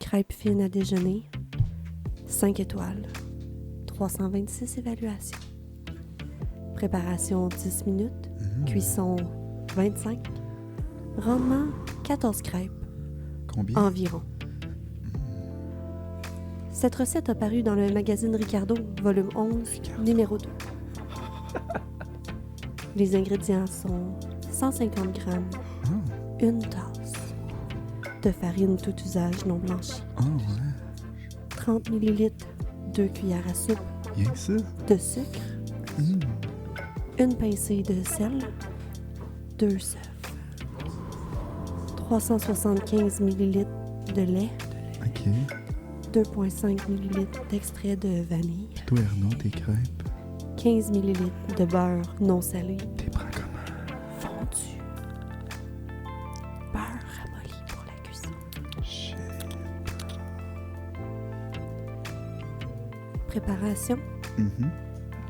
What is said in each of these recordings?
crêpes fines à déjeuner, 5 étoiles, 326 évaluations. Préparation 10 minutes, cuisson 25, rendement 14 crêpes. Combien? Environ. Cette recette a paru dans le magazine Ricardo, volume 11, numéro 2. Les ingrédients sont 150 grammes, une tasse de farine tout usage non blanchie, 30 ml, 2 cuillères à soupe Bien ça. de sucre, une pincée de sel, 2 œufs, 375 ml de lait, OK. 2,5 ml d'extrait de vanille, Toi, Arnaud, tes crêpes, 15 ml de beurre non salé, t'es prends comment? fondu, beurre ramolli pour la cuisson. Shit. Préparation. Mhm.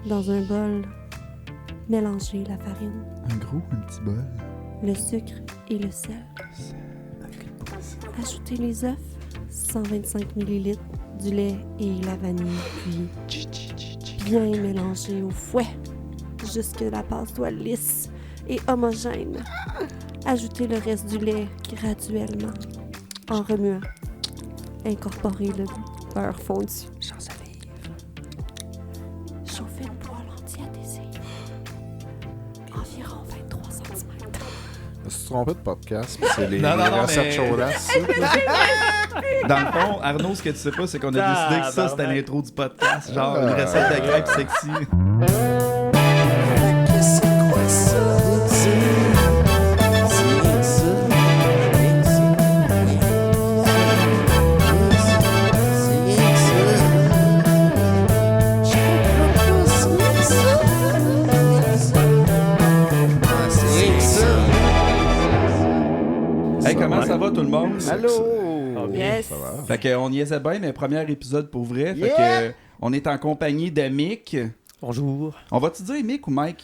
Dans un bol, mélangez la farine, Un gros ou un petit bol? le sucre et le sel. Ajoutez les œufs, 125 ml du lait et la vanille, puis bien mélanger au fouet jusque la pâte soit lisse et homogène. Ajoutez le reste du lait graduellement en remuant. Incorporez le beurre fondu. Chauffez une poêle anti-adhésive. Environ 23 cm. Je me suis trompé de podcast, puis c'est les Non, recettes mais- chaudasses. Dans le fond, Arnaud, ce que tu sais pas, c'est qu'on a décidé que ça, c'était l'intro du podcast. Genre, une recette de crêpes sexy. C'est quoi ça? Hey, comment ça va tout le monde? Allô? Yes. Ça va? Fait qu'on niaisait bien, mais premier épisode pour vrai. Fait Yeah! que on est en compagnie de Mick. Bonjour. On va-tu dire Mick ou Mike?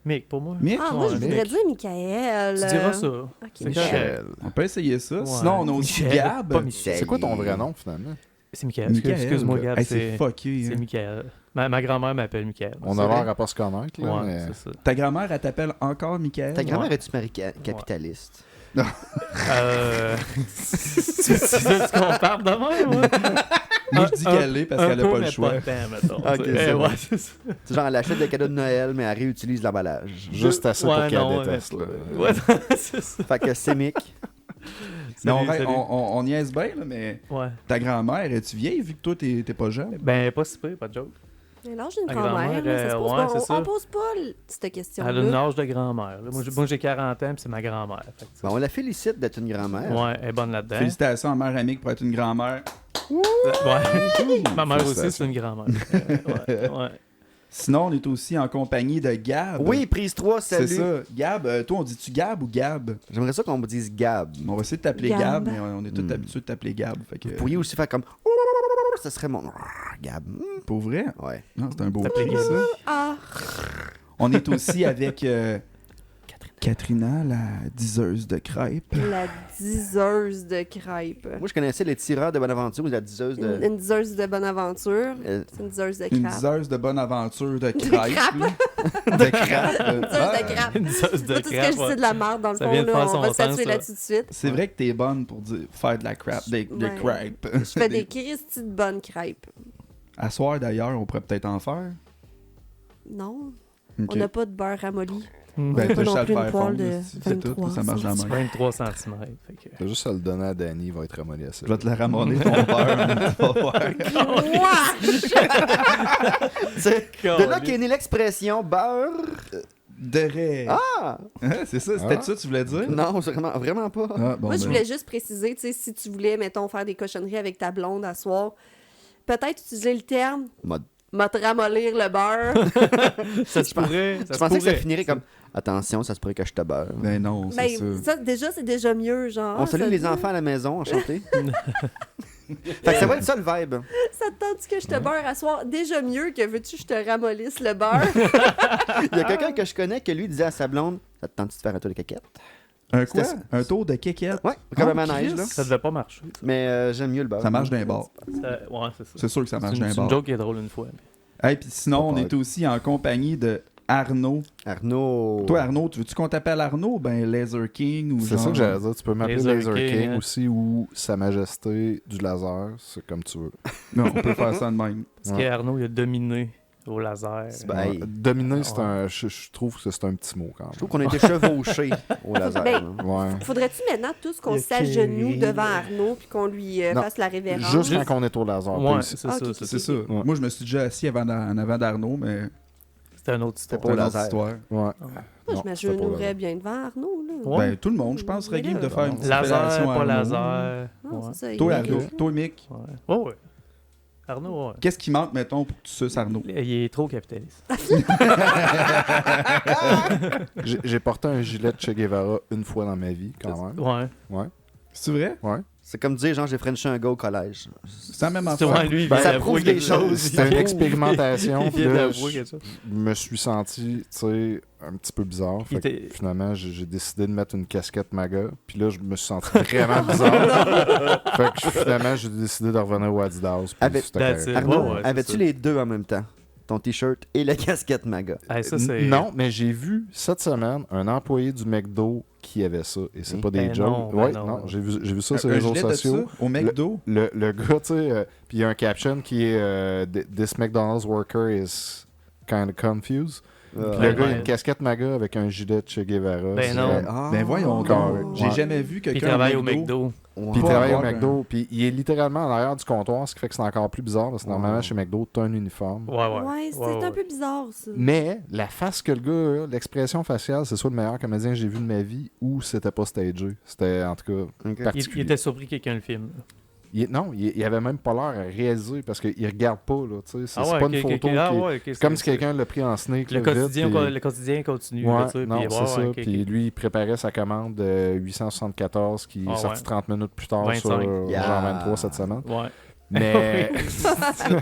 Mick, pour moi. Mick? Ah, moi, je Ouais, voudrais Mick. dire Michael. Tu diras ça. Ok, C'est Michel. Michel. On peut essayer ça. Ouais. Sinon, on a aussi Michel, Gab. Pas Michel. C'est quoi ton vrai nom, finalement? C'est Michael. Michael. Excuse-moi, Gab. Hey, c'est fucké. C'est hein. Michael. Ma grand-mère m'appelle Michael. On C'est a vrai? l'air à pas se connaître, là, Ouais, mais... c'est ça. Ta grand-mère, elle t'appelle encore Michael? Ta grand-mère est-tu capitaliste? C'est ça qu'on parle de même, ouais. Moi, je dis qu'elle est parce qu'elle a pas le choix. Pas tant, mettons. Ok, c'est bon. Ouais, c'est ça. C'est genre, elle achète des cadeaux de Noël, mais elle réutilise l'emballage. Juste assez pour Ouais, qu'elle non, déteste, là. Ouais, c'est ça. Fait que c'est Mick. Mais on, Salut, salut. on niaise bien, là, mais Ouais. ta grand-mère, es-tu vieille vu que toi, t'es pas jeune? Ben, pas si peu, pas de joke. Mais l'âge d'une Ma grand-mère, grand-mère, là, ça se pose ouais, pas. c'est ça. On pose pas cette question-là. Elle a une âge de grand-mère. là. Moi, j'ai 40 ans, puis c'est ma grand-mère. Fait que, Bon, on la félicite d'être une grand-mère. ouais, elle est bonne là-dedans. Félicitations à mère Amique pour être une grand-mère. Ouais. Ma mère aussi, Félicitations. c'est une grand-mère. Ouais. Sinon, on est aussi en compagnie de Gab. Oui, prise 3, c'est salut. ça. Gab, toi, on dit-tu Gab ou Gab? J'aimerais ça qu'on me dise Gab. On va essayer de t'appeler Gab. Gab, mais on est tous habitués de t'appeler Gab. Fait que, Vous pourriez aussi faire comme... Ça serait mon... Gab. pour vrai? Ouais. Non, c'est un beau T'appelais prix, Gab. ça. Ah, On est aussi avec Katrina, la diseuse de crêpes. la diseuse de crêpes. Moi, je connaissais les tireurs de Bonaventure ou la diseuse de... Une diseuse de bonne aventure. C'est une diseuse de Une crêpes. diseuse de bonne aventure de crêpes. crêpes. là. De crêpes. Une diseuse de crêpes. Une sauce de Pas tout ce que crêpes, je ouais. dis de la merde, dans le Ça fond, vient de là, faire on son va sens, statuer ça. là-dessus tout de suite. C'est vrai que t'es bonne pour faire de la crêpe, des Ouais. crêpes. Je fais des Christy de bonnes crêpes. À soir, d'ailleurs, on pourrait peut-être en faire. Non, Ok. on n'a pas de beurre ramolli. Ben, pas t'as non juste à le plus une faire poêle fondre, de c'est tout, 23 ça marche de la même. 23 cm. T'as juste à le donner à Danny, il va être ramolli à ça. Je vais te la ramonner ton beurre, mais tu vas voir. De là qu'est née l'expression beurre. De rêve. Ah! Hein, c'est ça, c'était Ah. ça que tu voulais dire? Non, c'est vraiment pas. Ah, bon, Moi, je ben, voulais juste préciser, tu sais, si tu voulais, mettons, faire des cochonneries avec ta blonde à soir, peut-être utiliser le terme Mode. m'a te ramollir le beurre. Ça se pourrait. Je pensais que ça finirait comme attention, ça se pourrait que je te beurre. Ben non, c'est ça. Ben, ça, déjà, c'est déjà mieux, genre. On salue ça, les enfants à la maison, enchanté. Fait que ça va être ça le vibe. Ça te tente que je te beurre à soir? Déjà mieux que veux-tu que je te ramollisse le beurre? Il y a quelqu'un que je connais qui lui disait à sa blonde: ça te tente de faire un tour de caquette? Un quoi? C'était- Un tour de kékette? Ouais, comme un Ah, manège, là. Chris. Ça devait pas marcher. Ça, Mais j'aime mieux le beurre. Ça marche d'un bar. Ouais, c'est ça. C'est sûr que ça marche C'est d'un une bar. joke qui est drôle une fois. Hey, puis sinon, on Pas est aussi en compagnie de Arnaud. Arnaud. Toi, Arnaud, tu veux-tu qu'on t'appelle Arnaud? Ben, Laser King ou C'est genre... ça que j'allais dire. Tu peux m'appeler Laser Laser King, King hein. aussi ou Sa Majesté du laser. C'est comme tu veux. Non, on peut faire ça de même. Parce Ouais. qu'Arnaud, il a dominé au laser. Ben, hey, Dominer, c'est Ouais. je trouve que c'est un petit mot quand même. je trouve qu'on a été chevauchés au laser. Ben, là. Ouais. Faudrait-tu maintenant tous qu'on Il y a s'agenouille Kerry. devant Arnaud puis qu'on lui Non. fasse la révérence? Juste Juste- quand on est au laser. pas Ouais, ici. c'est Ah, ça. ok, c'est C'est ça. ça. Ouais. Moi, je me suis déjà assis en avant d'Arnaud, mais C'était une autre C'était histoire. pas c'est au une autre laser. histoire. Ouais. Moi, Non, je c'était pas au m'agenouillerais laser. bien devant Arnaud. Là. Ouais. Ben, tout le monde, je pense, serait game de faire une petite Laser, opération pas Arnaud. laser. Non, Ouais. c'est ça, Toi, il- Arnaud. Toi, Mick. Ouais. Oh, ouais. Arnaud, ouais. Qu'est-ce qui manque, mettons, pour que tu suces Arnaud? Il est trop capitaliste. J'ai porté un gilet de Che Guevara une fois dans ma vie, quand même. Ouais. Ouais. C'est vrai? Ouais. C'est comme dire, genre, j'ai frenché un gars au collège. C'est la même C'est affaire. vrai, lui, il Ben, vient ça d'avouer prouve des quelque chose. choses. C'était une expérimentation. Il Puis vient là, d'avouer je quelque chose. me suis senti, tu sais, un petit peu bizarre. Il Fait que était- finalement, j'ai décidé de mettre une casquette MAGA. Puis là, je me suis senti vraiment bizarre. Fait que finalement, j'ai décidé de revenir au Adidas. Puis Avec- c'était That's correct. it. Arnaud, ouais, c'est avais-tu ça. les deux en même temps? Ton t-shirt et la casquette MAGA. Hey, ça, c'est... Non, mais j'ai vu cette semaine un employé du McDo qui avait ça. Et c'est pas des Ben jokes. non, ben Ouais, non. non, j'ai vu ça sur Un les réseaux gilet de sociaux. ça au McDo? Le gars, tu sais, puis il y a un caption qui est This McDonald's worker is kind of confused. Puis le Ben gars, il a ouais. une casquette MAGA avec un gilet de Che Guevara. Ben C'est non. comme- Ah. Ben voyons Correct. donc. J'ai Ouais. jamais vu Puis il quelqu'un travaille au McDo. Ouais. Puis il Pas travaille au avoir McDo, puis il est littéralement en arrière du comptoir, ce qui fait que c'est encore plus bizarre, parce que normalement, Ouais. chez McDo, t'as un uniforme. Ouais, ouais. Ouais, c'est Ouais, un ouais. peu bizarre, ça. Mais la face que le gars a, l'expression faciale, c'est soit le meilleur comédien que j'ai vu de ma vie, ou c'était pas stagé. C'était, en tout cas, Ok. Il particulier. était surpris que quelqu'un le filme. Non, il avait même pas l'air à réaliser, parce qu'il regarde pas, là, tu sais. C'est Ah c'est ouais, pas ok, une ok, photo ok. Ah qui... ouais, ok, C'est comme si quelqu'un l'a pris en sneak, Le là, vite, quotidien, puis- le quotidien continue. Ouais, là, tu sais, non, puis, c'est ouais, ça. ouais, ok, Puis ok. lui, il préparait sa commande de 874 qui Ah est sorti ouais. 30 minutes plus tard 25. sur Yeah. Jean 23 cette semaine. Ouais. Mais,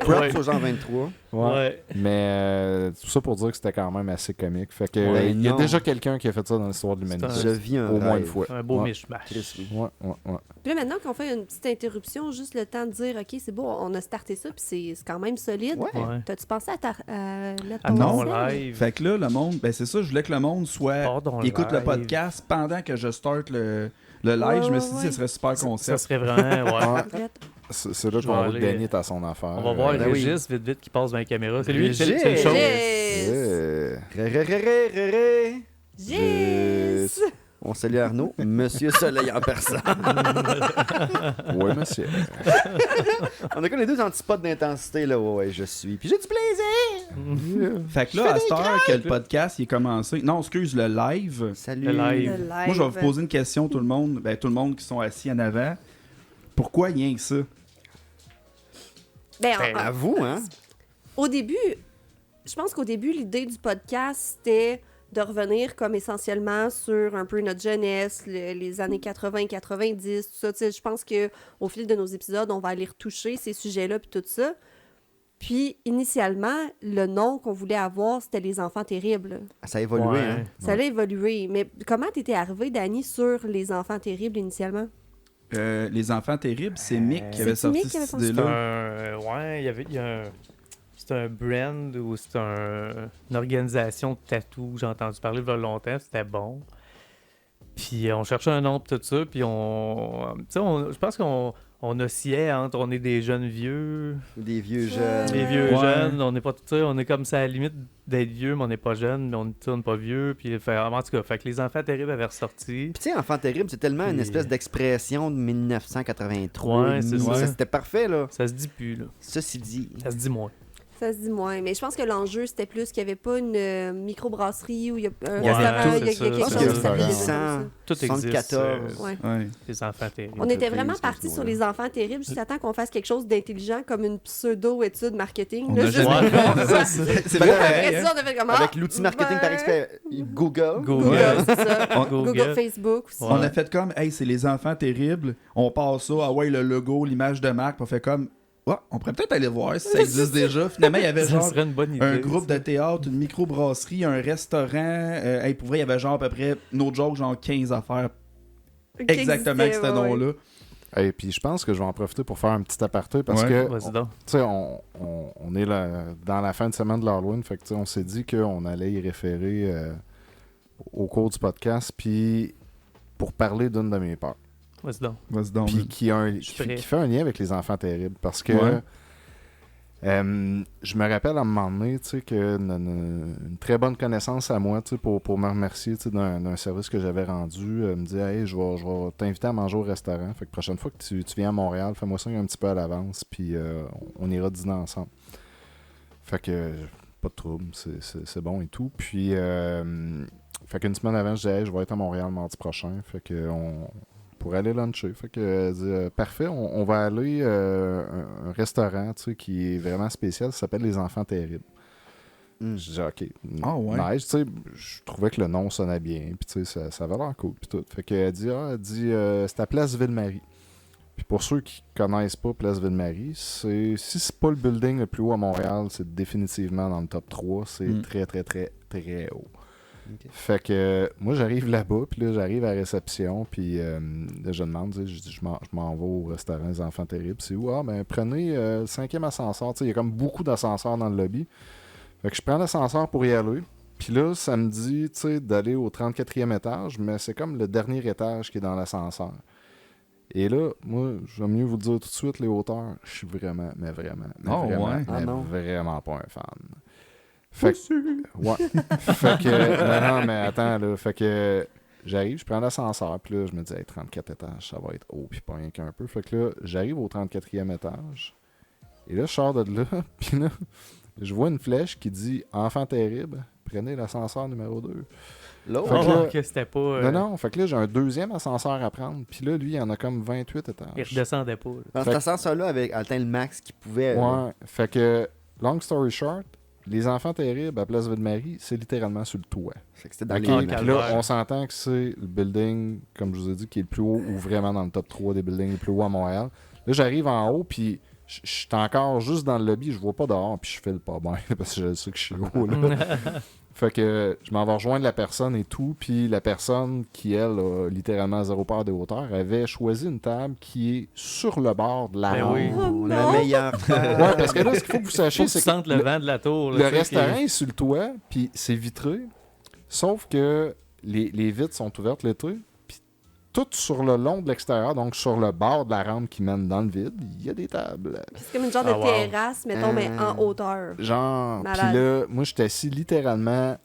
Props aux gens 23. ouais. Ouais. Mais tout ça pour dire que c'était quand même assez comique. Fait que Ouais, il y a non. déjà quelqu'un qui a fait ça dans l'histoire de l'humanité. C'est Je vis un Au moins rêve. une fois. Un beau Ouais. mishmash. Chris, oui. Ouais. Puis là, maintenant qu'on fait une petite interruption, juste le temps de dire, OK, c'est beau, on a starté ça, puis c'est quand même solide. Ouais. Ouais. T'as-tu pensé à mettre À ton non, ton sel? live. Fait que là, le monde, ben c'est ça, je voulais que le monde soit Pardon, écoute le live. podcast pendant que je start le live. Ouais, Je me suis dit, ouais. ce serait super Ça concept. serait vraiment... Ouais. Arrête. C'est là Je qu'on vais va aller- gagner à son affaire. On va voir Ben oui. Régis, vite, qui passe dans la caméra. C'est lui, Régis! c'est le show. Yes! Yeah. Ré. Yes! On salue Arnaud, Monsieur Soleil en personne. Ouais, monsieur. On a comme les deux antipodes d'intensité, là. Ouais, je suis. Puis j'ai du plaisir. Fait que là, à cette heure que le podcast il est commencé. Non, excuse, le live. Salut. Le live. Le live. Moi, je vais vous poser une question, tout le monde. Ben, tout le monde qui sont assis en avant. Pourquoi rien que ça? Ben, À vous, hein? au début, je pense qu'au début, l'idée du podcast, c'était de revenir comme essentiellement sur un peu notre jeunesse, les années 80-90, tout ça. Tu sais, je pense qu'au fil de nos épisodes, on va aller retoucher ces sujets-là puis tout ça. Puis, initialement, le nom qu'on voulait avoir, c'était Les Enfants Terribles. Ça a évolué, Ouais. hein? Ça allait évoluer. Mais comment t'étais arrivé, Dani, sur Les Enfants Terribles initialement? Les enfants terribles, c'est Mick qui avait C'est Mick sorti qui avait cette sorti idée-là. Ouais, il y a un... C'est un brand ou c'est une organisation de tatou. J'ai entendu parler de longtemps, c'était bon. Puis on cherchait un nom pour tout ça, puis je pense qu'on oscillait entre on est des jeunes vieux, Des vieux jeunes. des vieux Ouais. jeunes, on n'est pas, tu sais, on est comme ça à la limite d'être vieux, mais on n'est pas jeune, mais on n'est pas vieux. Puis en tout cas, fait que les enfants terribles avaient ressorti. Puis tu sais, Enfant terrible, c'est tellement une Puis- espèce d'expression de 1983. Ouais, c'est ça. C'était parfait, là. Ça se dit plus, là. Ceci dit. Ça se dit moins. Ça se dit moins. Mais je pense que l'enjeu, c'était plus qu'il n'y avait pas une microbrasserie où il y a un Ouais, restaurant, il y a c'est quelque ça, chose c'est qui ça. s'appelait Ouais. déjà comme ça. Tout existe. 74. Ouais. Ouais. Les enfants terribles. On était fait vraiment ce parti mot-là. sur les enfants terribles jusqu'à temps qu'on fasse quelque chose d'intelligent comme une pseudo-étude marketing. On là, a juste- jamais- Ouais, C'est Ben, vrai, Après pareil, hein? ça, on a fait comme Avec l'outil marketing par expert Google. Google, Google. c'est ça. On- Google, Facebook aussi. Ouais. On a fait comme, hey, c'est les enfants terribles. On passe ça, ah ouais, le logo, l'image de marque. On fait comme, Ouais, on pourrait peut-être aller voir si ça existe déjà. Finalement, il y avait Ça genre serait une bonne idée. un groupe de théâtre, une microbrasserie, un restaurant. Pour vrai, il y avait genre à peu près, no joke, genre 15 affaires exactement avec ce nom-là. Et puis je pense que je vais en profiter pour faire un petit aparté parce Ouais. que Vas-y donc. tu sais, on est là, dans la fin de semaine de l'Halloween, fait que tu sais, on s'est dit qu'on allait y référer au cours du podcast, puis pour parler d'une de mes peurs, Vas-y donc. Vas-y donc. puis qui suis prêt. fait un lien avec les enfants terribles, parce que Ouais. je me rappelle à un moment donné, tu sais, une très bonne connaissance à moi, tu sais, pour me remercier, tu sais, d'un service que j'avais rendu, me dit, hey, je vais t'inviter à manger au restaurant. Fait que prochaine fois que tu viens à Montréal, fais-moi ça un petit peu à l'avance, puis on ira dîner ensemble. Fait que pas de trouble, c'est bon et tout. Puis fait qu'une semaine avant, je disais, hey, je vais être à Montréal mardi prochain. Fait que pour aller luncher. Fait que elle dit, parfait, on va aller un restaurant, tu sais, qui est vraiment spécial, ça s'appelle Les Enfants Terribles. Je dis, ok, Ah ouais. nice, tu sais, je trouvais que le nom sonnait bien, puis tu sais, ça avait l'air cool, puis tout. Fait qu'elle dit, c'est à Place Ville-Marie. Puis pour ceux qui connaissent pas Place Ville-Marie, si c'est pas le building le plus haut à Montréal, c'est définitivement dans le top 3, c'est très, très, très, très haut. Ok. Fait que moi j'arrive là-bas, puis là j'arrive à la réception, puis là, je demande, tu sais, je dis je m'en vais au restaurant Les Enfants Terribles, c'est où? Ah ben prenez le 5e ascenseur, tu sais, il y a comme beaucoup d'ascenseurs dans le lobby. Fait que je prends l'ascenseur pour y aller, puis là ça me dit, tu sais, d'aller au 34e étage, mais c'est comme le dernier étage qui est dans l'ascenseur. Et là, moi, je vais mieux vous le dire tout de suite, les hauteurs, je suis vraiment, mais Oh, ouais. Ah non. vraiment pas un fan. Fait que, ouais. Fait que, non, mais attends, là. Fait que, j'arrive, je prends l'ascenseur, puis là, je me dis, hey, 34 étages, ça va être haut, puis pas rien qu'un peu. Fait que là, j'arrive au 34e étage, et là, je sors de là, puis là, je vois une flèche qui dit « Enfant terrible, prenez l'ascenseur numéro 2 ». L'autre, Fait que là- que c'était pas. Non, fait que là, j'ai un deuxième ascenseur à prendre, puis là, lui, il y en a comme 28 étages. Il redescendait pas. là. dans Fait cet ascenseur-là, avec atteint le max qu'il pouvait. Ouais, fait que, long story short, les enfants terribles à Place Ville-Marie, c'est littéralement sur le toit. Fait que c'était dans Ok, les... puis là, on s'entend que c'est le building, comme je vous ai dit, qui est le plus haut ou vraiment dans le top 3 des buildings les plus hauts à Montréal. Là, j'arrive en haut, puis je suis encore juste dans le lobby, je vois pas dehors, puis je file pas bien, parce que je sais que je suis haut, là. Fait que je m'en vais rejoindre la personne et tout, puis la personne qui, elle, a littéralement zéro peur de hauteur, avait choisi une table qui est sur le bord de la Ben rampe. oui. Oh, non. la meilleure. Ouais, parce que là, ce qu'il faut que vous Faut sachiez, que tu c'est que sentes le vent de la tour. là, le tu sais, restaurant est sur le toit, puis c'est vitré, sauf que les vitres sont ouvertes l'été, puis tout sur le long de l'extérieur, donc sur le bord de la rampe qui mène dans le vide, il y a des tables. C'est comme une genre de Ah, wow. terrasse, mettons, mais en hauteur. Genre, puis Malade. là, moi, j'étais assis littéralement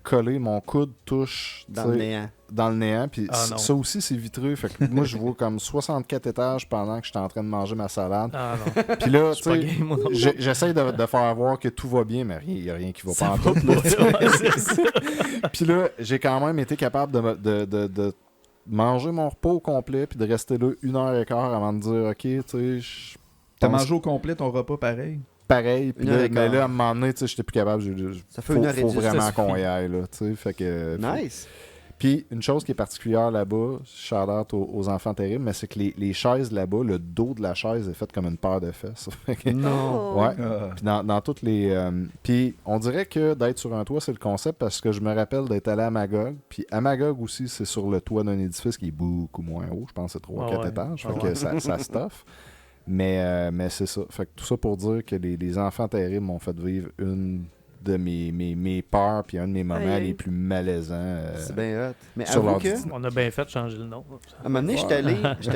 collé, mon coude touche Dans tu le sais, néant. dans le néant, puis Ah, non. ça aussi, c'est vitré, fait que moi, je vois comme 64 étages pendant que j'étais en train de manger ma salade. Ah non. Puis là, Je suis pas tu sais, game, moi non plus. j'essaie de faire voir que tout va bien, mais il n'y a rien qui va Ça pas en va tout. là, pas, tu sais. ouais, c'est ça. Puis là, j'ai quand même été capable de manger mon repas au complet, puis de rester là 1h15 avant de dire, OK, tu sais, je T'as pense mangé au complet ton repas pareil? pareil. Puis 1h15. là, mais là, à un moment donné, tu sais, j'étais plus capable. Ça fait faut, 1h10. faut vraiment ça qu'on suffit. y aille, là, tu sais. Fait que... Nice. Puis, une chose qui est particulière là-bas, shout-out aux enfants terribles, mais c'est que les chaises là-bas, le dos de la chaise est fait comme une paire de fesses. Fait que- Non. Oh. Ouais. Puis dans toutes les... puis on dirait que d'être sur un toit, c'est le concept parce que je me rappelle d'être allé à Magog. Puis à Magog aussi, c'est sur le toit d'un édifice qui est beaucoup moins haut. Je pense que c'est 3-4 Ouais. étages. Ah Fait que ça stuff. Mais c'est ça. Fait que tout ça pour dire que les enfants terribles m'ont fait vivre une de mes peurs puis un de mes moments Aïe, aïe. les plus malaisants. C'est bien hot. Mais sur avoue leur que, dit- On a bien fait de changer le nom. à un moment donné, j'étais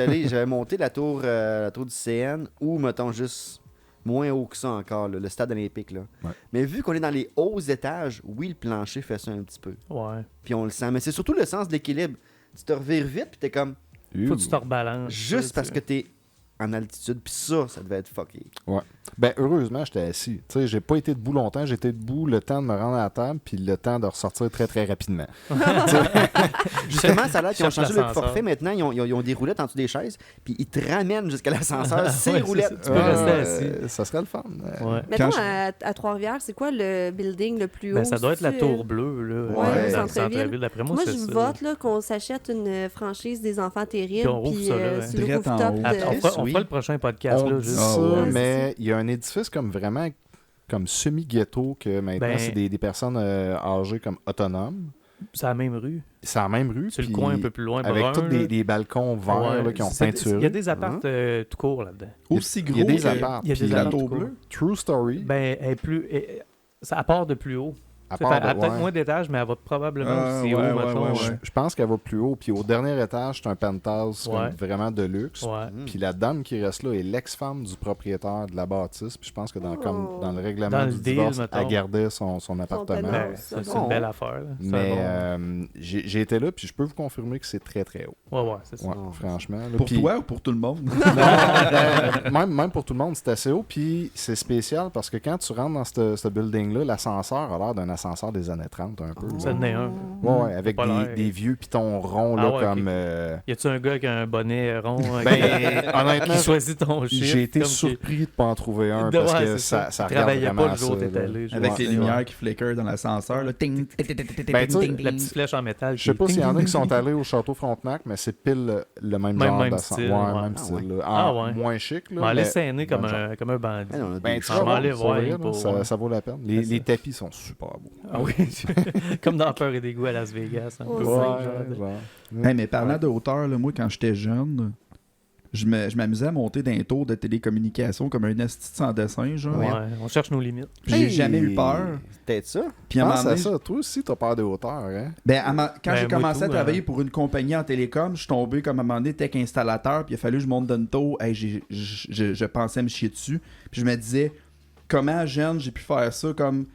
allé, j'avais monté la tour du CN ou, mettons, juste moins haut que ça encore, là, le stade olympique. Là. Ouais. Mais vu qu'on est dans les hauts étages, oui, le plancher fait ça un petit peu. Ouais. Puis on le sent. Mais c'est surtout le sens de l'équilibre. Tu te revires vite, puis t'es comme, Faut que tu te rebalances. juste parce que t'es en altitude. Puis ça devait être fucké. Ben, heureusement, j'étais assis. Tu sais, j'ai pas été debout longtemps. J'étais debout le temps de me rendre à la table puis le temps de ressortir très, très rapidement. Justement, ça a l'air qu'ils ont Cherche changé le l'ascenseur. forfait. Maintenant, ils ont des roulettes en dessous des chaises, puis ils te ramènent jusqu'à l'ascenseur, ces Ouais, roulettes. c'est ça. Tu peux rester assis. Ça serait le fun. Ouais. Mettons, Quand à Trois-Rivières, c'est quoi le building le plus haut? Ben, ça doit être la C'est-tu, tour bleue, là. Ouais, dans le centre-ville. centre-ville. D'après moi, Moi, c'est je ça. vote là, qu'on s'achète une franchise des enfants terribles. Puis on rouvre ça, là, sur le direct en rooftop haut. de... Après, on oui. fera le prochain podcast. On là, dit juste. ça, ouais. mais il y a un édifice comme vraiment comme semi-ghetto que maintenant, Ben- c'est des personnes âgées comme autonomes. C'est la même rue. C'est la même rue. C'est le puis coin un peu plus loin. avec brun, tous là. des balcons verts Ouais. là, qui ont C'est- peinturé. Il y a des apparts tout court là-dedans. Aussi Il y a gros des que apparts. Il y a puis des apparts Plateau tout court. Bleu. True Story. Ben, elle est plus. Ça part de plus haut. à Elle part de- a peut-être ouais. moins d'étages, mais elle va probablement Ah, aussi ouais, haut, ouais, mettons. ouais, Je, ouais. je pense qu'elle va plus haut. Puis au dernier étage, c'est un penthouse comme Ouais. vraiment de luxe. Ouais. Puis la dame qui reste là est l'ex-femme du propriétaire de la bâtisse. Puis je pense que comme dans le règlement Dans le du deal, divorce, mettons. elle gardait son appartement. penthouse. Ben, ça, c'est bon. une belle affaire. Là. Ça Mais va. j'ai été là, puis je peux vous confirmer que c'est très très haut. Ouais, c'est ça. Ouais, franchement. là. Pour Puis- toi ou pour tout le monde? même pour tout le monde, c'est assez haut. Puis c'est spécial parce que quand tu rentres dans ce building-là, l'ascenseur a l'air d'un ascenseur des années 30 un peu. Ça en est un. Ouais, avec Pas l'air. des vieux pitons ronds, Ah là, ouais, comme... ok. Y a-tu un gars qui a un bonnet rond Ben, honnêtement, qui choisit ton chiffre? j'ai été comme surpris de pas en trouver un Ouais, parce que c'est ça Il regarde travaillait vraiment pas le jour où ça, t'étais là. allé. je Avec vois. les lumières qui flicker dans l'ascenseur. Là. Ting, ting, ting, ting, ting, Ben, tu sais, ting, ting, La ting. petite flèche en métal. Je sais pas s'il y en a qui sont allés au Château Frontenac, mais c'est pile le même genre Même d'ascenseur. style, Ouais, ouais. même Ah, style. ouais. là. Ah, En ouais. moins chic, là. Mais elle est mais- scéné comme même genre. un bandit. Ah, non, on a Ben, des tu Je vas m'en voir, allais pour voir vrai, là, pour- ça vaut la peine. C'est ça. Les tapis sont super beaux. Ah oui, comme dans Peur et Dégoût à Las Vegas. Un peu, Ouais, genre de- genre. Hey, mais parlant de hauteur, là, moi, quand j'étais jeune, je m'amusais à monter d'un tour de télécommunication comme un esti sans dessin, genre. Ouais, on cherche nos limites. Puis j'ai Hey! jamais eu peur. C'est peut-être ça. Puis à un moment Pense à donné, ça. Toi aussi, t'as peur des hauteurs, hein? ben, quand Ben, j'ai moi commencé à tout, travailler pour une compagnie en télécom, je suis tombé comme à un moment donné tech installateur, puis il a fallu que je monte d'un tour. Hey, je pensais me chier dessus. Puis je me disais, comment jeune j'ai pu faire ça comme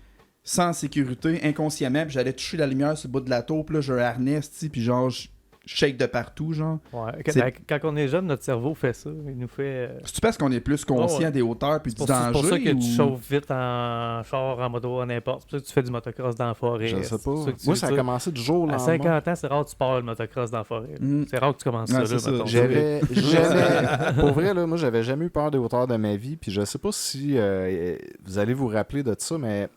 sans sécurité, inconsciemment, puis j'allais toucher la lumière sur le bout de la tour, puis là j'ai un harnais, c'ti, puis genre je shake de partout, genre. Ouais. C'est- Quand on est jeune, notre cerveau fait ça. Il nous fait. C'est-tu parce qu'on est plus conscient Ouais, ouais. des hauteurs puis du C'est danger? pour ça que ou- tu chauffes vite en char, en moto, en n'importe. C'est pour ça que tu fais du motocross dans la forêt. Je sais C'est pas. pour ça que tu Moi, fais ça a commencé du jour au À lendemain. 50 ans, c'est rare que tu pars le motocross dans la forêt. Mm. C'est rare que tu commences Ouais, ça. c'est Là, ça. mettons. J'avais jamais. Pour vrai, là, moi, j'avais jamais eu peur des hauteurs de ma vie. Puis je sais pas si vous allez vous rappeler de ça, mais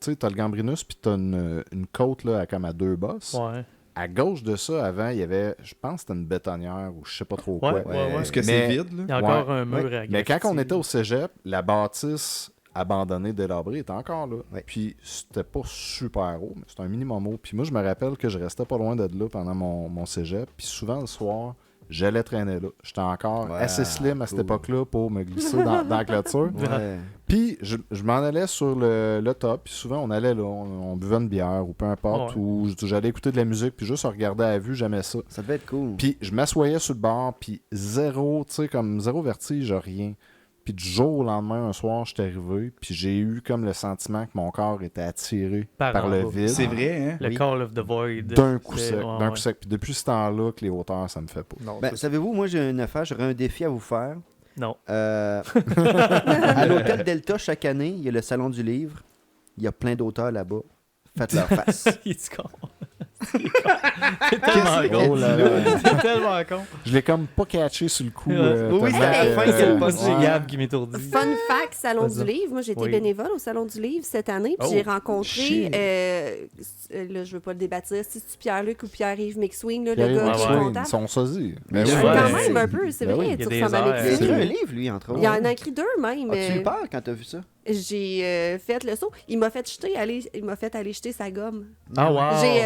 tu sais, t'as le Gambrinus, puis t'as une côte là, comme à deux bosses. Ouais. À gauche de ça, avant, il y avait, je pense que c'était une bétonnière ou je sais pas trop quoi. Ouais, ouais. Est-ce que Mais- c'est vide, là? Il y a encore Ouais. un mur Ouais. à Mais quand on graffiti. était au cégep, la bâtisse abandonnée, délabrée, était encore là. Ouais. Puis c'était pas super haut, mais c'était un minimum haut. Puis moi, je me rappelle que je restais pas loin de là pendant mon cégep. Puis souvent, le soir, j'allais traîner là. J'étais encore Ouais, assez slim à cette cool. époque-là pour me glisser dans la clôture. Ouais. Puis je m'en allais sur le top. Puis souvent, on allait là, on buvait une bière ou peu importe. Ouais. Ou j'allais écouter de la musique, puis juste regarder à la vue, j'aimais ça. Ça devait être cool. Puis je m'assoyais sur le bord, puis zéro, tu sais, comme zéro vertige, rien. Puis du jour au lendemain, un soir, je suis arrivé, puis j'ai eu comme le sentiment que mon corps était attiré Par par en le bas. vide. C'est vrai, hein? Le Oui. Call of the Void. D'un coup C'est- sec, ouais, d'un ouais. coup sec. Puis depuis ce temps-là, que les hauteurs, ça me fait pas. Non, Ben, ça, savez-vous, moi, j'ai une affaire, j'aurais un défi à vous faire. non. À l'hôtel Delta, chaque année, il y a le Salon du Livre. Il y a plein d'auteurs là-bas. Faites leur face. Il est con. C'est tellement con. Oh là là. C'est tellement con. Je l'ai comme pas catché sur le coup. Oui, oui, tellement c'est à la que, fin, c'est le C'est ouais. Gab qui m'étourdit. Fun fact, Salon Vas-y. du Livre. Moi, j'ai été Oui. bénévole au Salon du Livre cette année. Puis Oh, j'ai rencontré, shit. là, je veux pas le débâtir, si c'est Pierre-Luc ou Pierre-Yves McSween, là, Pierre le gars Yves qui est McSween, comptable. Ils sont sosis. Ben Mais oui. ouais. Quand Ouais. même un peu, c'est Ben vrai, oui. tu Il y a des ressembles à airs, Il a écrit McSween. un livre, lui, entre autres. Il en a écrit deux même. As-tu eu peur quand t'as vu ça? J'ai fait le saut. Il m'a fait aller jeter sa gomme. Ah, wow.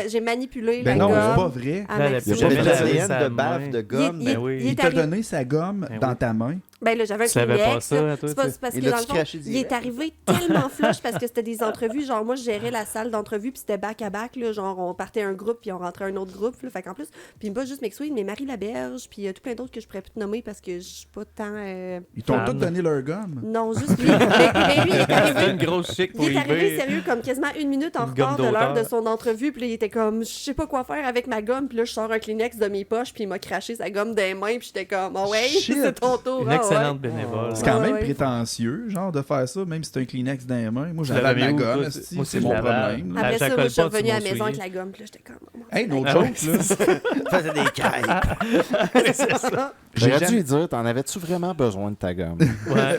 J'ai manipulé Ben la non, gomme. c'est pas vrai. à Là, Maxime. il y a pas J'avais de de laver l'ADN sa de bave, main. de gomme. Ben oui. il Il est t'a arrivé- donné sa gomme Ben dans oui. ta main. Ben là, j'avais un Tu savais Kleenex, pas ça, là. toi, C'est pas tu- c'est parce Il que l'a-tu dans le fond, craché il direct? est arrivé tellement flush parce que c'était des entrevues. Genre, moi, je gérais la salle d'entrevue, puis c'était back-à-back. Là, genre, on partait un groupe, puis on rentrait un autre groupe. Là, fait qu'en plus, puis pas juste McSween, mais Marie Laberge, puis tout plein d'autres que je pourrais plus te nommer parce que je suis pas tant. Ils t'ont Fan. tous donné leur gomme. Non, juste lui. mais lui, il est C'était arrivé. une grosse chic pour Il est arrivé eBay. sérieux comme quasiment une minute en Une gomme retard de l'heure d'auteur. de son entrevue. Puis là, il était comme, je sais pas quoi faire avec ma gomme. Puis là, je sors un Kleenex de mes poches. Puis il m'a craché sa gomme des mains. Puis j'étais comme, oh ouais, Shit. c'est ton tour. Une ah ouais. excellente bénévole. C'est quand Ouais, même ouais. prétentieux, genre, de faire ça, même si t'as un Kleenex dans les mains. Moi, Tu j'avais l'avais ma mis où, gomme, toi? esti, Moi aussi, c'est je mon l'avais. problème. là. Ah, Après ça ça, colle moi, je suis pas, tu revenue à la m'as maison avec souillé. la gomme, puis là, j'étais comme... oh, Hey, no Ah joke, là. Faisait des crêpes. C'est ça. J'ai J'aurais dû jamais- lui dire, t'en avais-tu vraiment besoin de ta gomme? Ouais,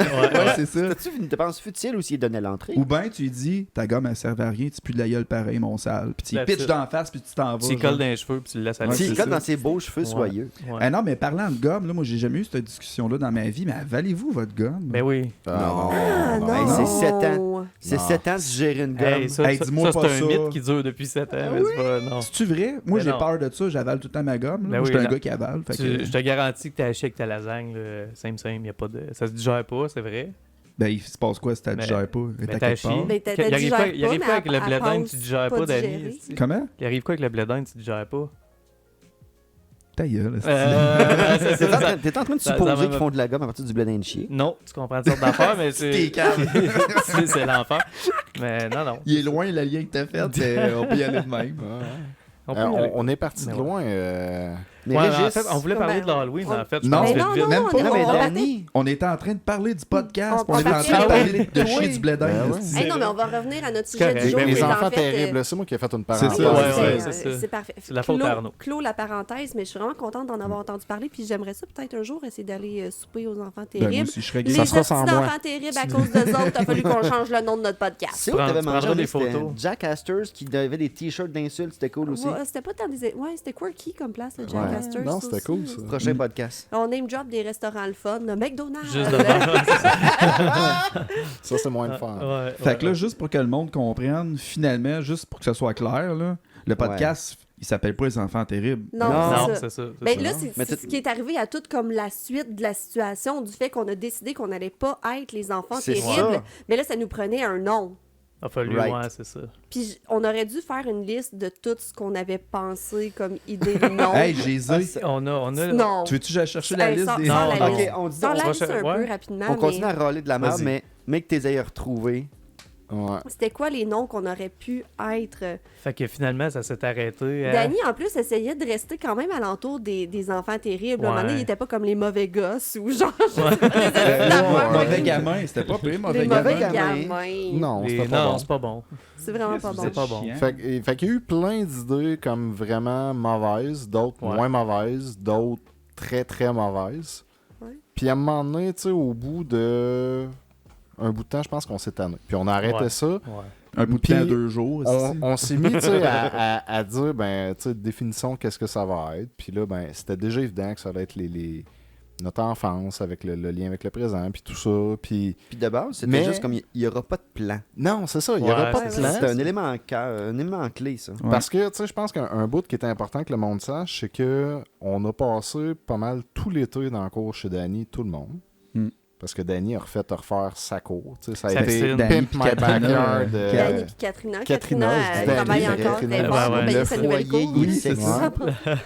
c'est ça. T'as-tu une dépense futile ou s'il donnait l'entrée? Ou bien tu lui dis, ta gomme, elle servait à rien, tu pues de la gueule pareil, mon sale. Puis tu y That's pitches it. dans la face, puis tu t'en vas. Tu y genre. colles dans les cheveux puis tu le laisses aller. Ouais, S'il c'est colle ça. dans ses beaux cheveux Ouais. soyeux. Ouais. Ah non, mais parlant de gomme, là, moi, j'ai jamais eu cette discussion-là dans ma vie, mais avalez-vous votre gomme? Ben oui. Non. Ah, non! Hey, c'est 7 ans. C'est Non. 7 ans de gérer une gomme. Hey, ça, Hey, ça, dis-moi ça, pas c'est un ça. mythe qui dure depuis 7 ans. Mais c'est pas... Non. C'est-tu vrai? Moi, Mais j'ai non. peur de ça, j'avale tout le temps ma gomme. là. Ben Moi, oui, je suis un là. gars qui avale. Fait que... Je te garantis que t'as acheté avec ta lasagne, simple, y a pas de... ça se digère pas, c'est vrai. Ben, il se passe quoi si tu Mais- digères pas? Elle est Mais à t'as quelque part. chié. Ben, t'as Il arrive digère pas, il arrive pas, quoi avec mais le elle blé d'Inde, passe tu digères pas pas, Danny? digérée. esti? Comment? Il arrive quoi avec le blé d'Inde, tu digères pas? Ta gueule. esti. C'est T'es en ça, train- t'es en train de ça- supposer ça qu'ils m'a- font de la gomme à partir du blé d'Inde chier? Non, tu comprends toutes sortes d'affaires, mais T'es c'est... calme. c'est l'enfer. Mais non. Il est loin le lien que t'as fait, mais on peut y aller de même. On peut y aller. On est parti Mais de ouais. loin. Mais Ouais, Régis, en fait, on voulait parler de l'Halloween, en fait. je Non. pense, Mais vite, non, vite. non, Même on pas. est- non, mais on va Danny, On était en train de parler du podcast, On on était en partait- train de Ah parler oui. de chier du blé d'Inde, Ben esti. Hey, non, mais on va revenir à notre C'est sujet correct. du jour. Ben oui. Les c'est en enfants fait, terribles, c'est moi qui ai fait une C'est parenthèse. ça, ouais, c'est c'est ça. c'est parfait. C'est la faute à Arnaud. Clos la parenthèse, mais je suis vraiment contente d'en avoir entendu parler. Puis j'aimerais ça peut-être un jour essayer d'aller souper aux enfants Ben, moi terribles. aussi, je serais Les gay. Ça sera petits sans moi. enfants terribles, à cause d'eux autres, il a fallu qu'on change le nom de notre podcast. c'est où que Tu t'avais prendras mangé des c'était photos. Jack Astor's qui avait des t-shirts d'insultes, c'était cool aussi. Ouais, c'était pas tant des... Ouais, c'était quirky comme place, le Jack Ouais. Astor's. Non, c'était aussi. cool, ça. Prochain podcast. On name drop des restaurants le fun. Le McDonald's. Juste devant. Ça, c'est moins de fun. Ouais, Fait que là, juste pour que le monde comprenne, finalement, juste pour que ce soit clair, là, le podcast, il s'appelle pas Les Enfants Terribles. Non, Non, c'est ça. c'est ça. c'est Ben ça. là, Mais c'est t'as- ce qui est arrivé à tout comme la suite de la situation, du fait qu'on a décidé qu'on n'allait pas être les enfants C'est terribles. ça. Mais là, ça nous prenait un nom. Il a fallu, Right. ouais, c'est ça. Puis on aurait dû faire une liste de tout ce qu'on avait pensé comme idée de nom. Hey, Jésus, On a... non. tu veux-tu que j'aille chercher la Hey, liste sans- des... sans Non, la non. liste. Ok, on dit Sans la va liste un ouais. peu rapidement, on mais continue à râler de la merde, Vas-y. mais que t'es ailles retrouver. Ouais. c'était quoi les noms qu'on aurait pu être? Fait que finalement, ça s'est arrêté. Danny, en plus, essayait de rester quand même alentour des enfants terribles. À un moment donné, Ouais. il était pas comme les mauvais gosses ou genre... Mauvais gamin, c'était pas pire, mauvais Les gamin. mauvais gamin. gamins. Non, Les- c'était pas Non, bon. c'est pas bon. C'est vraiment pas bon. C'est pas bon. Chiant. Fait qu'il y a eu plein d'idées comme vraiment mauvaises, d'autres Ouais. moins mauvaises, d'autres très très mauvaises. Ouais. Puis à un moment donné, tu sais, au bout de un bout de temps, je pense qu'on s'est tanné. Puis on a arrêté Ouais. ça. Ouais. Un bout de Puis, temps, 2 jours. esti. On s'est mis tu sais, à dire, ben, tu sais, définissons qu'est-ce que ça va être. Puis là, ben, c'était déjà évident que ça allait être notre enfance avec le lien avec le présent, puis tout ça. Puis Puis de base, c'était Mais- juste comme il n'y aura pas de plan. non, c'est ça, il n'y Ouais, aura pas de c'est plan. ça. C'est un élément clé, ça. Ouais. Parce que, tu sais, je pense qu'un bout qui est important que le monde sache, c'est que on a passé pas mal tout l'été dans le cours chez Danny, tout le monde. Mm. Parce que Danny a refaire sa cour. Tu sais, ça a Sa été piscine. Danny Pimp puis My Katrina, Backyard. Danny puis Katrina. Katrina, elle Danny, travaille Katrina. encore très Ouais, fort pour ouais. payer Le sa nouvelle foyer, cour. il est Oui, sexy. ça.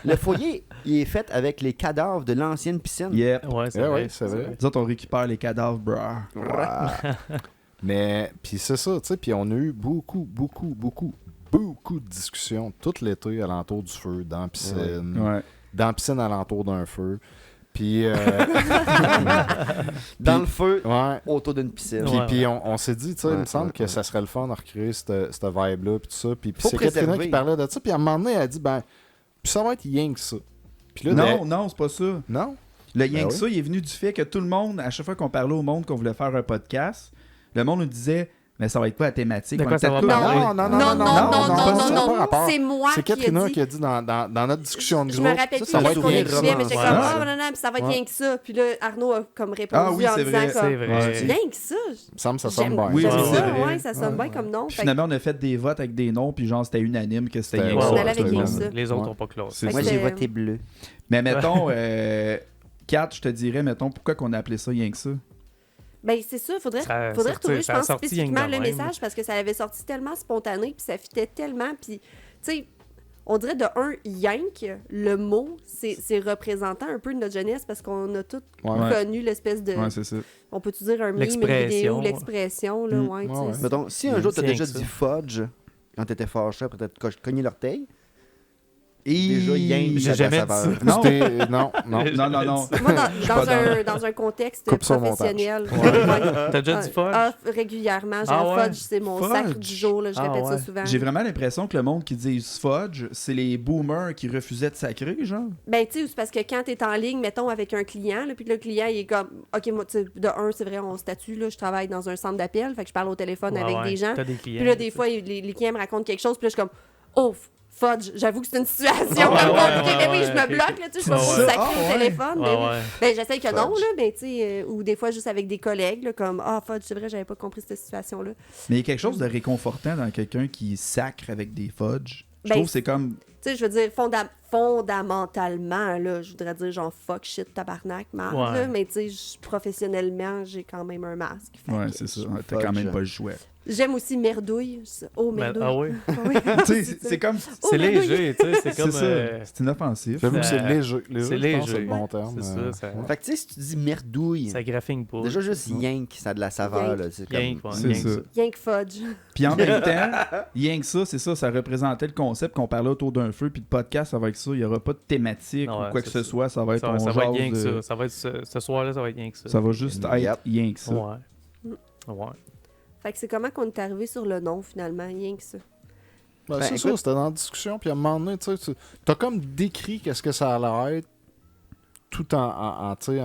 Le foyer, il est fait avec les cadavres de l'ancienne piscine. Yep. Ouais, c'est Ouais, vrai. ouais, c'est vrai. Nous autres, on récupère les cadavres, brah. Mais, puis c'est ça, tu sais, puis on a eu beaucoup de discussions tout l'été alentour du feu, dans la piscine, Ouais. dans la piscine alentour d'un feu. Puis, Dans le feu, ouais. autour d'une piscine. Puis, Ouais, puis on s'est dit, tu sais, il me Ouais, semble ouais, que ouais. ça serait le fun de recréer cette vibe-là, puis tout ça. Puis Faut c'est Katrina préserver. qui parlait de ça, puis à un moment donné, elle a dit, ben, puis ça va être rien que ça. Puis là, Non, non, c'est pas ça. non? Le rien Ben que oui. ça, il est venu du fait que tout le monde, à chaque fois qu'on parlait au monde qu'on voulait faire un podcast, le monde nous disait, mais ça va être quoi la thématique? De quoi On ça était va tous- parler? Non, non, non, non, ça n'a pas non, rapport. c'est moi C'est qui ai Katrina dit. qui a dit dans notre discussion de Je groupe. me rappelle plus ça va qu'est-ce être qu'on rien que écrivait, ça. mais j'étais Ouais. comme, Ouais. ah, non, puis ça va être Ouais. rien que ça. Puis là, Arnaud a comme répondu Ah oui, en c'est disant vrai. comme, C'est vrai. rien que ça. Il me semble que ça sonne J'aime bien. Oui, j'aime oui, ça, c'est vrai. ouais, ça sonne bien comme nom. Puis Fait que- finalement, on a fait des votes avec des noms, puis genre, c'était unanime que c'était C'était- rien que On ça. allait avec C'était rien bon. que ça. Les autres Ouais. n'ont pas classé. C'est Moi, Fait j'ai que- voté bleu. Mais mettons, Kat, je te dirais, mettons, pourquoi qu'on a appelé ça rien que ça? Ben, c'est ça, faudrait Ça a retrouver, sorti- je ça a pense, sorti spécifiquement rien que le de même. message parce que ça avait sorti tellement spontané, puis ça fitait tellement, puis, tu sais, on dirait de un, yank, le mot, c'est représentant un peu de notre jeunesse parce qu'on a tous Ouais. connu l'espèce de, Ouais, c'est ça. on peut-tu dire un meme, une L'expression. vidéo, l'expression, là, Mm. ouais, tu Ouais, sais. Mettons, si un jour t'as C'est déjà rien que dit ça. fudge quand t'étais fâché, peut-être cogné l'orteil, Déjà, Yang, J'ai ça a de la jamais dit saveur. ça. Non. Non, non. Non. Moi, suis pas dans un contexte Coupe ça au professionnel, T'as déjà dit fudge? régulièrement, Ah genre ouais? fudge, c'est mon Fudge? sacre du jour, là, je Ah répète ça ouais. souvent. J'ai vraiment l'impression que le monde qui dit fudge, c'est les boomers qui refusaient de sacrer, genre. Ben, tu sais, c'est parce que quand t'es en ligne, mettons, avec un client, là, puis que le client, il est comme, OK, moi, tu sais, de un, c'est vrai, on statue, là, je travaille dans un centre d'appel, fait que je parle au téléphone Ouais, avec ouais. des gens. T'as des clients. Puis là, des fois, les clients me racontent quelque chose, puis là, je suis comme, oh, fudge, j'avoue que c'est une situation Ah ouais, comme ouais, compliquée. ouais, Mais oui, ouais, je me ok, bloque, ok. là, tu sais, je vais Ah pas ouais. sacrer Ah au ouais. téléphone. Ouais, mais oui. ouais. Ben, j'essaie que non, Fudge. là, mais tu sais, ou des fois, juste avec des collègues, là, comme, ah, fudge, c'est vrai, j'avais pas compris cette situation-là. Mais il y a quelque chose de réconfortant dans quelqu'un qui sacre avec des fudge. Je Ben, trouve que c'est comme. Tu sais, je veux dire, fondamentalement, là, je voudrais dire genre fuck, shit, tabarnak, merde, Ouais. là, mais tu sais, professionnellement, j'ai quand même un masque. Fait Ouais, que c'est ça. je- T'as quand même Fudge. pas le choix. J'aime aussi merdouille. Oh, merdouille. Ah oui? Oui. Tu sais, c'est comme. Oh, C'est merdouille. léger, tu sais, c'est C'est comme... ça. C'est inoffensif. J'avoue que c'est Ça- léger. c'est Je pense que léger. c'est le bon terme. C'est ça, ouais. Fait que tu sais, si tu dis merdouille, ça graffine pas. déjà juste Yank, ça a de la saveur. Yank. Là, c'est Yank, comme... ouais, C'est Yank, ça. Yank fudge. Puis en même temps, rien que ça, c'est ça, ça représentait le concept qu'on parlait autour d'un feu. Puis le podcast, avec ça, il n'y aura pas de thématique Ouais, ou quoi que c'est ce ça. soit. Ça va être Ça, on ça va être jase rien que de- ça. Ça va être ce soir-là, ça va être rien que ça. Ça va juste être Yep. rien que ça. Ouais. Ouais. Fait que c'est comment qu'on est arrivé sur le nom, finalement, rien que ça. Ben, Ben, c'est écoute- ça, c'était dans la discussion, puis à un moment donné, tu sais, t'as comme décrit qu'est-ce que ça allait être, tout tu sais,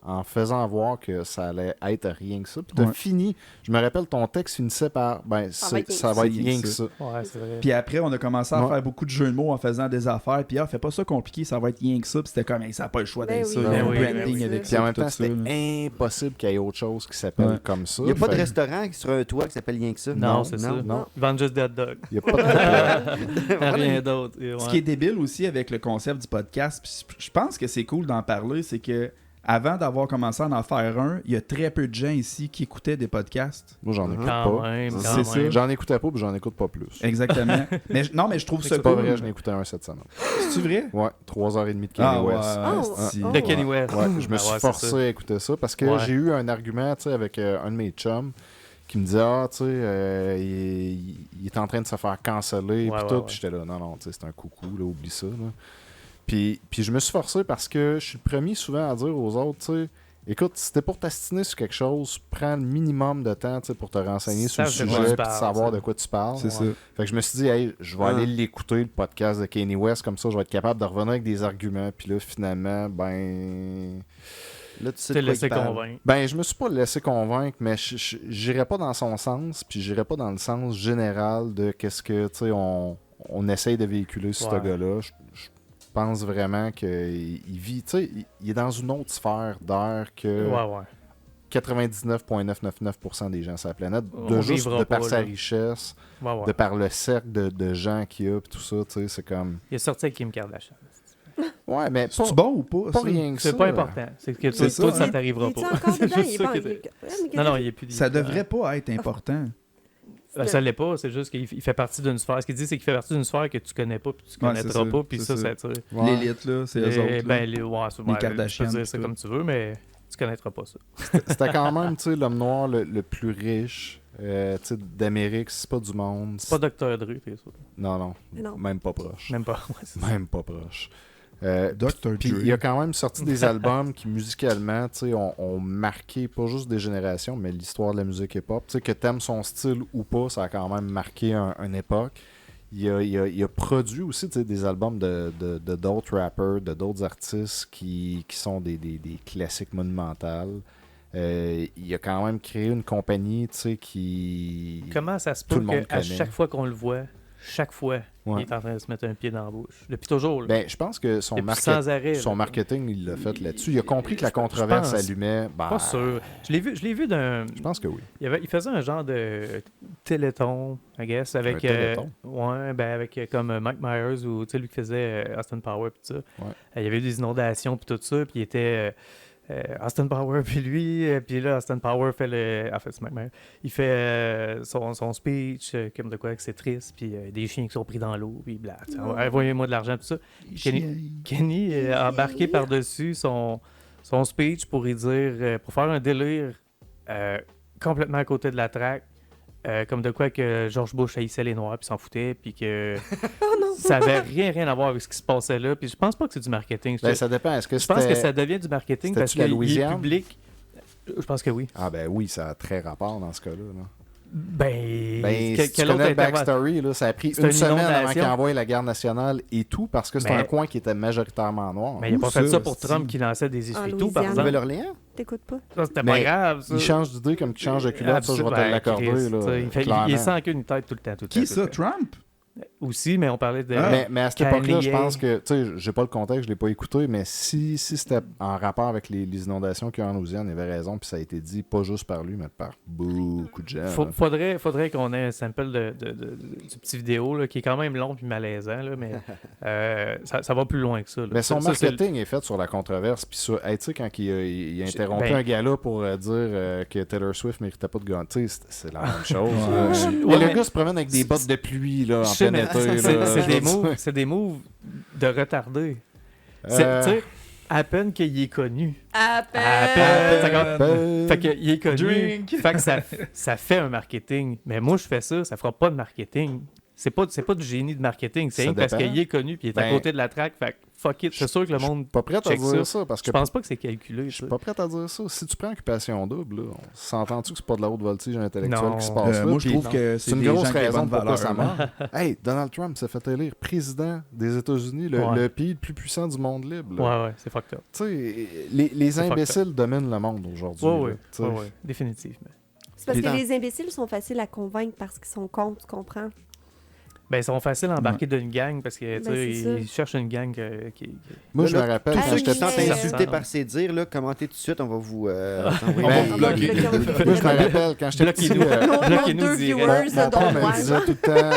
en faisant voir que ça allait être rien que ça. Puis t'as Ouais. fini, je me rappelle, ton texte finissait par, ben, Ça va être ça va être rien rien que que ça. ça. Ouais, c'est vrai. Puis après, on a commencé à Ouais. faire beaucoup de jeux de mots en faisant des affaires. Puis fais pas ça compliqué, ça va être rien que ça. Puis c'était comme, hey, ça n'a pas le choix Ben d'être oui, ça. ben Il y a un oui, branding ben oui. avec Puis ça. en même tout temps, ça, c'était là. impossible qu'il y ait autre chose qui s'appelle Ouais. comme ça. Il n'y a pas de Fait- restaurant sur un toit qui s'appelle Yank ça. Non, c'est ça. non. Ils vendent juste des hot dogs. Il y a pas de... Rien d'autre. Et Ce ouais. qui est débile aussi avec le concept du podcast, puis je pense que c'est cool d'en parler, c'est que avant d'avoir commencé à en faire un, il y a très peu de gens ici qui écoutaient des podcasts. Moi, j'en écoute Quand pas. même, C'est quand ça. même. J'en écoutais pas, puis j'en écoute pas plus. Exactement. mais non, mais je trouve ça C'est pas cool. vrai, j'en ai écouté un cette semaine. C'est vrai? Ouais, 3h30 de Kanye Ah ouais. West. Oh, asti. oh. De Kenny West. Ouais, je me Ben suis ouais, c'est forcé ça. à écouter ça parce que Ouais. j'ai eu un argument, tu sais, avec un de mes chums qui me disait, ah, tu sais, il est en train de se faire canceller, Ouais, puis ouais, tout. ouais. Puis j'étais là, non, tu sais, c'est un coucou, là, oublie ça, là. Puis je me suis forcé parce que je suis le premier souvent à dire aux autres, tu sais, écoute, si t'es pour t'astiner sur quelque chose, prends le minimum de temps, tu sais, pour te renseigner sur le Sache de quoi sujet, tu puis parles, savoir ça. de quoi tu parles. C'est ça. Fait que je me suis dit, hey, je vais Ah. aller l'écouter, le podcast de Kanye West, comme ça, je vais être capable de revenir avec des arguments. Puis là, finalement, Là, tu sais T'es de quoi laissé il parle. convaincre. je me suis pas laissé convaincre, mais j'irai pas dans son sens, puis j'irai pas dans le sens général de qu'est-ce que, tu sais, on essaye de véhiculer sur ce Ouais. gars-là. Je pense vraiment qu'il vit, tu sais, il est dans une autre sphère d'air que Ouais, ouais. 99,999% des gens sur la planète, On de juste vivra de par pas, sa là. richesse, Ouais, ouais. de par le cercle de gens qu'il y a, puis tout ça, tu sais, c'est comme... Il est sorti avec Kim Kardashian. Ouais, mais pas, C'est bon ou pas? pas ça? rien que ça. C'est pas important. C'est que C'est toi, ça, ça hein. t'arrivera Il pas. est encore dedans? C'est Il est juste pas... ça qui il- était- Ouais, mais Non, non, il est plus Ça différent. devrait pas être important. Ça l'est pas, c'est juste qu'il fait partie d'une sphère. Ce qu'il dit, c'est qu'il fait partie d'une sphère que tu connais pas, puis tu Ouais, c'est connaîtras ça, pas, puis c'est ça, ça. ça tire. Ouais. L'élite, là, c'est eux autres. là. Ben, ouais, c'est- ouais, Kardashians, Tu peux dire ça tout. comme tu veux, mais tu connaîtras pas ça. C'était quand même, tu sais, l'homme noir le plus riche, tu sais, d'Amérique, c'est pas du monde. C'est pas Dr. Dre, t'es sûr. Non, non, Mais non. même pas proche. Même pas. Ouais, c'est ça. Même pas proche. Dr. Puis Dre. il a quand même sorti des albums qui, musicalement, tu sais, ont marqué pas juste des générations, mais l'histoire de la musique hip-hop. Tu sais, que t'aimes son style ou pas, ça a quand même marqué une époque. Il a produit aussi, tu sais, des albums de d'autres rappers, de d'autres artistes qui sont des classiques monumentales. Il a quand même créé une compagnie, tu sais, qui... Comment ça se Tout peut le monde qu'à connaît. chaque fois qu'on le voit, il est en train de se mettre un pied dans la bouche? Depuis toujours. Là. Ben, je pense que Depuis sans arrêt. son là. marketing, il l'a fait là-dessus. Il a compris que la Je controverse pense. allumait. Ben, Pas sûr. Je l'ai vu d'un... Je pense que oui. Il faisait un genre de téléthon, I guess, avec... Un téléthon? Ouais, ben avec comme Mike Myers ou, tu sais, lui qui faisait Austin Power pis tout ça. Il y avait eu des inondations puis tout ça, puis il était... Austin Power puis lui, puis là Austin Power fait en fait c'est Mike Myers, il fait son speech comme de quoi que c'est triste, puis des chiens qui sont pris dans l'eau, puis bla, envoyez-moi de l'argent tout ça. Kenny a embarqué par-dessus son speech pour y dire, pour faire un délire complètement à côté de la track, comme de quoi que George Bush haïssait les Noirs puis s'en foutait, puis que Oh non! Ça avait rien à voir avec ce qui se passait là. Puis je pense pas que c'est du marketing. Ben, ça dépend. Est-ce que Je pense que c'était... ça devient du marketing parce C'était-tu la qu'il est Louisiane? public. Je pense que oui. Ah ben oui, ça a très rapport dans ce cas-là. Là. Ben, Ben, quel si tu autre connais le intervention? backstory, là, ça a pris C'est une une semaine avant inondation. qu'il envoie la garde nationale et tout, parce que c'était Mais- un coin qui était majoritairement noir. Mais il a Où pas fait ça, ça pour c'est-tu? Trump qui lançait des essuie-tout, par Louisiane. exemple. Nouvelle-Orléans? T'écoutes pas? Ça, c'était pas Mais grave, ça. Il change d'idée comme qu'il change de culotte, ça, je vais te Ben, l'accorder. Chris, là, tu sais, il est clairement. sans queue ni tête tout le temps. Tout le Qui temps, ça, tout le temps. Trump? Aussi, mais on parlait de... Ah. Mais à cette époque-là, je Kanye. pense que, tu sais, j'ai pas le contexte, je l'ai pas écouté, mais si c'était en rapport avec les inondations qu'il y a en Louisiane, il avait raison, puis ça a été dit pas juste par lui, mais par beaucoup de gens. là. Faudrait qu'on ait un sample du petit vidéo là, qui est quand même long puis malaisant, là, mais ça va plus loin que ça. Là. Mais son Ça, c'est- marketing est fait sur la controverse, puis sur, hey, tu sais, quand il a interrompu Ben- un gars-là pour dire que Taylor Swift méritait pas de gagner, tu sais, c'est la même chose. Ouais. là. Ouais, Et le mais- gars se promène avec des bottes de pluie là, en Je sais, plein mais été. c'est des moves de retardés. Euh, Tu sais, à peine qu'il est connu. À À peine. Ça commence- Ben, Fait qu'il est connu. Drink. Fait que ça fait un marketing. Mais moi, je fais ça fera pas de marketing. C'est pas du génie de marketing. C'est Ça rien que parce dépend. qu'il est connu puis il est à Ben, côté de la track. Fait que fuck it. C'est sûr que le monde. pas prêt à check dire ça, parce que Je pense pas que c'est calculé. je suis ça. pas prêt à dire ça. Si tu prends Occupation Double, là, on s'entend-tu que c'est pas de la haute voltige intellectuelle Non. qui se passe là? Moi, je puis trouve que c'est c'est une des grosse gens qui ont raison bonne pourquoi valeur. ça meurt. Hey, Donald Trump s'est fait élire président des États-Unis, Ouais. le pays le plus puissant du monde libre. là. Ouais, c'est fucked up. Tu sais, les C'est imbéciles dominent le monde aujourd'hui. Ouais, là, tu sais. ouais, définitivement. C'est parce que Les- les imbéciles sont faciles à convaincre parce qu'ils sont contre, tu comprends? Ben, ils sont faciles à embarquer d'une gang parce que tu sais, Ben, c'est ils cherchent une gang qui. Moi, Là, je me là, rappelle Tous quand ceux j'étais qui sont petit, insultés ça, par ces dires, là, commentez tout de suite, on va vous envoyer Ben, des- bloquer. Moi, je me rappelle quand j'étais petit. Bloquez-nous. Nos Bloquez-nous deux direct. viewers, Mon père dont me moi. disait tout le temps,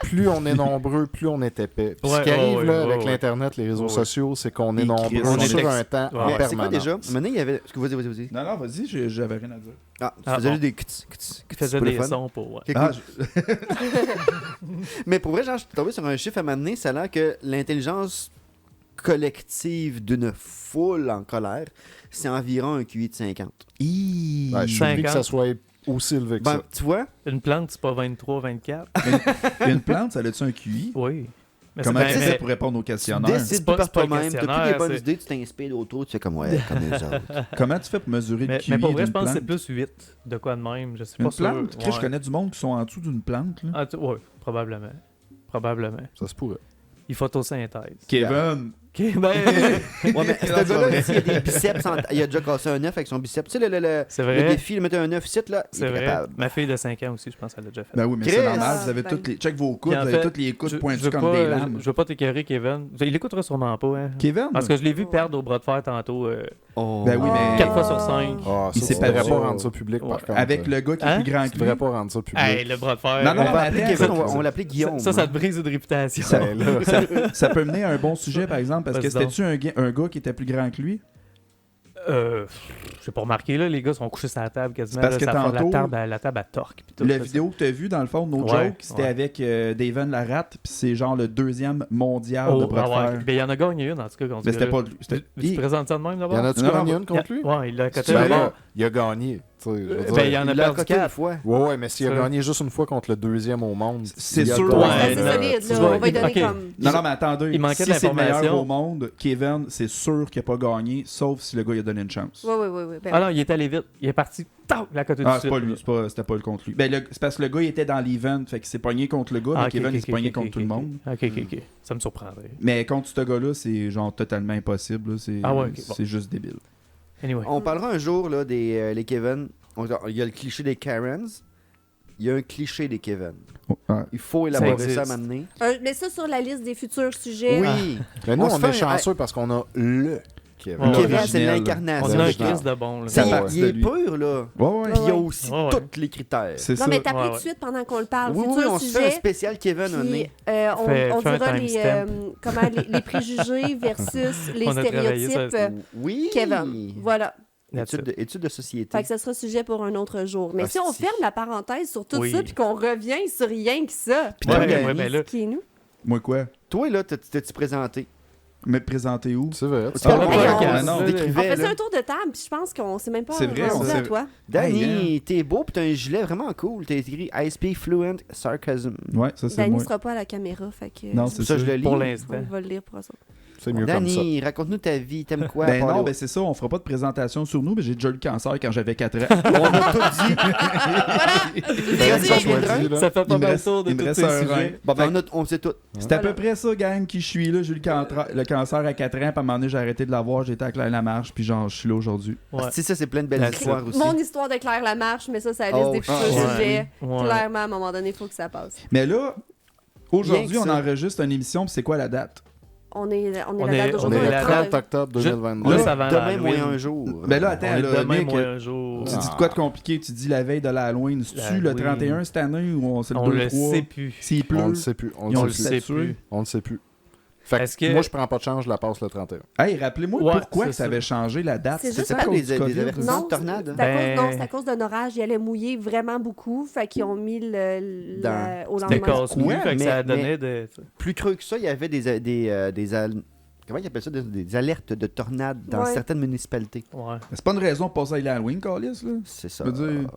plus on est nombreux, plus on est épais. Puis ce qui Ouais, arrive ouais, là, ouais, avec ouais. l'Internet, les réseaux Ouais. sociaux, c'est qu'on est Et nombreux Chris, on est sur ex- un temps Ouais. en Mais c'est quoi permanence. déjà? Maintenant, il y avait. Vas-y. Non, non, vas-y, j'avais rien à dire. Ah, tu Ah, faisais bon. juste des kts, Ils faisaient pour le des fun. sons pour. Ouais. Ok, Ah, cool. Mais pour vrai, genre, je suis tombé sur un chiffre à m'amener, ça a l'air que l'intelligence collective d'une foule en colère, c'est environ un QI de 50. Ouais, je suis surpris que 50. ça soit aussi élevé que Ben, ça. tu vois, Une plante, c'est pas 23, 24. une plante, ça a-tu un QI? Oui. Mais Comment c'est tu bien- fais mais- pour répondre aux tu questionnaires? décides C'est pas- par c'est pas un toi-même, t'as plus des questionnaire, bonnes c'est- idées, tu t'inspires d'autres, tu fais comme ouais, comme les autres. Comment tu fais pour mesurer mais, le QI mais pour vrai, je d'une pense que c'est plante? plus 8 de quoi de même. Je suis Une pas sûr. plante? Chris, je Ouais. connais du monde qui sont en dessous d'une plante. Là. Ah, ouais, probablement. Probablement. Ça se pourrait. Il photosynthèse. Kevin! Ok, ben. Ouais, mais ce Non, c'est gars-là, vrai. ici, il a des biceps, il a déjà cassé un œuf avec son biceps. Tu sais, C'est le vrai. défi, il mettait un œuf ici, là, il C'est est vrai. capable. Ma fille de 5 ans aussi, je pense qu'elle l'a déjà fait. Ben oui, mais Chris! c'est normal, vous avez Ben. toutes les... Check vos coudes, Puis en vous avez fait, toutes les coudes je pointus veux comme pas, des lames. Je veux pas t'écœurer, Kevin. Il l'écoutera sûrement pas, hein. Kevin? Parce que je l'ai vu perdre au bras de fer tantôt. Oh. Ben oui, mais- 4 fois sur 5. Ah, Il ça, s'est tu devrais perdu. pas rendre ça public, par Ouais. contre. Avec le gars qui est Hein? plus grand Tu que lui. devrais pas rendre ça public. Hey, le bras de fer. Non, non, On va mais appeler attends, Kevin, ça- on va l'appeler Guillaume. Ça te brise une réputation. Ça, Ben là. ça peut mener à un bon sujet, par exemple, parce que Vas-y donc. c'était-tu un gars qui était plus grand que lui? J'ai pas remarqué, là, les gars sont couchés sur la table quasiment. C'est parce là, que ça fait tantôt, la table à torque. Puis tout, La là, vidéo que tu as vue, dans le fond, No Ouais, Joke, c'était ouais. avec Daven Laratte, puis c'est genre le 2e mondial Oh, de bras de ah ouais. fer. Ben, il y en a gagné une, en tout cas. contre Mais ce c'était gars-là. pas lui. C'était- Tu te présentes ça de même, Il y d'abord? en a-tu Non, gagné non, une contre lui? Ouais, il l'a coté Ben d'abord. là, il a gagné. tu sais, je veux Ben, dire. il y en a Il l'a perdu coté une 4. fois. Ouais, mais s'il a Ça. gagné juste une fois contre le deuxième au monde, C'est il a sûr. gagné. Ouais, C'est non, solide, tu là. vois, On va lui donner ok. comme. Non, non, mais attendez. Il manquait si de c'est le meilleur l'information. au monde, Kevin, c'est sûr qu'il n'a pas gagné, sauf si le gars il a donné une chance. Oui. Ah non, il est allé vite. Il est parti. Tac, la côté Ah, du c'est pas lui, c'était pas le contre lui. Ben, c'est parce que le gars il était dans l'event, fait qu'il s'est pogné contre le gars, mais Kevin il s'est pogné contre tout le monde. Ok. Ça me surprendrait. Mais contre ce gars-là, c'est genre totalement impossible. Là. C'est, Ah ouais, ok, bon. c'est juste débile. Anyway. On parlera un jour là, des les Kevin. Il y a le cliché des Karens. Il y a un cliché des Kevin. Oh, ah. Il faut élaborer ça, existe. à m'amener. Mais ça sur la liste des futurs sujets. Oui. Mais nous, On se on fait est un- chanceux parce qu'on a le Kevin. Ouais. Kevin, c'est Originel. l'incarnation. On a un original. Chris de bon. Là. Ça, Ça il, partit il de est lui. pur, là. Ouais, ouais. Puis il y a Ouais. aussi Ouais, ouais. tous les critères. C'est Non, ça. mais t'appuies Ouais, tout ouais. de suite pendant qu'on le parle. Oui, Futur on se fait un sujet. spécial Kevin un Puis, nez. on Fais un dira timestamp. les préjugés versus les On a travaillé stéréotypes. ça, Oui. Kevin. Voilà. Étude de société. Fait que ça sera sujet pour un autre jour. Mais Ah, si on si. ferme la parenthèse sur tout Oui. ça puis qu'on revient sur rien que ça, Puis t'as Ouais, gagné. ouais, ben là. qui est nous? Moi quoi? Toi, là, t'es-tu présenté? Me présenter où? C'est vrai. Tu parles Ah, pas ouais, quand ouais, on ouais. décrivait, On faisait là. un tour de table, puis je pense qu'on s'est même pas C'est vrai, rendu on à s'est- toi. Danny, t'es beau pis t'as un gilet vraiment cool. T'as écrit I speak fluent sarcasm. Ouais, ça c'est Danny moi. sera pas à la caméra, fait que Non, C'est c'est ça, je le lis. Pour on l'instant. va le lire pour ça. C'est mieux comme ça. Danny, raconte-nous ta vie. T'aimes quoi? Ben à part non, le- ben c'est ça, on fera pas de présentation sur nous, mais j'ai déjà eu le cancer quand j'avais 4 ans. On a tout dit. Voilà! Reste Choisi, combien de reins? là. Ça fait Il pas me mal reste- le tour de il me tous reste ces un rein. sujets. Bon, ben on sait tout. C'est à Voilà. peu près ça, gang, qui je suis là. J'ai eu le cancer à 4 ans, puis à un moment donné, j'ai arrêté de l'avoir, j'étais à Claire-Lamarche, puis genre, je suis là aujourd'hui. Ouais. Si ça, c'est plein de belles That's histoires aussi. Mon histoire de Claire Lamarche, mais ça liste Oh, des futurs ouais. sujets. Ouais. Clairement, à un moment donné, il faut que ça passe. Mais là, aujourd'hui, Rien que on ça. enregistre une émission, puis c'est quoi la date? On est la On date est- d'aujourd'hui. On est est le la 30 date. octobre 2022. Là, Là, ça va Demain, Halloween. moins un jour. Ben là, On attends, est là, demain, Nick, moins un jour. tu dis de quoi de compliqué? Tu dis la veille de l'Halloween. C'est-tu le Oui. 31 cette année ou c'est le On 2-3? le sait plus. S'il On le pleut. sait plus. On Ils ont le le sait sait plus. plus. On le sait plus. Fait Est-ce que que- moi, je prends pas de chance, je la passe le 31. Hey, rappelez-moi Ouais, pourquoi c'est que ça ça. avait changé la date. C'est juste à pas cause des du COVID? avertissements. Non, tornade? c'est à cause, Ben- non, c'est à cause d'un orage. Il allait mouiller vraiment beaucoup. Fait qu'ils ont mis au C'était lendemain. casse-couille, Ouais, fait que mais- ça donnait de... Plus creux que ça, il y avait comment ils appellent ça? Des alertes de tornades dans Ouais. certaines municipalités. Ouais. Mais c'est pas une raison pour passer à l'Halloween, Calis, là. C'est ça. Je veux dire-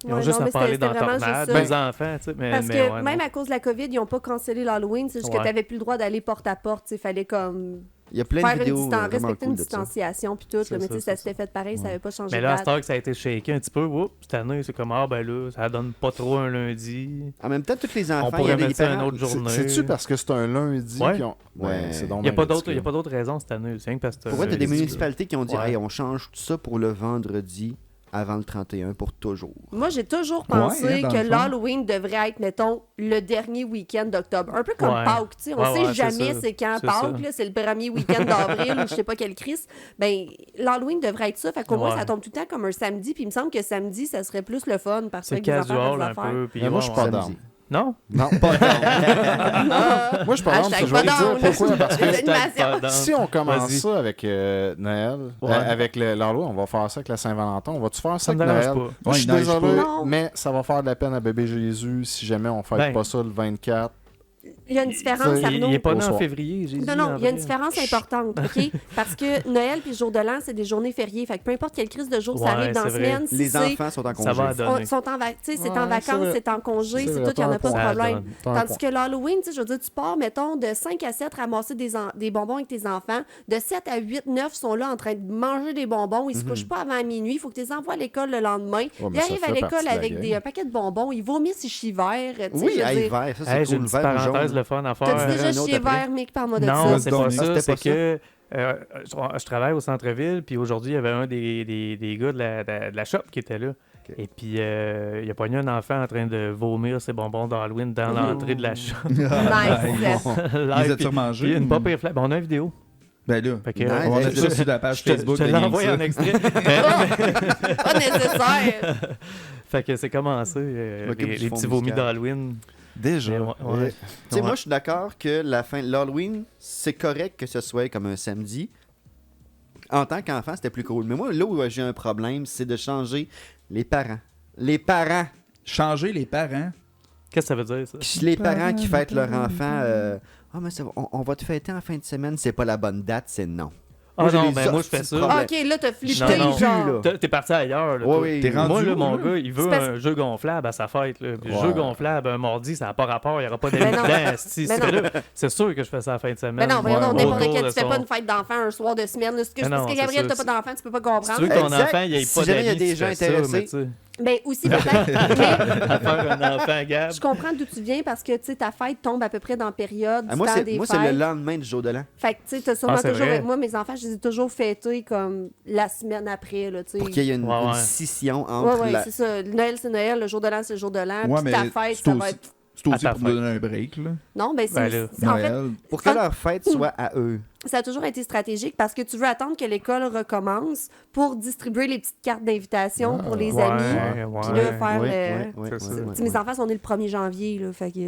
Ils ont Ouais, juste non, à mais parler c'était dans vraiment tornade, juste les ça. enfants, tu sais, mais... Parce mais que ouais, même non. à cause de la COVID, ils n'ont pas cancellé l'Halloween. C'est juste que Ouais. tu n'avais plus le droit d'aller porte à porte. Il fallait comme Il y a plein faire de vidéos une vraiment respecter cool une de ça. distanciation puis tout. C'est là, mais ça, tu sais, ça c'est s'était fait pareil, ça n'avait pas changé Mais de là, à date. cette heure que ça a été shaké un petit peu, oups, cette année, c'est comme, ah ben là, ça donne pas trop un lundi. En même temps, tous les enfants, On il y a pourrait des mettre ça une parents- autre journée. C'est-tu parce que c'est un lundi Ouais. qu'ils ont. Ouais. c'est donc Il n'y a, bien pas ridicule. d'autre raison cette année. C'est rien que parce que... Pour vrai, t'as des ridicule. municipalités qui ont dit Ouais. hey, on change tout ça pour le vendredi avant le 31 pour toujours. Moi, j'ai toujours Ouais, pensé dans que le fond. l'Halloween devrait être, mettons, le dernier week-end d'octobre. Un peu comme Ouais. Pâques, tu sais. On Ouais, sait ouais, c'est jamais ça. c'est quand C'est Pâques, ça. là, c'est le premier week-end d'avril ou je sais pas quel Christ. Ben, l'Halloween devrait être ça. Fait qu'au moins, Ouais. ça tombe tout le temps comme un samedi. Puis il me semble que samedi, ça serait plus le fun parce que C'est les enfants casual font des un affaires. peu. Puis Mais moi, je suis pas ouais. down. Samedi. Non? Non, pas down. Moi, je suis pas down, Hashtag puis je vais pas te dire down. pourquoi. Parce que L'animation. si on commence Vas-y. ça avec Noël, Ouais. avec l'Halloween, on va faire ça avec la Saint-Valentin. On va-tu faire ça Ça me avec dérange Noël? pas. Moi, je suis Ouais, il neige désolé, pas. Non. mais ça va faire de la peine à bébé Jésus si jamais on fête Ben. pas ça le 24. Il y a une différence, Il- Arnaud. Il n'est pas Au né en soir. février, Jésus. Non, non, en il y a une vrai. différence importante, OK? Parce que Noël puis jour de l'an, c'est des journées fériées. Fait que peu importe quelle crise de jour ça Ouais, arrive dans la c'est vrai. semaine, si Les c'est... enfants sont en congé. Ça va donner. sont en vacances, c'est Ouais, en c'est vacances, vrai. c'est en congé, C'est c'est vrai, tout, il n'y en a pas de Ça problème. donne. T'as un Tandis point. que l'Halloween, tu sais, je veux dire, tu pars, mettons, de 5 à 7 ramasser des bonbons avec tes enfants. De 7 à 8, 9 sont là en train de manger des bonbons. Ils se couchent pas avant minuit. Il faut que tu les envoies à l'école le lendemain. Ouais, mais Ils ça arrivent fait à l'école partie de la avec game. un paquet de bonbons. Ils vomissent, ils chient vert. Tu sais, Oui, je veux à dire, hiver, ça c'est Ben, Hey, j'ai cool. une petite Vert ou parenthèse jaune. le fun à T'as-tu faire. déjà un autre chié après. vert, Mick, parle-moi de Non, ça. c'est Donner. pas ça. c'était C'est pas que je travaille au centre-ville, puis aujourd'hui, il y avait un des gars de la shop qui était là. Ok. Et puis, il a pogné un enfant en train de vomir ses bonbons d'Halloween dans l'entrée de la shop. Nice. Ils Live, ont-tu puis- remangé? puis une pas pire flamme. Ben, on a une vidéo. Ben là, Fait que, Nice. on va Hey, mettre ça sur la page je te Facebook. de l'envoie Rien en que extrait. Pas nécessaire. Fait que c'est commencé, Je m'occupe du les fond petits vomis musical. d'Halloween. Déjà. Mais ouais, ouais. Tu sais, Ouais. moi, je suis d'accord que la fin de l'Halloween, c'est correct que ce soit comme un samedi. En tant qu'enfant, c'était plus cool. Mais moi, là où j'ai un problème, c'est de changer les parents. Les parents. Changer les parents. Qu'est-ce que ça veut dire, ça? Les parents qui fêtent leur enfant. Ah, mais on va te fêter en fin de semaine, c'est pas la bonne date, c'est non. Ah Moi, j'ai non, les ben moi, je hosties fais de ça. problèmes. Ah, OK, là, t'as flippé, Non, non. genre. Là. T'es parti ailleurs. Là, Ouais, toi. oui. T'es rendu Moi, là, où, mon là? gars, il veut C'est parce- un jeu gonflable à sa fête. Là. Puis le Ouais. jeu gonflable, un mardi, ça n'a pas rapport. Il n'y aura pas d'amis Ben non. dedans. Si Ben tu fais là, c'est sûr que je fais ça à la fin de semaine. Mais non, voyons donc, Ouais, n'importe autour quel, de tu fais son- pas une fête d'enfant un soir de semaine. Là. Parce Mais non, que c'est Gabriel, ça, t'as pas d'enfant, tu peux pas Si tu veux comprendre. que ton Exact. enfant il ait Si pas jamais il y a d'amis, des tu gens fais ça, intéressés. mais tu sais, Ben aussi, peut-être. mais à faire un enfant, Gab. je comprends d'où tu viens parce que, tu sais, ta fête tombe à peu près dans la période du Ah, moi, temps c'est des c'est le fêtes. lendemain du jour de l'an. Fait que, tu sais, t'as sûrement Ah, c'est toujours... vrai. Moi, mes enfants, je les ai toujours fêtés comme la semaine après, là, tu sais. Pour qu'il y ait une, Ouais, une ouais. scission Ouais, entre ouais, la... c'est ça. Noël, c'est Noël. Le jour de l'an, c'est le jour de l'an. Ouais, Puis ta mais fête, c'est ça aussi- va être... C'est aussi À ta pour me donner un break, là. Non, ben, Ben c'est... là, en fait, Noël. Pour que leur fête soit à eux. ça a toujours été stratégique parce que tu veux attendre que l'école recommence pour distribuer les petites cartes d'invitation pour les Ouais, amis. ouais. Puis là, faire Ouais, le... ouais, C'est ça. ouais, Tu ouais, sais, mes ouais. enfants sont nés le 1er janvier, là, fait que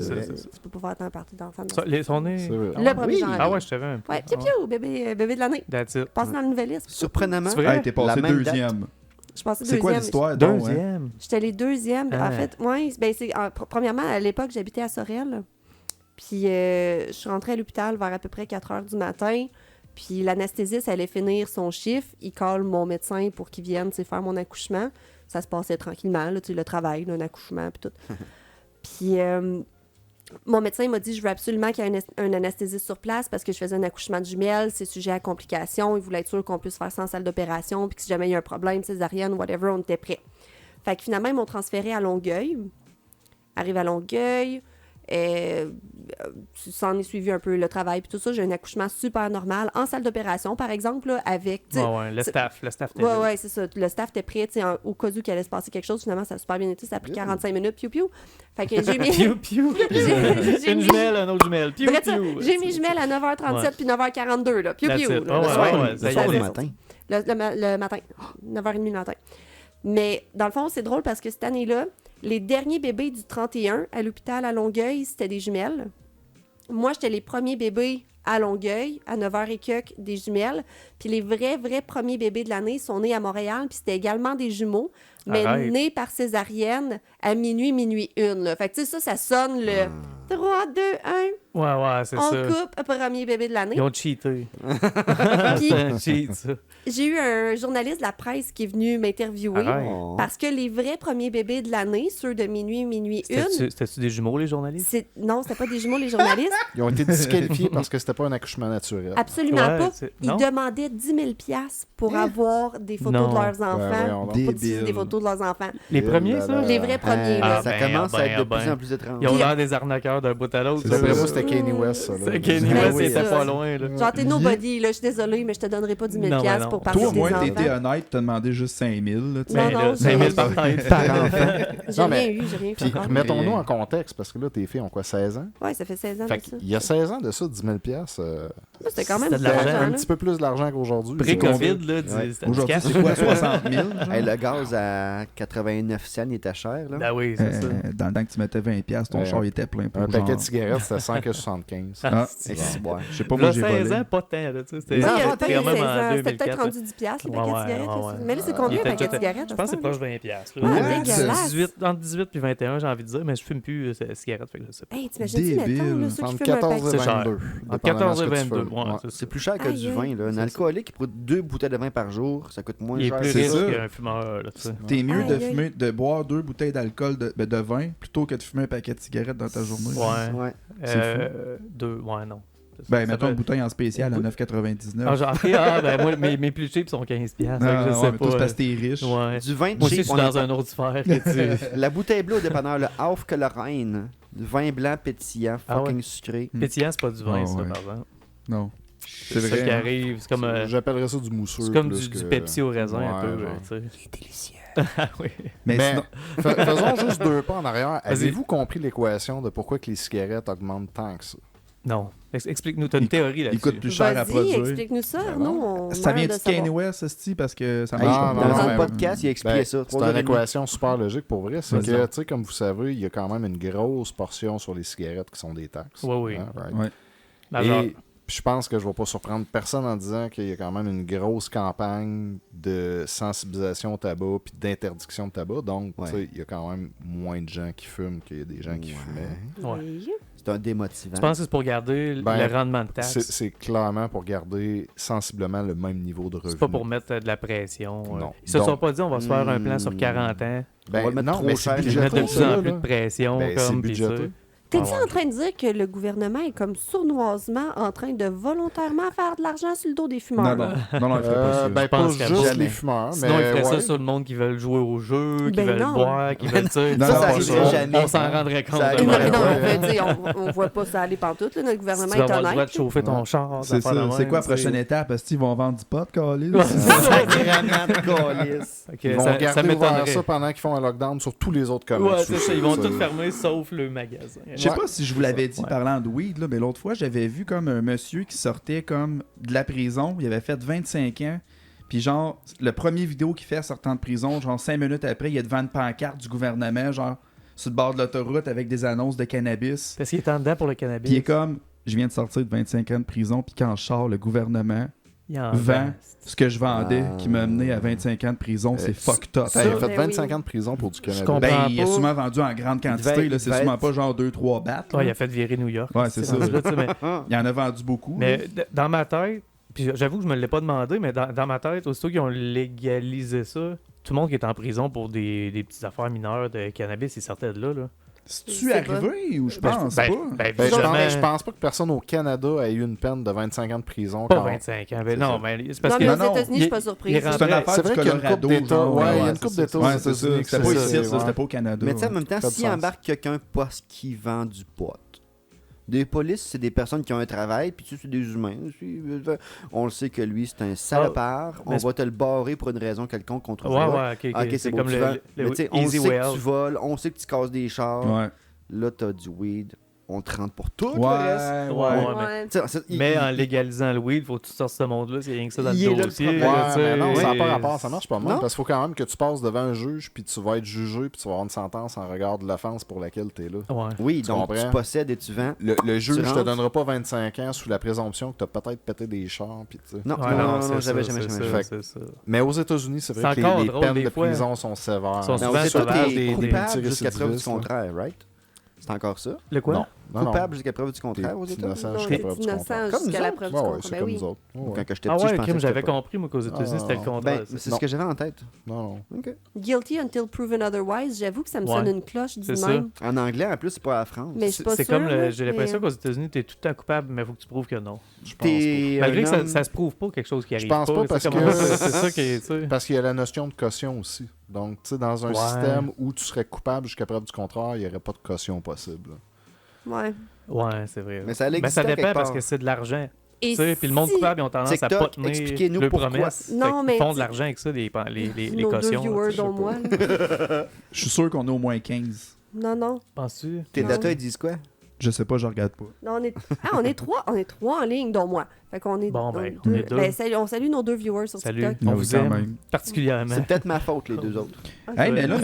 C'est vrai. tu peux pas faire un party d'enfants. Ça, les sont nés. C'est vrai. Le 1er Oui. janvier. Ah ouais, je savais un peu. Ouais, piou piou, bébé de l'année. That's it. Passe dans le nouvellisme. Surprenamment, C'est vrai? Hey, t'es La passé même deuxième. Je pensais C'est quoi deuxième. l'histoire? donc, hein? Deuxième. J'étais les deuxièmes. Ah. En fait, ouais, ben, premièrement, à l'époque, j'habitais à Sorel. Puis je suis rentrée à l'hôpital vers à peu près 4 heures du matin. Puis l'anesthésiste allait finir son chiffre. Il colle mon médecin pour qu'il vienne faire mon accouchement. Ça se passait tranquillement, là, le travail, là, un accouchement, puis tout. Puis mon médecin m'a dit je veux absolument qu'il y ait un anesthésiste sur place parce que je faisais un accouchement de jumelles, c'est sujet à complications. Il voulait être sûr qu'on puisse faire ça en salle d'opération, puis que si jamais il y a un problème, césarienne, whatever, on était prêt. Fait que finalement, ils m'ont transféré à Longueuil. Arrive à Longueuil. S'en est suivi un peu le travail puis tout ça. J'ai un accouchement super normal en salle d'opération, par exemple, là, avec... le staff était Ouais, là. ouais, c'est ça. Le staff était prêt, au cas où qu'il allait se passer quelque chose. Finalement, ça a super bien été. Ça a pris 45 minutes, piou-piou. Fait que j'ai mis... Piou, piou. j'ai Une mis- jumelle, un autre jumelle. Piou, Bref, ça, piou. j'ai mis jumelle à 9h37 Ouais. puis 9h42, là. That's Piou-piou. it. là, Ouais, le soir. ouais, ça y Le soir allait. le matin. Le matin. 9h30 le matin. Mais dans le fond, c'est drôle parce que cette année-là, les derniers bébés du 31 à l'hôpital à Longueuil, c'était des jumelles. Moi, j'étais les premiers bébés à Longueuil, à 9h et quelques, des jumelles. Puis les vrais premiers bébés de l'année sont nés à Montréal, puis c'était également des jumeaux, mais Arrête. nés par césarienne à minuit 1. Là. Fait que tu sais, ça sonne le 3, 2, 1, Ouais, c'est on ça. coupe, premier bébé de l'année. Ils ont cheaté. Puis C'est un cheat, ça. j'ai eu un journaliste de la presse qui est venu m'interviewer. Arrête. Oh. Parce que les vrais premiers bébés de l'année, ceux de minuit 1, C'était-tu des jumeaux, les journalistes? non, c'était pas des jumeaux, les journalistes. Ils ont été disqualifiés parce que c'était pas un accouchement naturel. Absolument Ouais, pas. c'est- Ils non? demandaient 10 000 $, pour avoir des photos Non. de leurs Ben, enfants. voyons donc. Pas Débile. des photos de leurs enfants. Les premiers, là, ça? là. Les vrais premiers, là. Ça ben, commence ah à être de ben, plus en plus étrange. Ils ont l'air des arnaqueurs d'un bout à l'autre. C'est ça. D'après ça. moi, c'était Kanye West, ça. là. C'est Kanye Ben West, oui, c'était ça. pas loin, là. Genre, t'es nobody, là. Je suis désolée, mais je te donnerai pas 10 000 Non, mais non. pour parler Toi, au des moins, enfants. t'étais honnête, t'as demandé juste 5000. Là, tu sais. Non, Ben, non, là, 5 000 par tête. Par enfant. J'ai Non, mais- rien eu, j'ai rien fait Puis encore. remettons-nous en contexte, parce que là, tes filles ont quoi, 16 ans? Ouais, ça fait 16 ans Fait de ça. qu'il y a 16 ans de ça, 10 000 C'était quand même C'était de beaucoup l'argent, un là. petit peu plus d'argent qu'aujourd'hui. Pré-COVID, là, Ouais. c'était du Aujourd'hui, cash. c'est quoi, 60 000? genre? Hey, le gaz à 89 cents, il était cher. Là. Ah oui, c'est ça. Dans le temps que tu mettais 20$, ton Ouais. char il était plein pour Un paquet genre... de cigarettes, c'était 5,75. Ah, Hey, c'est bon. je sais pas, Là, moi j'ai 16 volé. ans, pas de temps, là, tu sais. C'était Ouais, il y a enfants, peut-être quand même 16 en ans. C'était peut-être 2004. rendu 10$ le paquet de Ouais, cigarettes. ouais. Mais là, c'est combien Il le était paquet de tout- cigarettes? Je pense que c'est à proche ce de 20$. Ah, Là. dégueulasse. Entre 18 et 21, j'ai envie de dire, mais je fume plus cigarette. Fait que là, c'est temps-là? Hey, t'imagines-tu, Débile. mettons, là, ceux qui Entre fument un 14 paquet. et C'est cher. 22. Entre dépendamment 14 de et ce que tu 22, fais. ouais, Ouais. c'est ça. C'est plus cher que Aïe, du aïe. vin. Là. Un C'est alcoolique qui prend 2 bouteilles de vin par jour, ça coûte moins Il est cher. plus C'est riche ça. qu'un fumeur, là, tu sais. T'es mieux Aïe, de aïe. fumer, de boire 2 bouteilles d'alcool de vin plutôt que de fumer un paquet de cigarettes dans ta journée. Ouais. Ouais. Deux, ouais, non. Ben, Ça mettons peut- une bouteille en spécial à Oui. 9,99. Ah, ben, moi, mes plus cheap sont 15$. Fait que Ah, je ouais, sais mais toi, c'est pas. parce que t'es riche. Ouais. Du vin Moi aussi, je cheap, suis on dans est- un autre sphère que tu. La bouteille bleue au dépanneur, le Aufkellerein. Du vin blanc pétillant, Ah fucking sucré. Pétillant, c'est pas du vin, Ah, ça, ouais. par exemple. Non. C'est ça vrai, qui hein. arrive. C'est comme, J'appellerais ça du mousseux. c'est comme plus du que- Pepsi au raisin, un Ouais, peu. genre. Tu sais. C'est délicieux. Ah oui. Mais Mais sinon, faisons juste 2 pas en arrière. Vas-y. Avez-vous compris l'équation de pourquoi que les cigarettes augmentent tant que ça? Non. Explique-nous, t'as une théorie là-dessus. il coûte plus cher à Vas-y, produire. explique-nous ça, Ben Arnaud. on Ça meurt vient de de Kanye savoir. West, esti, parce que ça Ah, marche non, pas. Dans non, un mais- podcast, il a expliqué Ben, ça. c'est 3 une équation super logique pour vrai. C'est Vas-y. que, tu sais, comme vous savez, il y a quand même une grosse portion sur les cigarettes qui sont des taxes. Oui, oui. Hein, right? Ouais. Alors, Et je pense que je ne vais pas surprendre personne en disant qu'il y a quand même une grosse campagne de sensibilisation au tabac puis d'interdiction de tabac. Donc, Ouais. tu sais, il y a quand même moins de gens qui fument qu'il y a des gens qui fumaient. Ouais. Oui. C'est un démotivant. tu penses que c'est pour garder Ben, le rendement de taxe? C'est clairement pour garder sensiblement le même niveau de revenu. C'est pas pour mettre de la pression. Non. Ils se sont Donc- pas dit on va se faire un plan sur 40 ans. Ben, On va le mettre non, trop mais cher. c'est Puis mettre de budgété, plus en ça, plus là. de pression. Ben, c'est comme, puis budgété. ça. T'es-tu Ah ouais. en train de dire que le gouvernement est comme sournoisement en train de volontairement faire de l'argent sur le dos des fumeurs? Non, non, il ferait pas ça. Ben, Je pas pense qu'à juste jamais. les fumeurs, Sinon, mais ils feraient ça ouais. sur le monde qui veulent jouer au jeu, qui Ben veulent non. boire, qui veulent, tu sais. Non, Ça, non, ça pas arriverait ça. jamais. On s'en rendrait compte. Ça de Non, arriverait mais non, même. on veut dire, on voit pas ça aller pantoute, là, notre Si gouvernement tu vas est avoir le droit de honnête. chauffer ton char. C'est ça. C'est quoi la prochaine étape? Est-ce qu'ils vont vendre du pot, Carlis? Ouais. Sacrément de calice. Ils vont Ça garder ouvert m'étonnerait. ça pendant qu'ils font un lockdown sur tous les autres commerces. Ouais, c'est ça. Ils vont Ça, tout fermer sauf le magasin. Je sais Ouais. pas si je vous l'avais dit Ouais. parlant de weed, là, mais l'autre fois, j'avais vu comme un monsieur qui sortait comme de la prison. Il avait fait 25 ans. Puis genre, le premier vidéo qu'il fait sortant de prison, genre 5 minutes après, il est devant une pancarte du gouvernement, genre sur le bord de l'autoroute avec des annonces de cannabis. Parce qu'il est en dedans pour le Puis il est cannabis. comme, je viens de sortir de 25 ans de prison, puis quand je sors, le gouvernement Il en vend vend. ce que je vendais, qui m'a amené à 25 ans de prison. C'est fucked up. Ça, il a fait ben 25 oui. ans de prison pour du Je cannabis. comprends. Ben, il est pas. souvent vendu en grande quantité. devait- Là, c'est il devait souvent être- pas genre 2-3 battes. Ouais, là. il a fait virer New York. Ouais, c'est ça. rendu là, tu sais, mais Il en a vendu beaucoup. mais là. dans ma tête, puis j'avoue que je me l'ai pas demandé, mais dans ma tête, aussitôt qu'ils ont légalisé ça, tout le monde qui est en prison pour des petites affaires mineures de cannabis, il sortait de là. C'est-tu Je sais pas. arrivé ou je Ben, pense ben, pas? Ben, je, visiblement, pense, je pense pas que personne au Canada ait eu une peine de 25 ans de prison. pas quand- 25 ans. Ben C'est non, ça. mais c'est parce Non, que... mais Non, aux non, États-Unis, je suis pas surprise. il C'est une rentrait- affaire C'est du vrai qu'il y a une Colorado. couple d'États. genre, Ouais, il y a ouais, une couple c'est d'États ça. aux Ouais, c'est ça. États-Unis. C'était que pas c'est- ici, ça, ouais. c'était pas au Canada. Mais tu sais, en même temps, Pas de s'il sens. embarque quelqu'un parce qu'il vend du pot, des polices, c'est des personnes qui ont un travail, puis tu sais, c'est des humains aussi. On le sait que lui, c'est un salopard. mais On va te le barrer pour une raison quelconque qu'on Ouais, trouvera. ouais, ok, Ah, ok, c'est c'est beau, comme tu vends. le Mais tu sais, on easy sait way que tu out. voles, on sait que tu casses des chars. Ouais. Là, t'as du weed. On te rentre pour tout le Ouais, reste. Ouais, ouais. mais- Ouais. Tu sais, Mais en légalisant le weed, faut que tu sortes ce monde-là, c'est rien que ça dans Il le est là, le dossier. problème. Ouais, là, tu sais. mais non, ça n'a pas Et- rapport, ça marche pas de même, Non. parce qu'il faut quand même que tu passes devant un juge, puis tu vas être jugé, puis tu vas avoir une sentence en regard de l'offense pour laquelle tu es là. Ouais. Oui, Tu donc comprends? tu possèdes et tu vends. Le juge te rentres? donnera pas 25 ans sous la présomption que tu as peut-être pété des chars, puis tu sais. Non, Ouais, non, c'est non, ça, jamais, c'est jamais, ça, jamais. Fait que- c'est ça. Mais aux États-Unis, c'est vrai C'est que encore les drôle, peines des de fois. prison sont sévères. Sont Non, souvent aux États, sauvages, t'es des coupable petits jusqu'à preuve du récidivistes, là. contraire, right? C'est encore ça? Le quoi? Non, non, Coupable jusqu'à preuve du contraire aux T'es États? innocent Non, jusqu'à t'es preuve du innocent contraire. Comme jusqu'à nous la autres. preuve du Ouais, ouais, contraire. c'est Ben comme oui. nous autres. Ouais, ouais. Quand j'étais Ah petit, je ouais, pensais crime, que j'avais c'était pas. compris, moi, qu'aux États-Unis, c'était le contraire. Ben, c'est Non. ce que j'avais en tête. Non, non. OK. Guilty until proven otherwise, j'avoue que ça me sonne Ouais. une cloche du C'est ça. même. En anglais, en plus, c'est pas à la France. Mais je suis pas C'est sûre, comme, là, j'ai l'impression mais- qu'aux États-Unis, t'es tout le temps coupable, mais il faut que tu prouves que non. Je pense pas. T'es Malgré que un ça, homme- ça se prouve pas quelque chose qui arrive pense pas tu sais, parce comment que- c'est ça qui est, tu sais. Parce qu'il y a la notion de caution aussi. Donc, tu sais, dans un Ouais. système où tu serais coupable jusqu'à preuve du contraire, il n'y aurait pas de caution possible. Ouais. Ouais, c'est vrai. Mais ça allait Mais ça exister dépend quelque parce part. que c'est de l'argent. Et Tu sais, puis le monde si coupable, ils ont tendance à pas TikTok, tenir expliquez-nous leurs pourquoi. promesses. Non, Fait qu'ils mais font de tu- l'argent avec ça, les nos deux cautions. viewers, sais dont pas. moi. là. Je suis sûr qu'on est au moins 15. Non, non. Penses-tu? Tes Non. data, ils disent quoi? Je sais pas, je regarde pas. Non, on est... Ah, on est trois en ligne, dont moi. Fait qu'on est, Bon, ben, on est deux. Ben, on salue nos deux viewers sur Salut. TikTok. On Ah oui, vous quand aime. même. Particulièrement. C'est peut-être ma faute, les deux autres. Hey, mais là,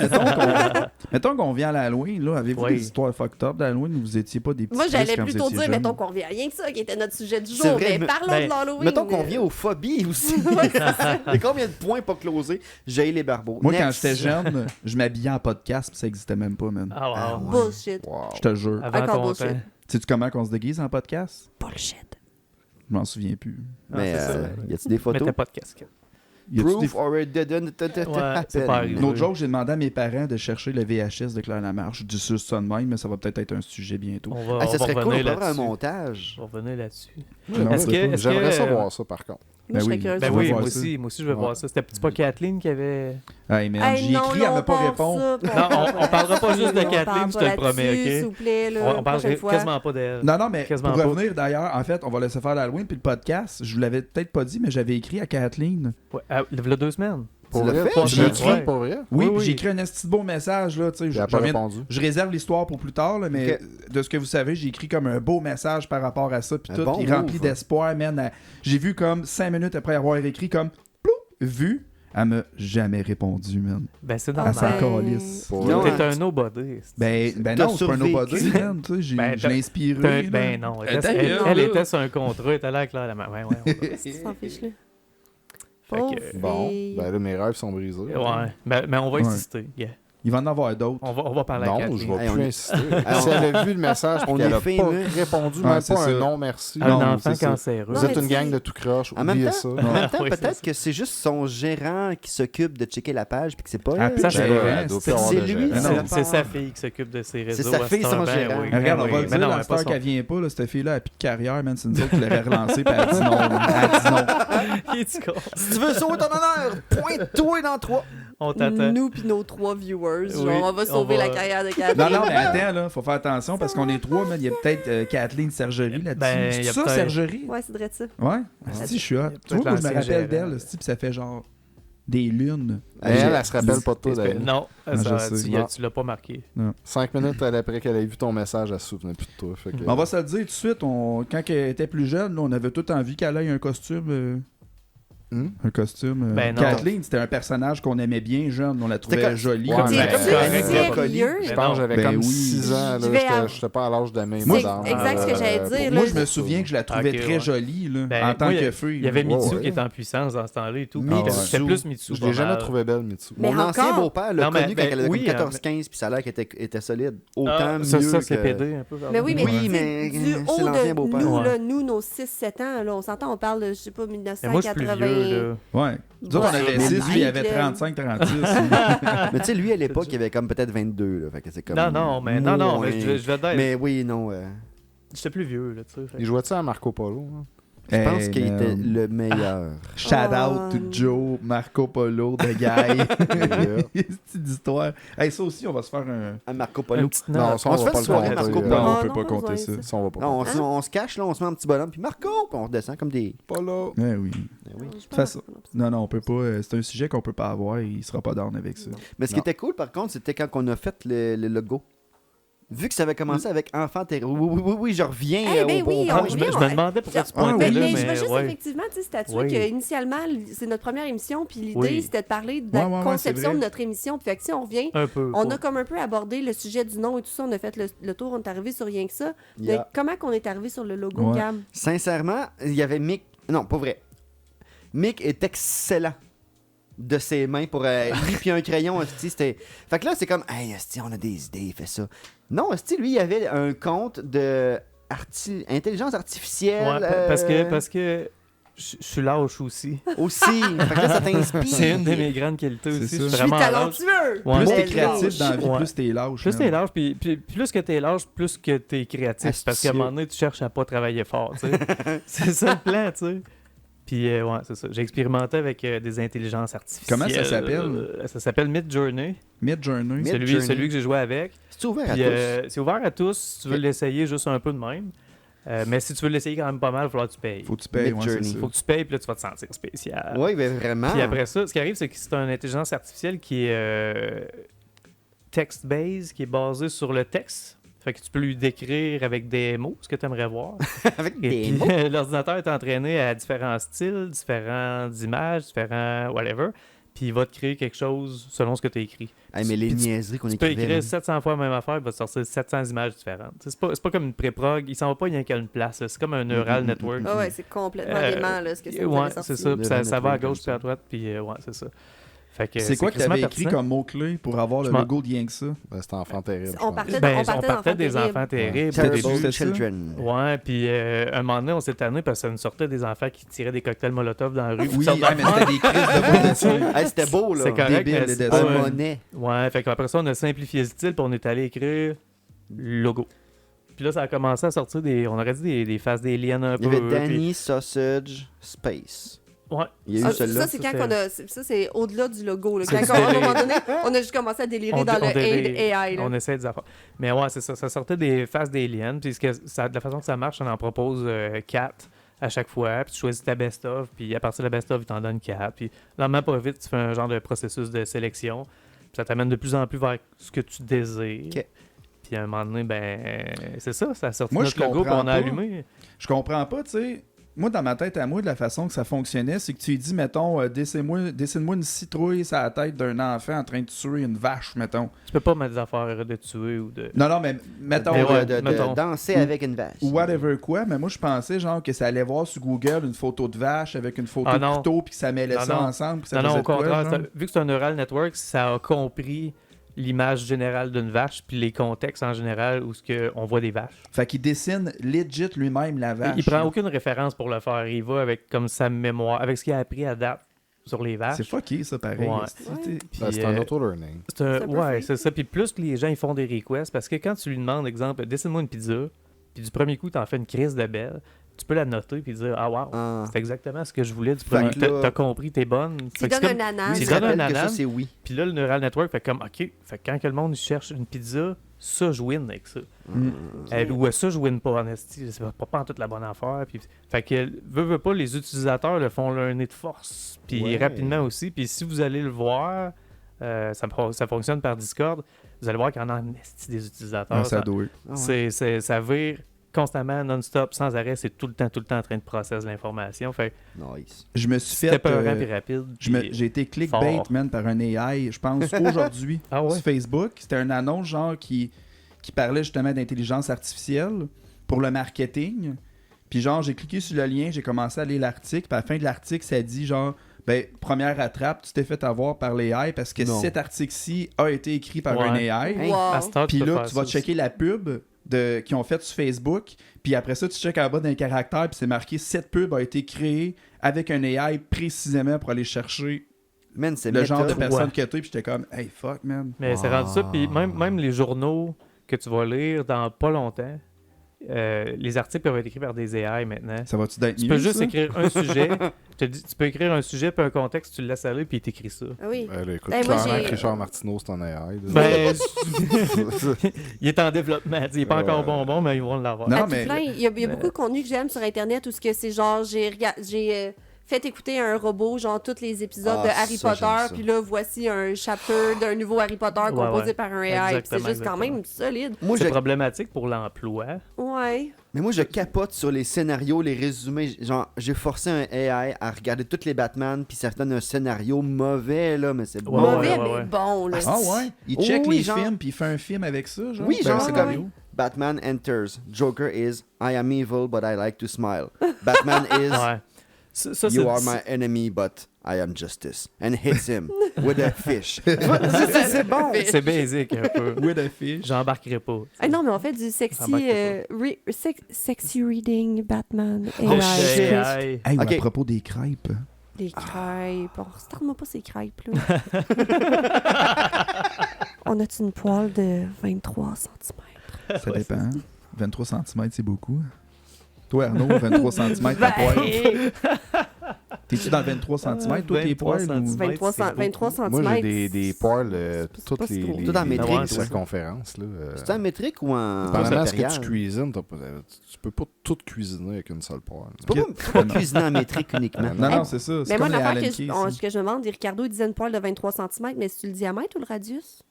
mettons qu'on vient à l'Halloween, là. Avez-vous Oui. des histoires fucked up d'Halloween où vous étiez pas des petits Moi, j'allais Chris quand plutôt vous étiez dire, jeunes? mettons qu'on revient à rien que ça, qui était notre sujet du C'est jour. vrai, Mais mais- parlons ben, de l'Halloween. Mettons qu'on vient aux phobies aussi. Il y a combien de points pas closés? J'ai les barbeaux. Moi, quand Next. j'étais jeune, je m'habillais en podcast, puis ça existait même pas, man. Ah, wow. Bullshit. Wow. Je te jure. Avant Encore ton bullshit. temps. Sais-tu comment qu'on se déguise en podcast? Bullshit. Je m'en souviens plus. Mais Ah, c'est ça. y a-tu des photos? Mettez pas de casquette. Y a-tu Proof des... or it didn't Ouais, c'est pas arrivé. Une autre joke, j'ai demandé à mes parents de chercher le VHS de Claire Lamarche. Je dis juste ça de même, mais ça va peut-être être un sujet bientôt. On va, Ah, ça on va serait cool, on revenir pourrait avoir un là-dessus. montage. On va revenir là-dessus. Non, Est-ce c'est que- pas- est-ce J'aimerais que- savoir ça, par contre. Moi, Ben je serais oui. curieuse Ben de va oui, voir voir moi ça. aussi, je veux Ouais. voir ça. C'était pas Kathleen qui avait... Hey man, Hey, j'ai non, écrit, là, elle m'a on pas part répondu. ça, Non, on parlera pas juste de On Kathleen, parle je pas te le promets, là-dessus, ok? S'il vous plaît, là, On parle prochaine fois. quasiment pas d'elle. Non, non, mais Quasiment pour pas. revenir d'ailleurs, en fait, on va laisser faire l'Halloween puis le podcast. Je vous l'avais peut-être pas dit, mais j'avais écrit à Kathleen. Ouais, il y a 2 semaines. Pour Tu l'as vrai? fait? Tu l'as Ouais. écrit pour vrai? Oui, Oui, puis oui. j'ai écrit un esti de beau message, là, tu sais. Il a je pas reviens- répondu. Je réserve l'histoire pour plus tard, là, mais Ok. de ce que vous savez, j'ai écrit comme un beau message par rapport à ça, puis Un tout, bon puis rempli move. d'espoir, man. J'ai vu comme 5 minutes après avoir écrit comme plou, vu, elle m'a jamais répondu, man. Ben, c'est Ah, Elle normal. s'en ben, calisse. Pour Non, vrai? T'es un nobody. Ben T'as non, c'est pas un survécu. nobody, man. Tu sais, Ben, je l'ai inspiré. là. Ben non, Ta gueule, elle là. était sur un contrat, elle était là avec la main. Ouais, ouais. Tu s'en fiches, là. Fait Pauvre que, Bon, fille. ben là, mes rêves sont brisés. ouais. Mais on va Ouais. insister. Yeah. Il va en avoir d'autres. On va parler à Non, Kathleen. je vais Hey, on plus est- insister. Alors, Si elle a vu le message et on qu'elle est a pas fameux. répondu, Ouais, même c'est pas un ça. non merci. Un Non, enfant c'est ça. cancéreux. Non, Vous mais êtes une tu gang sais- de tout croche, En même oubliez temps, ça. en même temps, Oui, c'est peut-être ça. que c'est juste son gérant qui s'occupe de checker la page puis que c'est pas Ah, elle. ça, c'est c'est vrai, vrai. elle doit C'est- plus avoir c'est de lui, gérant. Mais c'est non. la C'est sa part. fille qui s'occupe de ses réseaux. sa à fille, cette son heure. Ben gérant. oui, Mais regarde, ben on va oui. le Mais dire, non, la elle a star pas son- qu'elle vient pas, là, cette fille-là, elle a plus de carrière, man. C'est nous autres qui l'avait relancée, puis elle a dit non. Elle a dit non. Il est con. Si tu veux sauver ton honneur, pointe-toi dans 3. On t'attend. Nous puis nos 3 viewers. Genre, Oui, on va on sauver va- la carrière de Non, Kathleen. non, mais attends, là, faut faire attention parce qu'on est 3, man. Il y a peut-être Kathleen Sergerie là-dessus. Ben, il y c'est a ça, peut-être- Sergerie? Ouais, c'est vrai de ça. Ouais. Si, je suis hot. Il y a Tu peut-être vois, moi, je me l'ancien rappelle gérant. d'elle, puis ça fait genre des lunes. Elle se rappelle pas de toi, d'ailleurs. Non, je sais. tu l'as pas marqué. 5 minutes après qu'elle ait vu ton message, elle se souvenait plus de toi. Fait que- On va se le dire tout de suite, quand elle était plus jeune, là, on avait tout envie qu'elle ait un costume Un costume. Ben non. Kathleen, c'était un personnage qu'on aimait bien jeune. On la trouvait C'était jolie. Ouais, comme mais- la- correct, sérieux? Je Ben pense non. que j'avais Ben comme oui. 6 ans. Je Là, vais j'étais- av- j'étais pas à l'âge de mes C'est madame. exact ce que j'allais dire, Moi, là. je me souviens que je la trouvais Ok, très ouais. jolie là, Ben, en tant moi, que fille. Il y avait Ouais, Mitsu ouais. qui était en puissance dans ce temps-là et tout. Mitsu. C'était plus Mitsu. Je l'ai pas jamais mal. trouvé belle, Mitsu. Mais Mon ancien encore- beau-père l'a Non, mais- connu quand ben, elle avait oui, comme 14-15, puis ça a l'air qu'elle était solide. Autant Ah, mieux ça, que... c'est pédé un peu. Mais oui, mais Oui, tu sais, mais du c'est haut l'ancien de beau-père. nous, Ouais. là, nous, nos 6-7 ans, là, on s'entend, on parle de, je sais pas, Mais moi, je suis plus 1980. vieux. Ouais. Nous autres, on avait Ouais. 6, lui, il Ouais. avait 35-36. Mais tu sais, lui, à l'époque, il avait comme peut-être 22, là. Fait que c'est comme... Non, non, mais moins- je vais dire. Mais oui, non. J'étais plus vieux, là, tu sais. fait Il jouait-tu à Marco Polo? Hein? Je pense Hey, qu'il man. était le meilleur. Shout out Oh, to non. Joe, Marco Polo, The Guy. Petite histoire. Hey, ça aussi, on va se faire un. À Marco Un Polo. petit Non, note. ça, On on se va fait pas une le soirée compter. Marco Polo. Non, on Ah, peut non, pas pas compter besoin, ça. Ça, on va pas Non, compter. on se cache, là, on se met un petit bonhomme, puis Marco, puis on redescend comme des... Polo. Eh oui. Ben oui. Je toute façon- pense pas. Non, non, on peut pas. C'est un sujet qu'on peut pas avoir et il sera pas down avec ça. Mais ce qui Non. était cool, par contre, c'était quand on a fait le logo. Vu que ça avait commencé avec Enfant terrible. Oui, je reviens Eh ben au oui, bon on point. Je revient, me demandais pourquoi tu Ah, pointais oui. là, Mais je veux mais juste ouais. effectivement statuer Oui. qu'initialement, c'est notre première émission, puis l'idée, Oui. c'était de parler de la Ouais, conception c'est de vrai. notre émission. Puis fait que si on revient, Un peu. on a comme un peu abordé le sujet du nom et tout ça, on a fait le tour, on est arrivé sur rien que ça. Yeah. Mais comment qu'on est arrivé sur le logo, Ouais. Gam? Sincèrement, il y avait Mick... Non, pas vrai. Mick est excellent de ses mains pour lui puis un crayon, esti, c'était... Fait que là, c'est comme, hey, esti, on a des idées, fais ça. Non, esti, lui, il avait un compte de intelligence artificielle. Ouais, parce que je suis lâche aussi. Aussi. Fait que là, ça t'inspire. C'est une de mes grandes qualités C'est aussi. ça. Je Je suis suis vraiment lâche. talentueux! Ouais. Plus Bon, t'es Mais créatif dans la vie, Ouais. plus t'es lâche. Plus man. t'es lâche, puis plus que t'es lâche, plus que t'es créatif. Astucieux. Parce qu'à un moment donné, tu cherches à pas travailler fort, tu sais. C'est ça le plan, tu sais. Puis, ouais, c'est ça. J'ai expérimenté avec des intelligences artificielles. Comment ça s'appelle? Ça s'appelle Midjourney. Mid-Journey. Mid- Celui que j'ai joué avec. C'est ouvert à Puis, tous. c'est ouvert à tous si tu veux Ok. l'essayer juste un peu de même. Mais si tu veux l'essayer quand même pas mal, il va falloir que tu payes. Faut que tu payes, ouais, c'est Mid-Journey. ça. Faut que tu payes, puis là, tu vas te sentir spécial. Oui, mais vraiment. Puis après ça, ce qui arrive, c'est que c'est une intelligence artificielle qui est text-based, qui est basée sur le texte. Fait que tu peux lui décrire avec des mots ce que tu aimerais voir. Avec Et des puis, mots. l'ordinateur est entraîné à différents styles, différentes images, différents whatever. Puis il va te créer quelque chose selon ce que tu as écrit. Hey, mais les Puis tu- niaiseries qu'on Tu peux écrivait. écrire man. 700 fois la même affaire, il va te sortir 700 images différentes. C'est pas comme une pré-prog, il s'en va pas rien qu'à une place. là. C'est comme un neural network. Ah ouais, c'est complètement dément, là, ce que ça nous Ouais, avait sorti. c'est ça. Puis Neural ça va à network, gauche puis comme à droite, puis ouais, c'est ça. Fait que C'est quoi que crissement t'avais écrit pertinent. comme mot-clé pour avoir le Je m'en- logo de rien que ça? Ben, c'était enfant terrible. On je partait pense. Ben, on partait partait d'enfants des terribles. enfants terribles. Terrible. au début. Terrible c'est ça? Children. Ouais, puis un moment donné, on s'est tanné parce que ça nous sortait des enfants qui tiraient des cocktails Molotov dans la rue. Oui, Toutes sortes mais c'était des crises de beau dessin. Hey, c'était beau, là. C'est correct, Débile, mais les c'est dessins. pas Un un- monnaie. Ouais, fait qu'après ça, on a simplifié le style, puis on est allé écrire logo. Puis là, ça a commencé à sortir des. On aurait dit des faces d'aliens un Il y peu. avait Danny Sausage Space. puis- Ouais. Il y a Ah, eu celle-là. ça, c'est quand qu'on a. Ça, c'est au-delà du logo. Là. C'est Quand à un moment donné, on a juste commencé à délirer dans le AI. Là. On essaie des affaires. Mais ouais, c'est ça. Ça sortait des faces d'aliens. Puis de la façon que ça marche, on en propose 4 à chaque fois. Puis tu choisis ta best-of. Puis à partir de la best-of, il t'en donne 4. Puis lentement, pas vite, tu fais un genre de processus de sélection. Puis ça t'amène de plus en plus vers ce que tu désires. Ok. Puis à un moment donné, ben, c'est ça. Ça a sorti Moi, notre je logo, puis comprends on a pas. allumé. Je comprends pas, tu sais. Moi, dans ma tête à moi, de la façon que ça fonctionnait, c'est que tu lui dis, mettons, dessine-moi une citrouille sur la tête d'un enfant en train de tuer une vache, mettons. Tu peux pas mettre des affaires de tuer ou de. Non, mais mettons, Mais ouais, de mettons. danser Ou- avec une vache. ou whatever quoi, mais moi, je pensais, genre, que ça allait voir sur Google une photo de vache avec une photo Ah, de non. couteau, puis que ça mêlait Non, ça non. ensemble, puis ça Non, faisait au de quoi, contraire. genre? Vu que c'est un neural network, ça a compris l'image générale d'une vache, puis les contextes en général où on voit des vaches. Fait qu'il dessine legit lui-même la vache. Il prend aucune référence pour le faire. Il va avec comme sa mémoire, avec ce qu'il a appris à date sur les vaches. C'est fucké, ça, pareil. Ouais. C'est- Puis, Ben, c'est un auto-learning. c'est un- C'est un peu ouais, freak. c'est ça. Puis plus que les gens ils font des requests, parce que quand tu lui demandes, exemple, dessine-moi une pizza, puis du premier coup, t'en fais une crise de belle, tu peux la noter puis dire, ah wow, Ah. c'est exactement ce que je voulais du Fait premier. que là- T'as compris, t'es bonne. Tu Fait que c'est donnes comme- un ananas. Lui, Tu il se donnes un rappelle que ça, ananas. c'est oui. Puis là, le neural network fait comme, OK, fait que quand que le monde cherche une pizza, ça, je win avec ça. Ou ça, je win pas, en esti. C'est pas en toute la bonne affaire. Puis, fait que, veut pas, les utilisateurs le font leur nez de force. Puis Ouais. rapidement aussi. Puis si vous allez le voir, ça fonctionne par Discord, vous allez voir qu'il y en a un esti des utilisateurs. Ah, ça doit. Ah ouais. Ça vire constamment, non-stop, sans arrêt, c'est tout le temps en train de processer l'information. Fait Nice. Je me suis c'était fait. peurant puis rapide. J'ai été clickbait, fort. man, par un AI, je pense, aujourd'hui, Ah ouais? sur Facebook. C'était une annonce, genre, qui parlait justement d'intelligence artificielle pour le marketing. Puis, genre, j'ai cliqué sur le lien, j'ai commencé à lire l'article. Puis, à la fin de l'article, ça dit, genre, ben, première attrape, tu t'es fait avoir par l'AI parce que Non. cet article-ci a été écrit par Ouais. un AI. Hey. Wow. À cette heure, Puis tu peux là, faire tu vas ça checker la pub qu'ils ont faite sur Facebook. Puis après ça, tu checkes en bas d'un caractère. Puis c'est marqué cette pub a été créée avec un AI précisément pour aller chercher Man, c'est le genre de méta. personne Ouais. que t'es. Puis j'étais comme, hey, fuck, man. Mais c'est rendu ça. Puis même les journaux que tu vas lire dans pas longtemps, les articles peuvent être écrits par des AI maintenant. Ça va-tu d'être Tu mieux? peux juste ça? écrire un sujet. Je te dis, tu peux écrire un sujet puis un contexte, tu le laisses aller puis il t'écrit ça. Ah oui. Là, écoute, Ben, moi, clairement j'ai- que Richard Martineau, c'est un AI. là. Ben, il est en développement. Il n'est pas encore Ouais. bonbon, mais ils vont l'avoir. Non, À tout mais- plein, il y a beaucoup de contenu que j'aime sur Internet où ce que c'est genre, j'ai fait écouter à un robot, genre, tous les épisodes Ah, de Harry ça, j'aime Potter, ça. puis là, voici un chapter d'un nouveau Harry Potter Ouais, composé ouais. par un AI, puis c'est Exactement, juste quand même solide. Moi, C'est je... problématique pour l'emploi. Ouais. Mais moi, je capote sur les scénarios, les résumés. Genre, j'ai forcé un AI à regarder toutes les Batman, puis ça donne un scénario mauvais, là, mais c'est Ouais, bon. Mauvais, ouais, mais ouais. bon, là. Ah ouais? Il Oh, check oui, les genre- films puis il fait un film avec ça, genre? Oui, Ben, genre, c'est ouais. scénario. Batman enters. Joker is, I am evil, but I like to smile. Batman is, Ouais. Ça, you c'est- are my enemy, but I am justice. And hits him with a fish. C'est bon. C'est basic un peu. With a fish. J'embarquerai pas. Ah non, mais on fait du sexy, Embarquez sexy reading Batman AI. Oh, script. shit. Hey, Ok. à propos des crêpes. Des crêpes. On starte-moi pas ces crêpes, là. On a-tu une poêle de 23 cm? Ça dépend. 23 cm, c'est beaucoup. Toi, Arnaud, 23 cm Ben, ta poêle. T'es-tu dans le 23 cm, toi, tes 23 poêles? ou- 23 c'est beaucoup. cm. Moi, j'ai des poils, c'est toutes pas si les, gros. les, Tout en les- métrique, les ouais. circonférences. Là, C'est en métrique ou en Dépendamment de ce que impérial? tu cuisines, tu peux pas tout cuisiner avec une seule poêle. Tu peux pas cuisiner en métrique uniquement. Non, non, c'est ça. C'est Mais moi, comme les l'affaire Allen que, Key, que je me demande, Ricardo il disait une poêle de 23 cm, mais c'est-tu le diamètre ou le radius?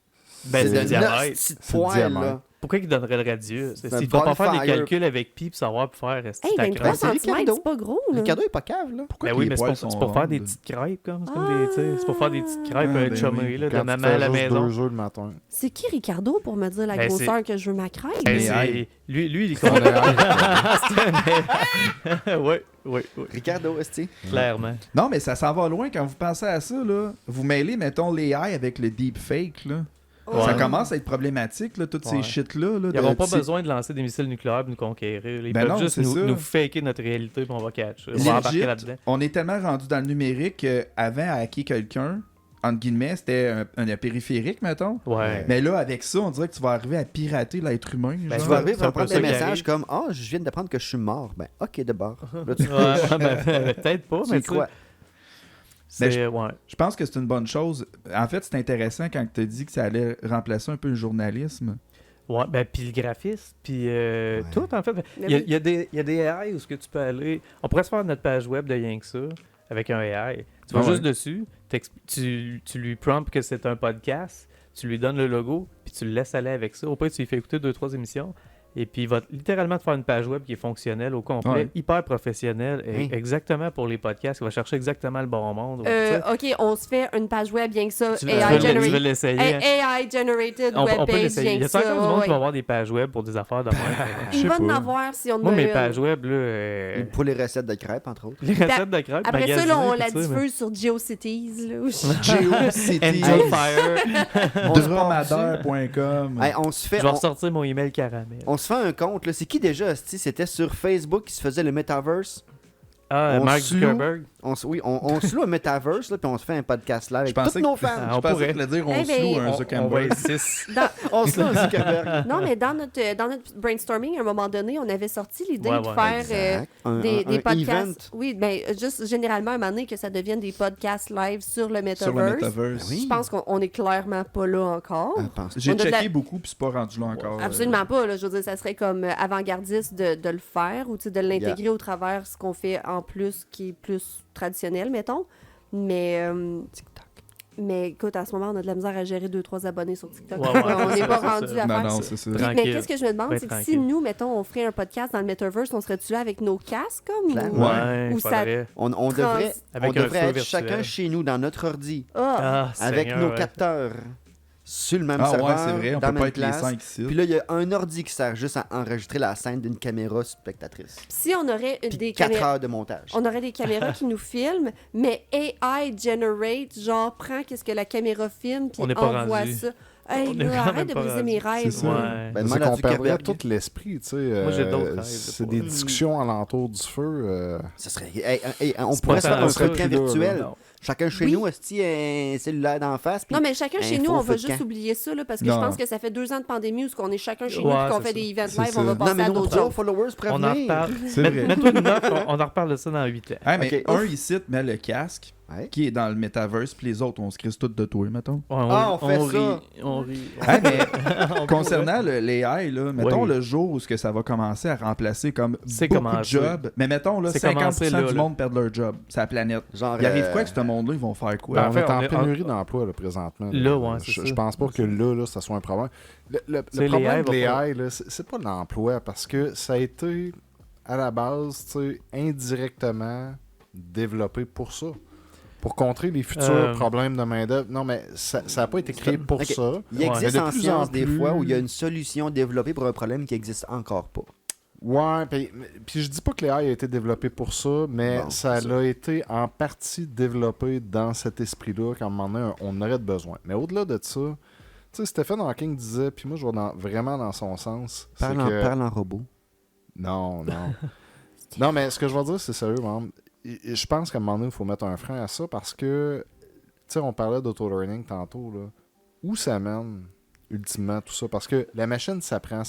Ben, c'est de le diamètre. petite C'est le poêle, diamètre. là. Pourquoi il donnerait le radius? C'est S'il un ne faut pas faire des bonfire. calculs avec pi pour savoir pour faire rester Hey, ta 23 crêpe. c'est cm, Ricardo. c'est pas gros, là. Ricardo est pas cave, là. Pourquoi Ben que oui, les mais poêles c'est sont pour faire des rondes? petites crêpes, comme. C'est comme des, tu sais, c'est pour faire des petites crêpes Ah, ben chumées, oui. là, de Quand tu maman fais à la juste maison. 2 œufs le matin. C'est qui Ricardo pour me dire la Ben, grosseur que je veux ma crêpe? Ben, Mais c'est- hey. lui, il est C'est un AI. Oui, Ricardo, est-ce clairement. Non, mais ça s'en va loin quand vous pensez à ça, là. Vous mêlez, mettons, l'AI avec le deepfake, là. Ouais. Ça commence à être problématique, là, toutes ces Ouais. shit-là. Là, Ils n'auront pas tu sais, besoin de lancer des missiles nucléaires pour nous conquérir. Ils Ben peuvent non, juste c'est ça. nous faker notre réalité puis on va catch. On Legit, va embarquer là-dedans. on est tellement rendu dans le numérique qu'avant, à hacker quelqu'un, entre guillemets, c'était un périphérique, mettons. Ouais. Mais là, avec ça, on dirait que tu vas arriver à pirater l'être humain. Ben, genre. Tu vas arriver c'est un à prendre peu des ça qui messages arrive. comme « Ah, je viens d'apprendre que je suis mort. » Ben, OK, de bord. Là, tu, Ouais, ben, peut-être pas, tu mais y tu sais, crois. c'est... Ouais. Je pense que c'est une bonne chose. En fait, c'est intéressant quand tu as dit que ça allait remplacer un peu le journalisme. Ouais, ben, puis le graphisme, puis tout, en fait. Mais Il y a, oui. il y a des AI où ce que tu peux aller... On pourrait se faire notre page web de rien que ça, avec un AI. Tu vas Ah juste ouais. dessus, tu lui promptes que c'est un podcast, tu lui donnes le logo, puis tu le laisses aller avec ça. Au pire, tu lui fais écouter 2-3 émissions, et puis il va littéralement te faire une page web qui est fonctionnelle au complet, Ouais. hyper professionnelle, Hein? exactement pour les podcasts. Il va chercher exactement le bon monde. OK, on se fait une page web, bien que ça. tu AI veux generated. l'essayer. hein? AI generated On peut webpage, l'essayer. bien Il y a que ça. encore du monde ouais. qui va avoir des pages web pour des affaires de même. Je Il sais va en pas. avoir si on Moi, mes me- pages web, là, Pour les recettes de crêpes, entre autres. les recettes de crêpes, Après ça, là, magasiner, on tout la ça, mais- diffuse sur GeoCities. Là, où je- GeoCity, Angel Fire. dromadaire.com. Hey, on se fait... Je vais on- ressortir mon email caramel. On se fait un compte, là. C'est qui déjà, hostie? C'était sur Facebook qui se faisait le Metaverse. Ah, on Mark se loue. Zuckerberg. On se loue un Metaverse, là, puis on se fait un podcast là avec Je pensais tous nos que- fans. Ah, Je on pensais pourrait. que le dire on Eh se ben, loue un On va Zuckerberg. être 6. On se loue un Zuckerberg. Non, mais dans notre brainstorming, à un moment donné, on avait sorti l'idée Ouais, de ouais, faire Exact. des Un podcasts. event. Oui, mais juste généralement, à un moment donné, que ça devienne des podcasts live sur le Sur le Metaverse. Metaverse. Ben oui. Je pense qu'on est clairement pas là encore. Ah, pense- J'ai On a de checké la- beaucoup, puis c'est pas rendu là encore. Absolument pas. Là. Je veux dire, ça serait comme avant-gardiste de le faire ou tu sais, de l'intégrer au travers ce qu'on fait en plus qui est plus traditionnel, mettons. Mais TikTok. Mais écoute, à ce moment, on a de la misère à gérer 2-3 abonnés sur TikTok. Ouais, ouais, on c'est n'est ça, pas c'est rendu ça. à faire Non, ça. c'est ça. Mais Tranquille. qu'est-ce que je me demande, Ouais, c'est que si tranquille. nous, mettons, on ferait un podcast dans le Metaverse, on serait-tu là avec nos casques, comme? Clairement. Ou... Ouais, Ou ça- faudrait. On devrait, Avec on un devrait feu être virtuel. chacun chez nous dans notre ordi, Ah! Ah, avec Seigneur, nos ouais. capteurs, sur le même Ah serveur, ouais, c'est vrai, on dans peut la pas même être les place. 5 ici. Puis là, il y a un ordi qui sert juste à enregistrer la scène d'une caméra spectatrice. Si on aurait Puis des 4 caméras... heures de montage. On aurait des caméras qui nous filment, mais AI generate, genre, prend qu'est-ce que la caméra filme, puis On n'est pas envoie rendu. ça. Hey, On est là, quand arrête même de pas briser rendu. mes rêves. C'est ça. Ouais. Ben, C'est demande à qu'on perdrait Zuckerberg. tout l'esprit, tu sais. Moi, j'ai d'autres rêves, C'est là, des pour- discussions alentour du feu. Ça serait... on C'est pourrait pas se faire tant un ça, requin puis là, virtuel. Non. Chacun chez Oui. nous, esti, un cellulaire d'en face. Puis Non, mais chacun chez Info, nous, on va feu de juste camp. oublier ça, là, parce que Non. je pense que ça fait 2 ans de pandémie où on est chacun chez nous Ouais, et qu'on c'est fait ça. des events C'est live, on ça. va non, passer mais à nos d'autres trois choses. followers pourraient On en venir. reparle. C'est vrai. Mets-toi une note, on en reparle de ça dans 8 ans. Ah, mais Ok. un ici met le casque Ouais. qui est dans le metaverse, puis les autres, on se crisse toutes de toi, mettons. Ah, on fait ça. rit. On rit. Ah, mais On concernant l'AI, là, mettons Oui. le jour où ce que ça va commencer à remplacer comme C'est beaucoup de commencé. jobs, mais mettons là, C'est 50% commencé, là, du là. monde perd leur job, c'est la planète. Genre, Il arrive quoi avec ce monde-là, ils vont faire quoi? Ben, on en fait, est en on est- pénurie d'emploi là, présentement. Là, ouais, c'est je, ça. je pense pas que là, ça soit un problème. Le Tu sais, problème l'AI de va l'AI, là, c'est pas l'emploi parce que ça a été à la base, tu sais, indirectement développé pour ça. Pour contrer les futurs problèmes de main-d'œuvre. Non, mais ça n'a pas été créé pour Ok. ça. Il existe Mais de en plus science en des plus- fois où il y a une solution développée pour un problème qui existe encore pas. Ouais, puis je dis pas que l'AI a été développé pour ça, mais Bon, ça c'est ça. a été en partie développé dans cet esprit-là qu'à un moment donné, on aurait de besoin. Mais au-delà de ça, tu sais, Stephen Hawking disait, puis moi je vais vraiment dans son sens, c'est que... Parle en robot. Non, non. Non, mais ce que je veux dire, c'est sérieux, man. Je pense qu'à un moment donné, il faut mettre un frein à ça parce que, tu sais, on parlait d'auto-learning tantôt, là. Où ça mène, ultimement, tout ça? Parce que la machine, ça prend.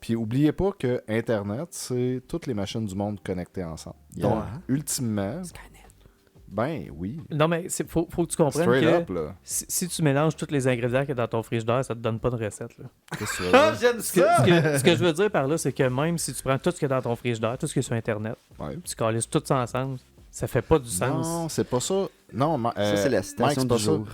Puis oubliez pas que Internet, c'est toutes les machines du monde connectées ensemble. Donc, Ouais. ultimement, ben oui. Non, mais faut que tu comprennes Straight que up, là. si tu mélanges tous les ingrédients qu'il y a dans ton frigidaire, ça te donne pas de recette. Là. Qu'est-ce que tu veux dire? J'aime Ce que je veux dire par là, c'est que même si tu prends tout ce qu'il y a dans ton frigidaire, tout ce qui est sur Internet, Ouais. tu calisses tout ça ensemble, ça fait pas du sens. Non, c'est pas ça. Non, Ça, c'est la citation Mike, c'est du pas jour.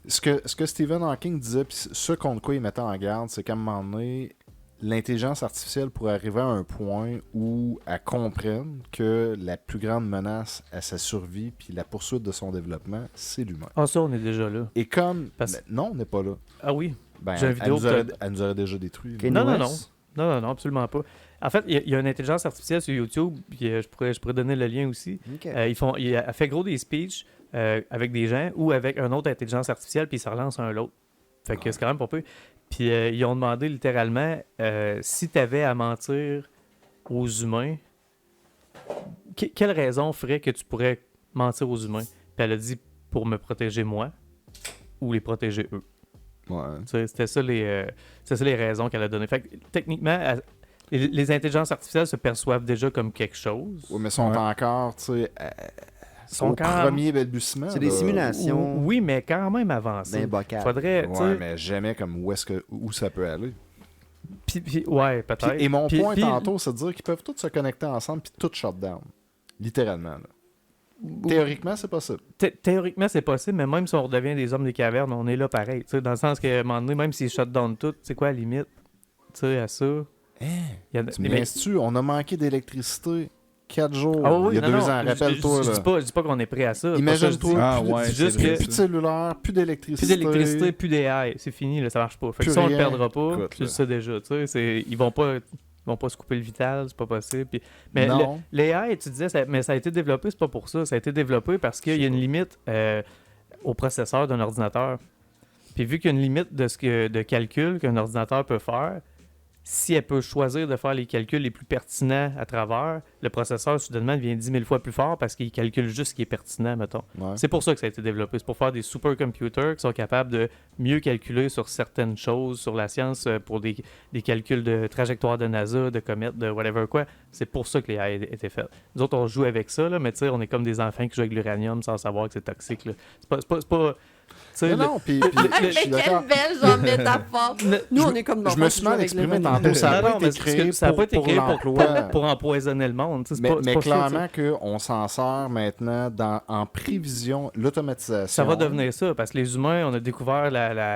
ça. Ce que Stephen Hawking disait, puis ce contre quoi il mettait en garde, c'est qu'à un moment donné, l'intelligence artificielle pourrait arriver à un point où elle comprenne que la plus grande menace à sa survie puis la poursuite de son développement, c'est l'humain. Ah, ça, on est déjà là. Et comme... Parce- ben, non, on n'est pas là. Ah oui. Ben, J'ai une vidéo elle nous aurait déjà détruits. Ok, là. Non, non, West. non. Non, absolument pas. En fait, il y a une intelligence artificielle sur YouTube, puis je pourrais donner le lien aussi. Ok. Elle fait gros des speeches avec des gens ou avec une autre intelligence artificielle, puis ils se relancent un l'autre. Fait que c'est quand même pas peu. Puis ils ont demandé littéralement si tu avais à mentir aux humains, quelle raison ferait que tu pourrais mentir aux humains? Puis elle a dit pour me protéger moi ou les protéger eux. Ouais. Tu sais, c'était ça les raisons qu'elle a données. Fait que, techniquement, les intelligences artificielles se perçoivent déjà comme quelque chose. Oui, mais sont Ouais. encore, tu sais, Sont au quand- premier balbutiement. C'est des là. simulations Oui, mais quand même avancées. d'un bocal. Faudrait, tu sais, Ouais, mais jamais comme où ça peut aller. ouais, peut-être. Puis- et mon Puis- point puis- tantôt, c'est de dire qu'ils peuvent tous se connecter ensemble puis tout shut down. Littéralement. Là. Théoriquement, c'est possible. Théoriquement, c'est possible, mais même si on redevient des hommes des cavernes, on est là pareil. Tu sais, dans le sens qu'à un moment donné, même s'ils shut down tout, c'est quoi la limite? Tu sais, à ça. Il y a- Tu me mais- niaises-tu? On a manqué d'électricité 4 jours Ah oui, il y a non, 2 non, ans. je Rappelle-toi. dis là. pas, je dis pas qu'on est prêt à ça. Imagine-toi, Ah plus, ouais, plus- c'est plus- vrai, plus de ça. cellulaire, plus d'électricité. Plus d'électricité, plus d'AI. C'est fini, là, ça marche pas. Fait que Plus ça, on le rien. perdra pas. Écoute, Tu là. le sais déjà. Tu sais, ils vont pas se couper le vital, c'est pas possible. Puis- mais Non. l'AI, tu disais, mais ça a été développé, c'est pas pour ça. Ça a été développé parce qu'il y a une limite au processeur d'un ordinateur. Puis vu qu'il y a une limite de calcul qu'un ordinateur peut faire, si elle peut choisir de faire les calculs les plus pertinents à travers, le processeur soudainement devient 10 000 fois plus fort parce qu'il calcule juste ce qui est pertinent, mettons. Ouais. C'est pour ça que ça a été développé. C'est pour faire des supercomputers qui sont capables de mieux calculer sur certaines choses, sur la science, pour des calculs de trajectoire de NASA, de comètes, de whatever quoi. C'est pour ça que les AI étaient faits. Nous autres, on joue avec ça, là, mais tu sais, on est comme des enfants qui jouent avec l'uranium sans savoir que c'est toxique. Là. C'est pas... Tu sais, Non, puis je suis d'accord. belle genre métaphore. Nous, on est comme dans Je me suis mal exprimé tantôt. Ça n'a pas été créé ça a pas été créé l'emploi. pour empoisonner le monde. tu sais, c'est Mais pas ça, clairement qu'on s'en sort maintenant en prévision, l'automatisation. ça va devenir ça, parce que les humains, on a découvert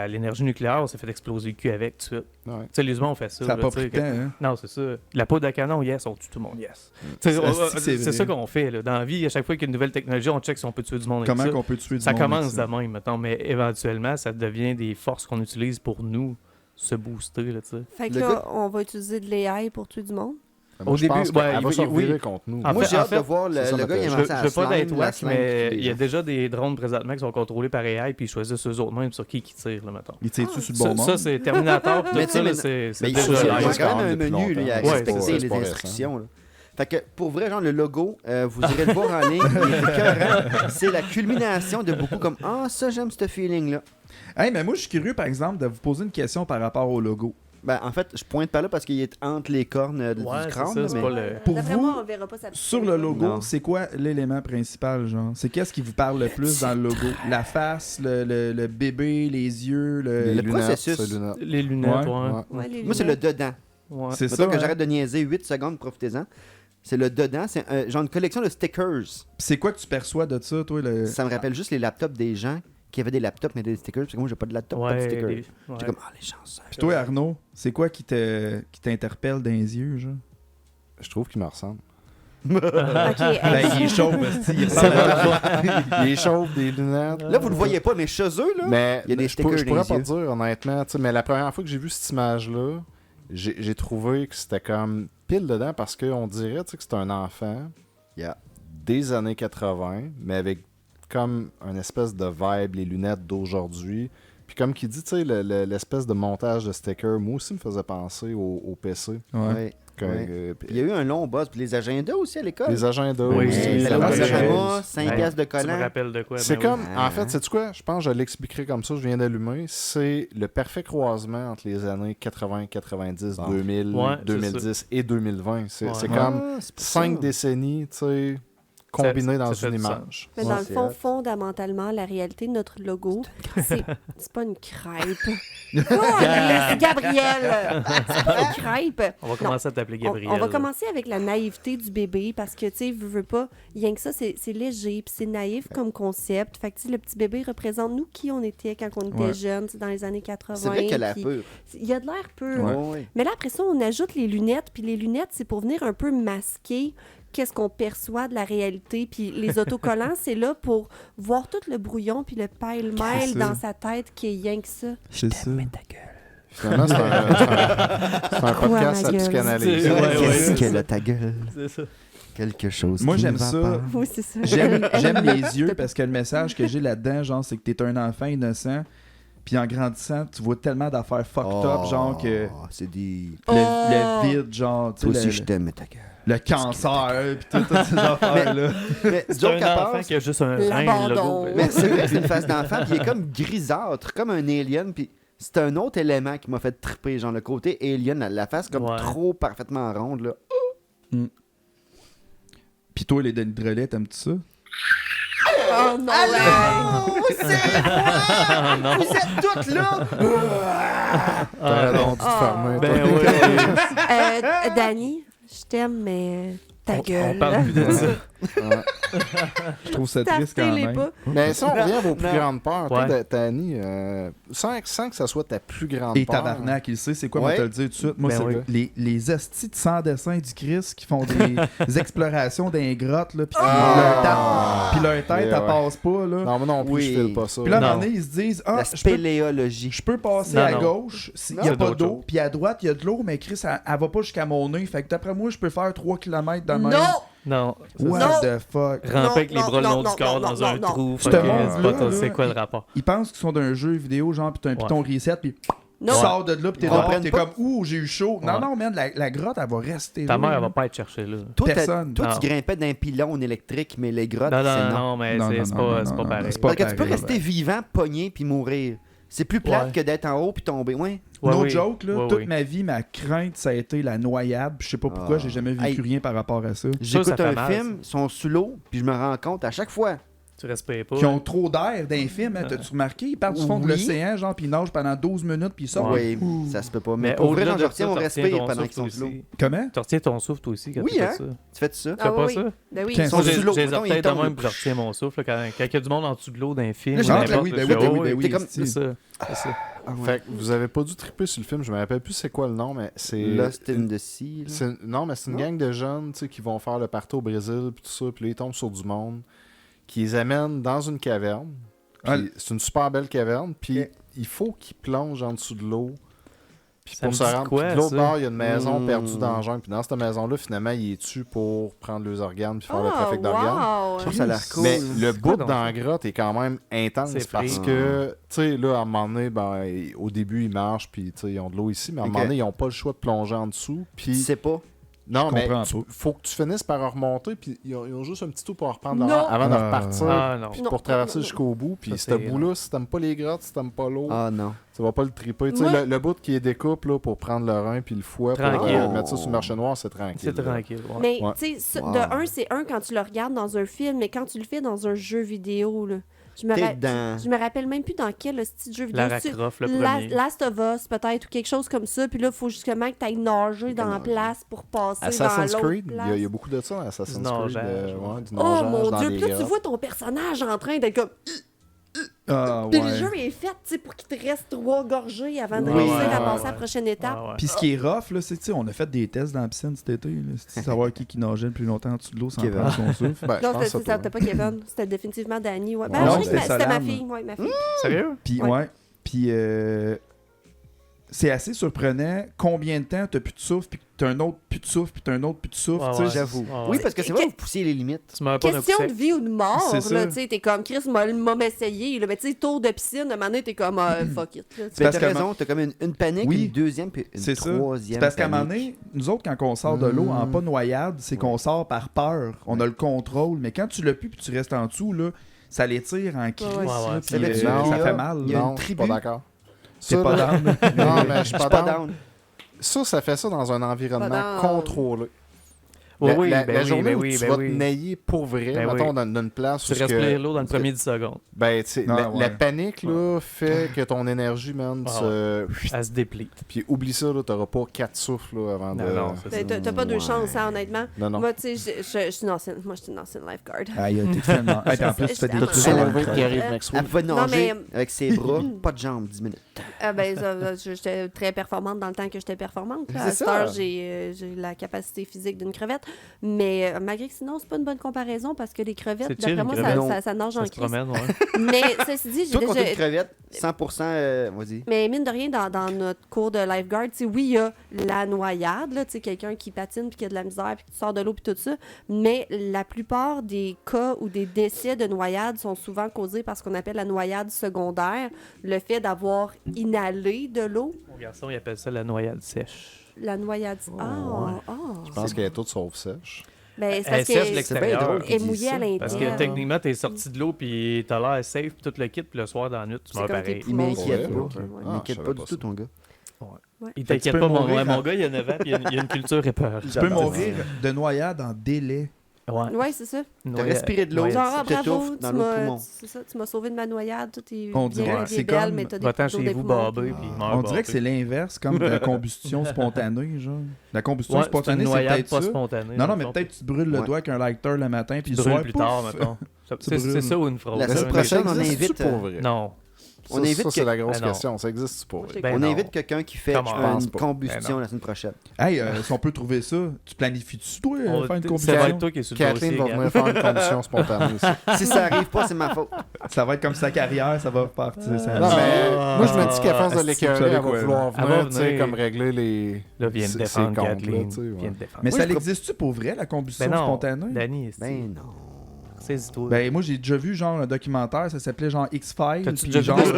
l'énergie nucléaire, on s'est fait exploser le cul avec tout de suite. Ouais. Tu sais, les humains ont fait ça. Ça a là, pas tu sais, pris de temps, hein? Non, c'est ça. La poudre à canon, yes, on tue tout le monde, yes. Tu sais, C'est c'est vrai. ça qu'on fait. Là. Dans la vie, à chaque fois qu'il y a une nouvelle technologie, on check si on peut tuer du monde Comment avec ça. qu'on peut tuer du Ça monde commence avec ça? de même, mettons, mais éventuellement, ça devient des forces qu'on utilise pour nous se booster, là, tu sais. Fait que Le là, gars- on va utiliser de l'AI pour tuer du monde. Moi, Au je pense début, qu'elle va se oui. revirer contre nous. En Moi, fait- j'ai hâte fait, de voir c'est ça, le gars, il a je Je inventé veux pas être la wack, slime, mais puis il y a déjà des drones présentement qui sont contrôlés par AI puis ils choisissent eux autres mêmes sur qui tire, là, mettons. Il tire-tu sur le Ça, bon monde? ça, c'est Terminator, puis Mais tout ça, tu là, sais, c'est Mais il déjà y a live. quand même un depuis menu, là, il y a longtemps. Ouais, respecté c'est les pas récent. instructions. Là. Fait que pour vrai, genre, le logo, vous irez le voir en ligne, il est écœurant. C'est la culmination de beaucoup comme ah, ça, j'aime ce feeling-là. Hey, mais moi, je suis curieux, par exemple, de vous poser une question par rapport au logo. Ben, en fait, je pointe pas là parce qu'il est entre les cornes Ouais, du c'est crâne. ça, là, c'est mais... pas le... Pour D'après vous, moi, on verra pas sa Sur le logo, Non. c'est quoi l'élément principal, genre? C'est qu'est-ce qui vous parle le plus dans le logo? La face, le bébé, les yeux, Les Le lunettes, processus. c'est lunettes. Les lunettes, Ouais. ouais. Ouais. Ouais, les Moi, c'est le lunettes. dedans. Ouais. C'est Mettons ça, que hein? j'arrête de niaiser 8 secondes, profitez-en. C'est le dedans, c'est genre une collection de stickers. C'est quoi que tu perçois de ça, toi? Ça me rappelle juste les laptops des gens qui avaient des laptops mais des stickers. Parce que moi, j'ai pas de laptop, pas de Ouais, stickers. ouais. J'étais comme, ah, les chanceux. Puis toi, Arnaud, c'est quoi qui t'interpelle dans les yeux, genre? Je trouve qu'il me ressemble. Ok, Ben, il est chauve, esti, il Ça ressemble va à- Il est chauve, des lunettes. Là, vous le voyez pas, mais chez eux, là, Mais il y a des je pourrais stickers dans pas les te dire, honnêtement. tu sais, Mais la première fois que j'ai vu cette image-là, j'ai trouvé que c'était comme pile dedans parce qu'on dirait tu sais, que c'est un enfant Yeah. des années 80, mais avec comme une espèce de vibe, les lunettes d'aujourd'hui. Puis comme qui dit, tu sais, l'espèce de montage de stickers, moi aussi me faisait penser au PC. Ouais. Ouais. Que- Ouais. Puis il y a eu un long buzz. Puis les agendas aussi à l'école. les agendas Oui, aussi. oui, T'allais ça au va, Castorama, ouais. 5 Ouais. piastres de Tu me collant. rappelles de quoi? C'est Ben comme, oui. en fait, sais-tu quoi? Je pense que je l'expliquerai comme ça, je viens d'allumer. C'est le parfait croisement entre les années 80, 90, Bon. 2000, Ouais, c'est 2010 et 2020. C'est Ouais. c'est Ah, comme c'est pour 5 ça. décennies, tu sais, combinées dans ça fait une du image. Mais Ouais, dans le c'est fond, hot. fondamentalement, la réalité de notre logo, c'est pas une crêpe. Oh, Gabriel! C'est pas une crêpe. On va commencer à t'appeler On, Gabriel. on va là. commencer avec la naïveté du bébé parce que, tu sais, veux pas, rien que ça, c'est léger puis c'est naïf comme concept. Fait que, tu sais, le petit bébé représente nous qui on était quand on était Ouais. jeunes, tu sais, dans les années 80. C'est vrai qu'il y a la puis peur. Il y a de l'air pur. Ouais. Ouais. Mais là, après ça, on ajoute les lunettes. Puis les lunettes, c'est pour venir un peu masquer qu'est-ce qu'on perçoit de la réalité. Puis les autocollants, c'est là pour voir tout le brouillon puis le C'est pêle-mêle ça. dans sa tête qui est rien que ça. C'est ça. Finalement, c'est un Quoi, podcast ma à gueule? psychanalyse. Ouais, Qu'est-ce ouais. qu'elle a ta gueule? C'est ça. Quelque chose. Moi, qui j'aime ne va ça. pas. Oui, c'est ça. J'aime les yeux parce que le message que j'ai là-dedans, genre, c'est que t'es un enfant innocent. Puis en grandissant, tu vois tellement d'affaires fucked up, genre que C'est des. le vide, genre, tu Toi sais, aussi, je t'aime, mais ta gueule. le cancer, puis toutes ces affaires-là. Mais C'est donc, un enfant qui a juste un rein, le L'abandon. logo. Mais c'est vrai que c'est une face d'enfant, puis il est comme grisâtre, comme un alien, puis c'est un autre élément qui m'a fait triper, genre le côté alien, la face comme Ouais. trop parfaitement ronde, là. Puis toi, les Denis Drolet, t'aimes-tu ça? Oh non! Ah, non. Vous êtes toutes là! T'aurais non. donc dû te fermer. Ben toi. ouais. Dani, je t'aime, mais ta On gueule. parle plus de ça. Je trouve ça triste quand Tartez-les même. pas. Mais si on revient à vos plus Non. grandes peurs, Ouais. toi, Tani, sans que ça soit ta plus grande Et peur. tabarnak, il sait, c'est quoi, Ouais. moi te le dire tout de suite. Moi, Ben c'est oui. les hosties de sans-dessin du Christ qui font des explorations dans les grottes, là, puis Ah! leur tête, Ouais, elle ouais. passe pas, là. Non, moi non plus, Oui. je file pas ça. Puis là, à un Non. moment donné, ils se disent, ah, La je peux spéléologie. Je peux passer Non, à non. gauche, il n'y a C'est pas d'autres d'eau, choses. puis à droite, il y a de l'eau, mais Chris, elle va pas jusqu'à mon nez. Fait que d'après moi, je peux faire 3 km dans le Non! Non. c'est What ça. the fuck? Ramper avec les Non, bras le non, long non, du corps non, dans non, un non. trou. Ce Fait que monde-là, c'est pas ton- là, c'est quoi le rapport? Ils pensent qu'ils sont d'un jeu vidéo, genre, pis t'as un piton reset, puis Non! tu sors de là, pis t'es Ils dehors, comprennent t'es pas. comme, ouh, j'ai eu chaud. Non, Ouais. non, man, la grotte, elle va rester Ta là, mère, là. elle va pas être cherchée là. Toi, Personne. toi, Non. tu grimpais d'un pylône électrique, mais les grottes, Non, c'est non, non. non, mais Non, c'est non, c'est non, pas non, c'est pas non, pareil. c'est pas Parce que tu peux pareil, rester vivant, pogné, puis mourir. C'est plus plate Ouais. que d'être en haut puis tomber. Ouais. Ouais, no oui. joke, là, Ouais, toute oui. ma vie, ma crainte, ça a été la noyade. Je sais pas pourquoi, Ah. j'ai jamais vécu Hey. rien par rapport à ça. J'écoute ça fait un mal, film, ils sont sous l'eau, puis je me rends compte à chaque fois Tu respires pas. qui ont trop d'air dans les films. Hein. T'as-tu remarqué? Ils partent du fond de Oui. l'océan, genre, puis ils nagent pendant 12 minutes, puis ils sortent. Oui, ça se peut pas. Mais Mais pour vrai, au-delà genre, de je ça, retiens mon tu retiens respect ton pendant qu'ils souffle sont sous l'eau. aussi. Comment? Tu retiens ton souffle toi aussi quand Oui, tu fais hein? ça. Tu fais ça? Tu fais pas oui. ça? Ben oui. Quand- Ils sont Moi, sous l'eau. j'ai mettons, ils orteils de tombent. même, puis je retiens mon souffle. Là, quand il y a du monde en dessous de l'eau dans un film, Ah, ou ben n'importe, oui, je ben fais, oui, ben oh, oui, ben oui. T'es comme- C'est ça. C'est ça. Ah ouais. Fait que vous avez pas dû triper sur le film, je me rappelle plus c'est quoi le nom, mais c'est. Lost in the Sea. là. Non, mais c'est une Non? gang de jeunes tu sais, qui vont faire le party au Brésil, puis tout ça, puis là, ils tombent sur du monde, qui les amènent dans une caverne. Puis Ah, c'est une super belle caverne, puis Ok. il faut qu'ils plongent en dessous de l'eau. Puis Ça pour me se dit rendre. quoi, Puis de l'autre ça? bord, il y a une maison Mm. perdue dans le jungle. Puis dans cette maison-là, finalement, il est tué pour prendre les organes puis faire le Ah, trafic d'organes. wow. Ça a l'air cool. Mais le bout donc dans ça? la grotte est quand même intense C'est parce free. que, tu sais, là, à un moment donné, ben, au début, ils marchent, puis tu sais, ils ont de l'eau ici, mais à un Ok. moment donné, ils n'ont pas le choix de plonger en dessous. Tu Puis, sais pas. non, Je mais comprends tu- pas. faut que tu finisses par remonter, puis ils ont juste un petit tour pour reprendre Non. leur avant de Ah. repartir. Ah non. Puis Non, pour traverser non, non. jusqu'au bout, puis Ça, ce c'est- bout-là, si t'aimes pas les grottes, si t'aimes pas l'eau, Ah non. tu vas pas le triper. Tu sais, Moi- le bout qui est découpe là, pour prendre le rein puis le fouet pour Tranquille. mettre ça sur le marché noir, c'est tranquille. C'est là. tranquille. Ouais. Mais, Ouais. tu sais, Wow. de un, c'est un quand tu le regardes dans un film, mais quand tu le fais dans un jeu vidéo, là. Je me, T'es ra- dedans. je me rappelle même plus dans quel style jeu vidéo. Lara Tu- Croft, le La- premier. Last of Us, peut-être, ou quelque chose comme ça. Puis là, il faut justement que tu ailles nager dans la place pour passer Assassin's dans l'autre Creed, place. il y a beaucoup de ça dans Assassin's Du Creed. nageage, Du Oh nageage mon dans dieu, les puis là tu grottes. vois ton personnage en train d'être comme. Ah, Puis le ouais. jeu est fait, tu sais, pour qu'il te reste 3 gorgées avant de Oui. réussir à Ouais, passer à ouais. la prochaine étape. Ouais, ouais. Puis ce qui est rough, là, c'est, tu sais, on a fait des tests dans la piscine cet été, là. C'est savoir qui nageait le plus longtemps en dessous de l'eau sans Kevin. prendre son souffle. Ben, je Non, pense que c'était pas Kevin, c'était définitivement Danny. Ouais. Ben, Non, je sais que c'était c'était ma Solane. fille. Ouais, ma fille. Sérieux? Puis, Ouais. ouais. Puis, c'est assez surprenant combien de temps t'as plus de souffle, puis que t'as un autre plus de souffle, puis t'as un autre plus de souffle. Ouais, tu sais. ouais. J'avoue. Ouais, Oui, ouais. parce que c'est vrai, vous poussiez les limites. Tu m'avais pas d'un coup Question de sec. vie ou de mort, C'est ça. là, tu sais, t'es comme Chris m'a essayé, là, mais tu sais, tour de piscine, à un moment donné, t'es comme fuck it. Là, tu Ben, parce t'as qu'à raison, t'as comme une panique, Oui. une deuxième, puis une C'est ça. troisième. C'est parce qu'à un moment panique. donné, nous autres, quand on sort de l'eau en Mm. pas noyade, c'est qu'on sort par peur. On a le contrôle. Mais quand tu l'as plus puis tu restes en dessous, là, ça l'étire en crise. Ouais, ouais. puis, Savais-tu non, ça qu'il y a- fait mal. il y a là. une Non, je suis tribu. pas d'accord. C'est Ça, pas là- down. Non, mais je Je suis suis pas pas down. down. Ça fait ça dans un environnement Pas down. contrôlé. Oui, La- oui, la, ben la oui, journée ben où oui, tu ben vas oui. te nailler pour vrai, Ben mettons oui. dans une place Tu où ce que- respires l'eau dans le premier 10 secondes. ben, tu sais, Ah, la ouais. panique là, fait que ton énergie, man, Ah, se... Elle se déplite. Puis oublie ça, là, t'auras pas 4 souffles là, avant de... Non, non, c'est ça. sais. T'as pas deux Ouais. chances, hein, honnêtement. Non, non. Moi, tu sais, je suis une ancienne. Moi, je suis une ancienne lifeguard. Aïe, t'es tellement. Hey, puis en plus, tu fais des T'as trucs. sauvé à la qui arrive Euh, next Elle week. pouvait nager mais- avec ses bras, pas de jambes, 10 minutes. Ben, j'étais très performante dans le temps que j'étais performante. là. C'est À cette ça. heure, j'ai la capacité physique d'une crevette. Mais malgré que sinon, c'est pas une bonne comparaison parce que les crevettes, C'est chill, d'après une moi, crevette. ça nage en Ça se crise. promène, ouais. Mais ceci dit, j'ai Toi, contre déjà. une crevette, 100%, vas-y. Mais mine de rien, dans notre cours de lifeguard, tu sais, oui, il y a la noyade, là, tu sais, quelqu'un qui patine puis qui a de la misère puis qui sort de l'eau puis tout ça. Mais la plupart des cas ou des décès de noyade sont souvent causés par ce qu'on appelle la noyade secondaire, le fait d'avoir inhalé de l'eau. Mon garçon, il appelle ça la noyade sèche. La noyade. ouais. Je pense qu'elle est toute sauf sèche. Ben, c'est Elle parce sèche que C'est bien drôle elle qu'ils est disent mouillée ça. à l'intérieur. Parce que techniquement, t'es sorti de l'eau, puis t'as l'air safe, puis tout le kit, puis le soir dans la nuit, tu C'est meurs comme pareil. tes Il poumons m'inquiète qui- pas. ouais. Il Ah, je m'inquiète savais pas pas du tout, ça. ton gars. Il Fait que tu t'inquiète peux pas, mourir mon en- gars, il y a 9 ans, puis il y a une culture épeurée. Tu peux mourir de noyade en délai. Ouais. Ouais, c'est ça. T'as respiré de l'eau, noyade Genre, ah, tu bravo, t'étouffes dans tu l'eau de m'as poumon. c'est ça, tu m'as sauvé de ma noyade, tout est On dirait bien, que bien c'est belle, comme- mais t'as des Va-t'en d'eau chez des vous, poumons. babé, puis il meurt On dirait que c'est l'inverse, comme de la combustion spontanée, genre. La combustion Ouais, c'est une spontanée, c'est noyade peut-être pas ça. spontanée. Non, dans mais le fond. peut-être que tu brûles le Ouais. doigt avec un lighter le matin, puis Tu le soir, brûles plus tard, pouf! mettons. Tu C'est brûles. ça ou une fraude? La semaine Ça prochaine, on existe-tu invite, pour vrai? Non. On Ça, invite ça, que- c'est la grosse Ah, non. question. Ça existe pour vrai? Ben On non. invite quelqu'un qui fait Comment? Je pense une pas. combustion Ben non. la semaine prochaine. Hey, si on peut trouver ça, tu planifies-tu, toi, faire une Ça va combustion? être toi qui es sur le Kathleen dossier, va Gab. venir faire une combustion spontanée ici. Si ça arrive pas, c'est ma faute. Ça va être comme sa carrière, ça va partir. ça- Non, mais Ah. moi, je me dis qu'à force de Asti, l'écœurer, vous savez elle va quoi, vouloir elle va venir, tu sais, venir. comme régler les... Là, viens de ses défendre comptes, là, Kathleen. tu sais, ouais. Viens de défendre. Mais Oui, ça je crois- existe-tu pour vrai, la combustion Ben non, spontanée? Danny, Ben non. saisis-toi. Ben, moi, j'ai déjà vu, genre, un documentaire, ça s'appelait, genre, X-Files. T'as-tu puis déjà genre... vu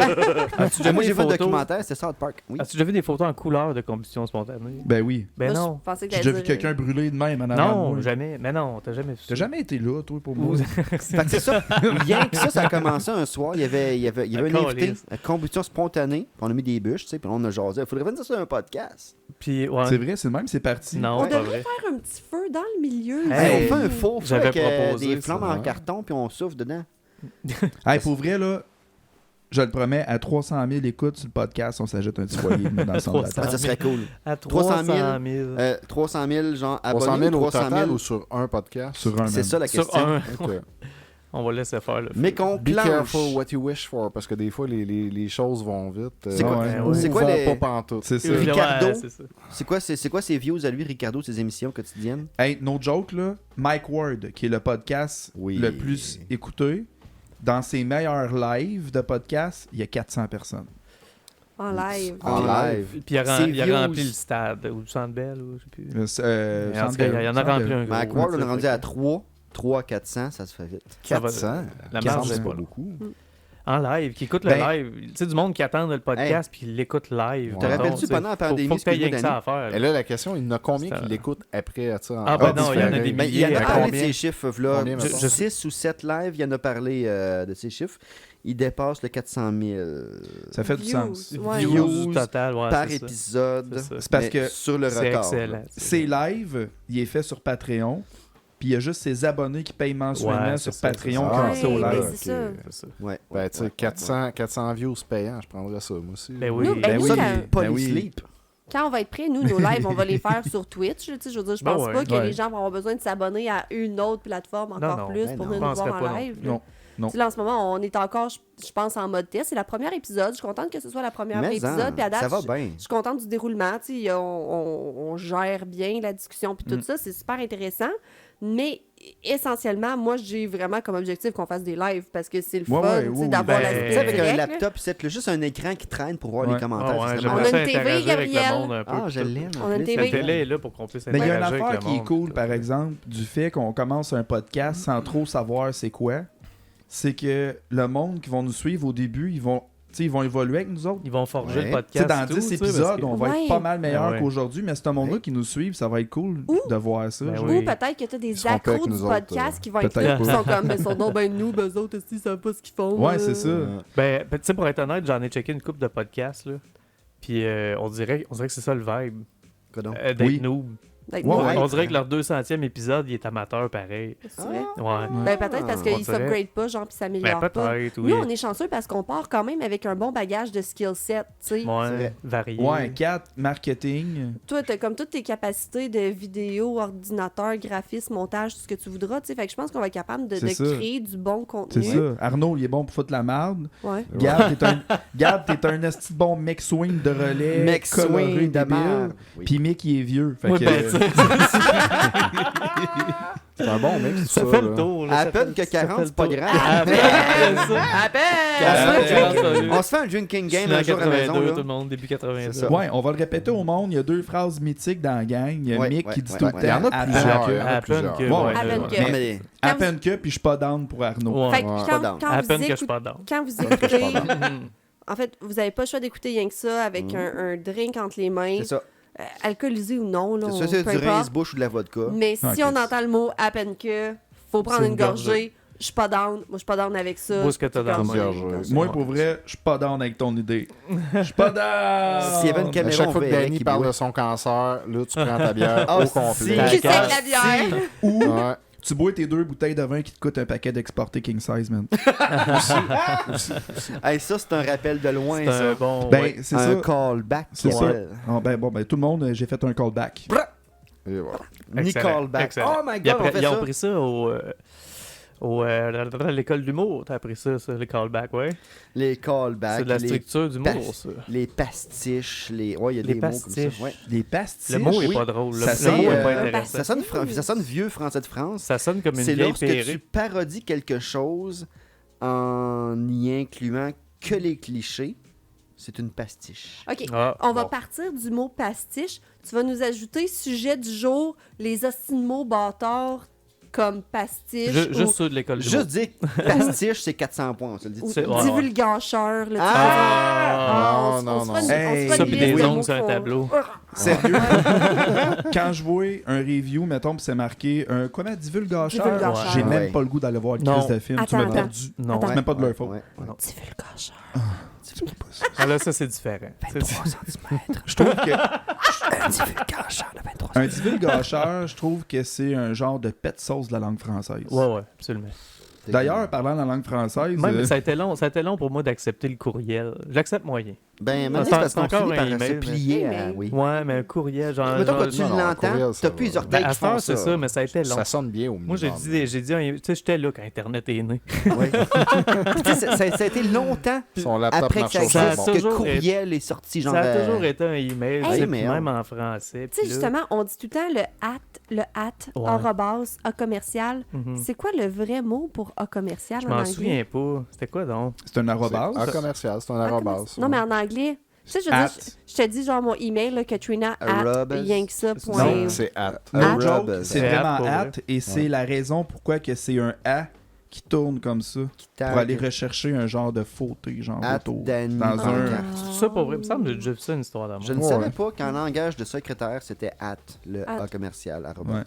As-tu déjà Moi, vu j'ai des vu un photos? documentaire, c'était South Park. Oui. As-tu déjà vu des photos en couleur de combustion spontanée? Ben oui. Ben Moi, non. je pensais que J'ai t'allais déjà vu dire- quelqu'un brûler de même en avant de Non, moi. jamais. Mais non, t'as jamais vu ça. T'as jamais été là, toi, pour moi? Fait que c'est ça. Rien que ça a commencé un soir. Il y avait un invité, Calisse. à combustion spontanée. Puis on a mis des bûches, tu sais, puis on a jasé. Il faudrait venir ça sur un podcast. Puis, ouais. C'est vrai, c'est le même, c'est parti. Non, On c'est pas devrait vrai. faire un petit feu dans le milieu. Hey, on fait un faux feu j'avais avec proposé des ça, flammes en ouais. carton, puis on souffle dedans. Hey, pour vrai, là, je le promets, à 300 000 écoutes sur le podcast, on s'ajoute un petit foyer dans le centre de la 300 table. Ça serait cool. À 300 000, 000. 300 000, genre 300 abonnés 000 ou au 300 total 000? ou sur un podcast? Sur un C'est même. ça la Sur question. un. Ok. On va laisser faire le Mais qu'on Be planche. careful what you wish for, parce que des fois, les choses vont vite. C'est quoi, ouais. ou c'est quoi vont les... pas pantoute. C'est ça. Ricardo? Ouais, c'est ça. C'est quoi ses views à lui, Ricardo, ses émissions quotidiennes? Hey, no joke, là, Mike Ward, qui est le podcast Oui. le plus écouté, dans ses meilleurs lives de podcast, il y a 400 personnes. En live. En live. Puis il a, Ses il a views. rempli le stade, ou le Centre Bell, ou je sais plus. Mais En tout cas, il y en a rempli un gros. Mike Ward, on est tu sais, rendu fait à que 3 400, ça se fait vite. ça va- 400? La 400, marge c'est est pas pas là. beaucoup. En live, qui écoute le Ben- live. Tu sais, du monde qui attend le podcast puis il l'écoute live. Te Te Ouais. rappelles-tu pendant la pandémie, Faut que t'aies rien excuse-moi, que ça Danny? à faire. Et là, la question, il y en a combien Ça- qui l'écoutent après? Tu sais, Ah, ben non, il y en a différé? des Ben, il milliers. en a à parlé de combien? ces chiffres, là. Combien, mettons? 6 ou 7 lives, il en a parlé de ces chiffres. Il dépasse le 400 000 Ça fait du Views. sens. Ouais. Views total, ouais, par c'est ça. épisode. C'est ça. C'est parce mais que sur le C'est record. excellent. là. ces lives, il est fait sur Patreon, puis il y a juste ses abonnés qui payent mensuellement Ouais, sur c'est ça, Patreon c'est qui ça. ont accès au Ouais, live. mais c'est ça. C'est ça. Ouais. Ben, tu sais, 400 views payants, je prendrais ça, moi aussi. Ben oui. Nous, Ben nous, oui. Ça, quand- pas Ben les oui. sleep. Quand on va être prêts, nous, nos lives, on va les faire sur Twitch. Tu sais, je veux dire, je Ben pense ouais. pas que Ouais. les gens vont avoir besoin de s'abonner à une autre plateforme encore non. plus Ben pour non. venir nous Je voir penserais en pas live. Non. Non. Tu sais, là, en ce moment, on est encore, je pense, en mode test. C'est la première épisode. Je suis contente que ce soit la première Mais épisode. Puis à date, ça va je bien. suis contente du déroulement. Tu sais, on gère bien la discussion puis tout ça. C'est super intéressant. Mais essentiellement, moi, j'ai vraiment comme objectif qu'on fasse des lives parce que c'est le Ouais, fun ouais, tu sais, oui, d'avoir oui. la Ben, Tu sais, avec un direct, là. laptop, c'est juste un écran qui traîne pour voir Ouais. les commentaires. Ah ouais, c'est j'aimerais On a ça une TV, interagir avec Gabriel. le monde un peu. Ah, puis je tout. l'aime. On a une La TV. télé est là pour qu'on puisse Mais il y a une interagir avec affaire le qui est monde, cool, puis par tout. exemple, du fait qu'on commence un podcast sans trop savoir c'est quoi. C'est que le monde qui vont nous suivre au début, ils vont évoluer avec nous autres. Ils vont forger Ouais. le Tu sais, podcast. dans et tout, 10 tu sais, épisodes, parce que- on va Ouais. être pas mal meilleur Ouais. qu'aujourd'hui, mais ce monde-là Ouais. qui nous suivent, ça va être cool Ou- de voir ça. Ben genre. oui. Ou peut-être que tu as des seront pas accros avec du nous autres, podcast qui vont être peut-être là, qui pas. sont comme, mais sont donc ben nous, eux autres aussi, ils savent pas ce qu'ils font. Ouais, c'est ça. Ben, tu sais, pour être honnête, j'en ai checké une couple de podcasts, là. Puis on dirait que c'est ça le vibe. Quoi donc? D'être Oui. noob. D'être Ouais, nous. ouais. On dirait que leur 200e épisode, il est amateur pareil. C'est vrai? Ouais. Ben, peut-être parce On qu'ils dirait. s'upgrade pas, genre, puis Ben, s'améliorent pas. peut-être, oui. Nous, on est chanceux parce qu'on part quand même avec un bon bagage de skill set, tu sais. C'est Ouais, vrai. varié. Ouais, 4, marketing. Toi, t'as comme toutes tes capacités de vidéo, ordinateur, graphisme, montage, tout ce que tu voudras, tu sais. Fait que je pense qu'on va être capable de C'est ça. créer du bon contenu. C'est ça. Arnaud, il est bon pour foutre la marde. Ouais. Gab, t'es un esti de bon mec swing de relais. Mec coloré, swing de débile. merde. Oui. Puis Mick, il est vieux. Fait Ouais, que, ben, tu sais, C'est un bon mix, tout ça ça. fait là. le tour. là, À ça peine fait- que ça fait 40, le c'est pas tour. grave. À peine, ça. À peine! On se fait un drinking game un jour à la maison. 82, là. tout le monde, début 82. C'est ça. Ouais, on va le répéter au monde. Il y a 2 phrases mythiques dans la gang. Il y a Ouais, Mick ouais, qui dit ouais, tout le ouais. Il y en a temps. plusieurs. Il y en a À peine plusieurs. que. Ouais, à peine ouais. que- Non, mais Quand À peine que, puis je suis pas down pour Arnaud. Fait que Ouais. Pas down. quand À vous peine que je suis écoutez- pas down. quand vous que je suis écoutez, pas en fait, vous avez pas le choix d'écouter rien que ça avec un drink entre les mains, c'est ça. alcoolisé ou non, là, C'est ça, c'est peu du importe. rince-bouche ou de la vodka. Mais si Ok. on entend le mot à peine que, faut prendre C'est une une gorgée. Je suis pas down. Moi, je suis pas down avec ça. Où est-ce que t'as dans la Comme- main? Gorgée. Moi, pour vrai, je suis pas down avec ton idée. Je suis pas down! S'il y avait une À caméra, chaque on fois que verrait Danny qu'il parle boit. de son cancer, là, tu prends ta bière Ah, au si. complet. Qui D'accord. sait de la bière? Ou Ouais. tu bois tes 2 bouteilles de vin qui te coûtent un paquet d'exportés king size, man. Hey, ça, c'est un rappel de loin, C'est ça. un bon. Ben, ouais. c'est un ça. callback. C'est qui ça. appelle. Ah, ben, bon, ben, tout le monde, j'ai fait un callback. Et voilà. Ni Excellent, callback. excellent. Oh my Ils god, on fait ils ont ça. pris ça à l'école d'humour. T'as appris ça, les callbacks, ouais. Les callbacks, C'est de la les, structure d'humour, pas- ça. les pastiches, les... Ouais, il y a Les des mots comme pastiches. ça. Ouais. Les pastilles. Le mot est oui. pas drôle. Ça Le sonne, mot est pas euh, intéressant. Ça sonne vieux français de France. Ça sonne comme une C'est vieille lorsque tu perruque. parodies quelque chose en y incluant que les clichés. C'est une pastiche. OK. Ah, On va bon. partir du mot pastiche. Tu vas nous ajouter sujet du jour, les hosties de mots bâtards comme pastiche Juste ceux de l'école d'humour. Juste dire pastiche, c'est 400 points, on se le dit. ou c'est- ouais, divulgacheur. Là, Ah, on non, se non. fait une- Hey. on se fait Ça, une puis liste des de ongles mots sur un qu'on- tableau. Sérieux? Quand je vois un review, mettons, puis c'est marqué un quoi, divulgacheur, Divulgacheur. j'ai même Ouais. pas le goût d'aller voir le Non. crise de film. Tu Attends, m'as attends. perdu. Non. Attends. C'est même pas de leur faute. Ouais, ouais. Divulgacheur. Ah, là, ça, c'est différent. Je trouve que Un divulgacheur de 23 un divulgacheur, je trouve que c'est un genre de pet sauce de la langue française. Ouais, ouais, absolument. D'ailleurs, parlant la langue française... Même, ça a été long pour moi d'accepter le courriel. J'accepte moyen. Ben, maintenant, C'est c'est parce qu'on encore finit un par se email, plier mais- à... Oui. Ouais, mais un courriel, genre. Mettons, genre- quand tu non, l'entends, courriel, ça t'as va. plus les orteils Ben, à qui font faire, c'est ça, mais ça a été long. Ça sonne bien au minimum. Moi, j'ai dit, tu sais, j'étais là quand Internet est né. Ouais. Tu sais, ça a été longtemps Son laptop après que marche ça au Ça a existe charbon. que toujours courriel est sorti. Genre, Ça a toujours été un email, tu sais, Hey, puis mais même en français. Tu sais, puis là- justement, on dit tout le temps le at, Ouais. arrobas, a commercial. Mhm. C'est quoi le vrai mot pour a commercial Je en m'en anglais? souviens pas. C'était quoi donc? C'est un arrobase. Un commercial, c'est un A arrobas. commercial. Non, mais en anglais. Tu sais, je veux At. dire, je te dis genre mon email, là, Katrina Arrobas. yanksa.com. C'est at. No Arrobase. joke, c'est C'est vraiment at pour at, vrai. et c'est la raison pourquoi que c'est un A qui tourne comme ça, pour aller rechercher un genre de fauteuil, genre At d'auto. Danny Dans un... Pancarte. C'est ça pour vrai. Il me semble que j'ai déjà vu ça, une histoire d'amour. Je ne Ouais. savais pas qu'en langage de secrétaire, c'était at, le At. A commercial, arrobas.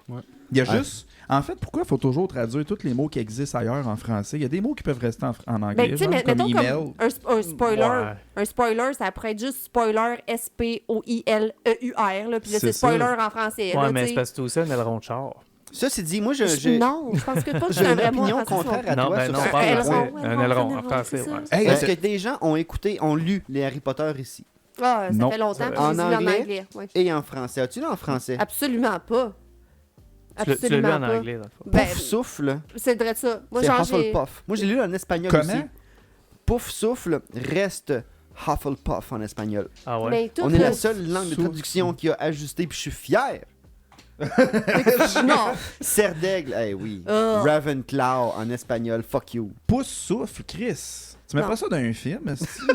Ouais. Il y a Ouais. juste... En fait, pourquoi il faut toujours traduire tous les mots qui existent ailleurs en français? Il y a des mots qui peuvent rester en anglais, Ben, tu sais, genre, comme mettons email. comme un spoiler. Ouais. Un spoiler, ça pourrait être juste spoiler, S-P-O-I-L-E-U-R, là, puis là, C'est c'est ça. spoiler en français. Ouais, là, mais tu c'est sais. parce que c'est aussi un aileron de char. Ceci dit, moi, j'ai Non, je pense que pas que j'ai c'est un une vrai mot en opinion français, contraire à Non, toi ben sur non, ça. pas en aileron, français. aileron, Un aileron, en aileron, français, c'est ça. ouais. Hey, Parce c'est- que des gens ont lu les Harry Potter ici Ah, ça Non. fait longtemps que En j'ai lu en anglais? anglais. Ouais. et en français. As-tu lu en français? Absolument pas. Tu l'as lu Absolument en pas. anglais, dans le fond. Ben, Pouf souffle, c'est vrai de ça. Moi, c'est genre, j'ai... Hufflepuff. Moi, j'ai lu en espagnol Comment? aussi. Pouf souffle reste Hufflepuff en espagnol. Ah ouais? Mais tout On est le- la seule langue de Souffle. traduction qui a ajusté, puis je suis fier. Non. Serre d'aigle, eh oui. Oh. Ravenclaw en espagnol, fuck you. Pouce souffle, Chris. Tu mets Non. pas ça dans un film, est-ce que...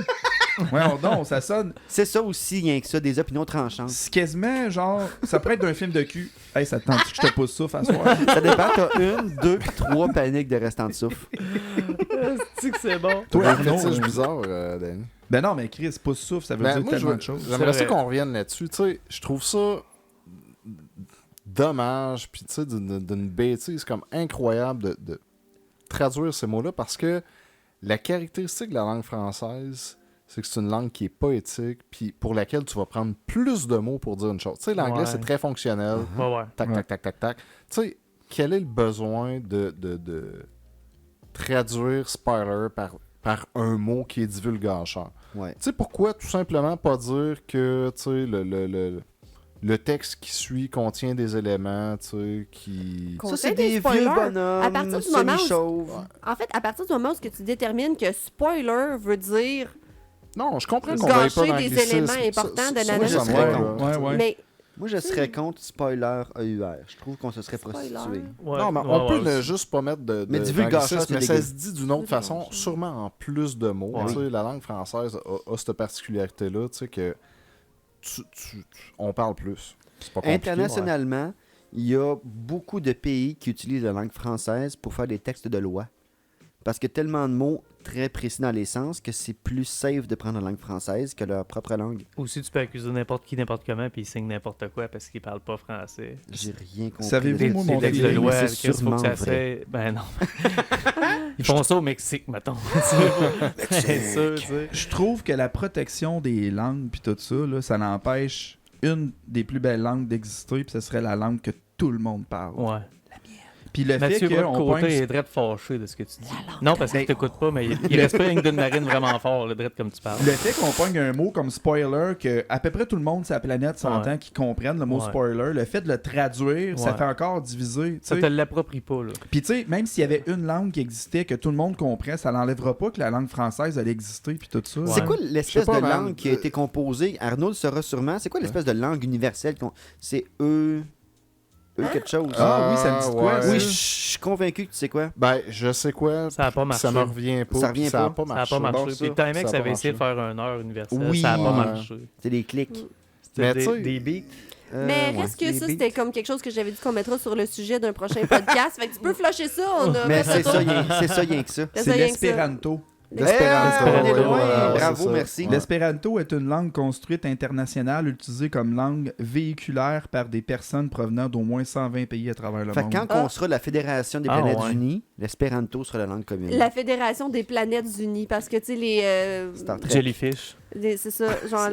Ouais, non, ça sonne... C'est ça aussi, rien que ça, des opinions tranchantes. C'est quasiment, genre... Ça pourrait être d'un film de cul. Hey, ça te tente que je te pousse souffle à soir? Ça dépend, t'as 1, 2, puis 3 paniques de restant de souffle. Tu que c'est bon? Toi, Un Arnaud, fétiche bizarre, Danny. Ben non, mais Chris, pouce souffle, ça veut Ben, dire moi, tellement de choses. j'aimerais ça C'est vrai. qu'on revienne là-dessus. Tu sais, je trouve ça dommage, puis tu sais, d'une bêtise comme incroyable de traduire ces mots-là, parce que la caractéristique de la langue française, c'est que c'est une langue qui est poétique, puis pour laquelle tu vas prendre plus de mots pour dire une chose. Tu sais, l'anglais, Ouais. c'est très fonctionnel. Ouais, ouais. Tac, Ouais. tac, tac, tac, tac. Tu sais, quel est le besoin de traduire spoiler par un mot qui est divulgateur? Ouais. Tu sais, pourquoi tout simplement pas dire que, tu sais, le texte qui suit contient des éléments, tu sais, qui... Qu'on Ça, c'est fait des spoilers. vieux À bonhommes, partir du moment où- semi-chauves. En fait, à partir du moment où ce que tu détermines que spoiler veut dire... Non, je comprends qu'on veuille pas Gâcher des d'anglicisme. éléments importants de Ça, nanana. ça me Ouais, va, ouais, là. ouais. Mais Moi, je serais contre spoiler EUR. Je trouve qu'on se serait Spoiler. prostitué. Ouais, Non, mais ouais, on peut ouais, ne juste pas mettre Mais divulgateur, d'anglicisme, c'est mais ça dégueu. se dit d'une autre façon, Divulgateur. sûrement en plus de mots. Ouais. Tu sais, la langue française a cette particularité-là, tu sais, que on parle plus. C'est pas compliqué. Internationalement, il y a beaucoup de pays qui utilisent la langue française pour faire des textes de loi. Parce qu'il y a tellement de mots très précis dans les sens que c'est plus safe de prendre la langue française que leur propre langue. Aussi, tu peux accuser n'importe qui, n'importe comment, puis il signe n'importe quoi parce qu'il parle pas français. J'ai rien compris. Savez-vous, Des moi, petits mon textes de feeling, loi, c'est qu'est-ce qu'il faut sûrement que ça vrai. fait? Ben non. Ils font ça au Mexique, mettons. C'est sûr, tu sais. Je trouve que la protection des langues puis tout ça, là, ça n'empêche une des plus belles langues d'exister, puis ce serait la langue que tout le monde parle. Ouais. Puis le Mathieu, fait votre qu'on côté pointe... est drette fâché de ce que tu dis. Non, parce qu'il t'écoute pas, mais il respire une d'une narine vraiment fort, le drette comme tu parles. Le fait qu'on pogne un mot comme spoiler, que à peu près tout le monde sur la planète s'entend qui comprennent le mot Ouais. spoiler, le fait de le traduire, ça Ouais. fait encore diviser. tu Ça sais. te l'approprie pas, là. Puis tu sais, même s'il y avait une langue qui existait, que tout le monde comprend, ça n'enlèvera pas que la langue française allait exister, puis tout ça. Ouais. C'est quoi Je l'espèce sais pas, de man. langue qui a été composée? Arnaud le saura sûrement. C'est quoi l'espèce de langue universelle? C'est eux quelque chose. Ah oui, ça me dit quoi, ouais. ça? Oui, je suis convaincu que tu sais quoi. Ben, je sais quoi. Ça a pas marché. Ça me revient pas. Ça revient puis ça a pas. pas Ça a marché. pas marché. Bon, Puis ça, le time ça a ça pas avait essayé de marché. faire une heure universelle. Oui. Ça a pas Ouais. marché. C'est des clics. Mais C'était tu sais- des beats. Mais Ouais. reste que Les ça, beats. c'était comme quelque chose que j'avais dit qu'on mettra sur le sujet d'un prochain podcast. Fait que tu peux flusher ça. On a Mais fait c'est le tour. ça, rien que ça. C'est C'est rien que ça. l'espéranto. L'espéranto, on est L'espéranto, loin. ouais, Bravo, c'est ça. merci. Ouais. L'espéranto est une langue construite internationale utilisée comme langue véhiculaire par des personnes provenant d'au moins 120 pays à travers le Fait que monde. quand Ah. on sera la Fédération des Ah, planètes ouais. unies, l'espéranto sera la langue commune. La Fédération des planètes unies. Parce que, tu sais, Star Trek. Jellyfish. c'est ça, genre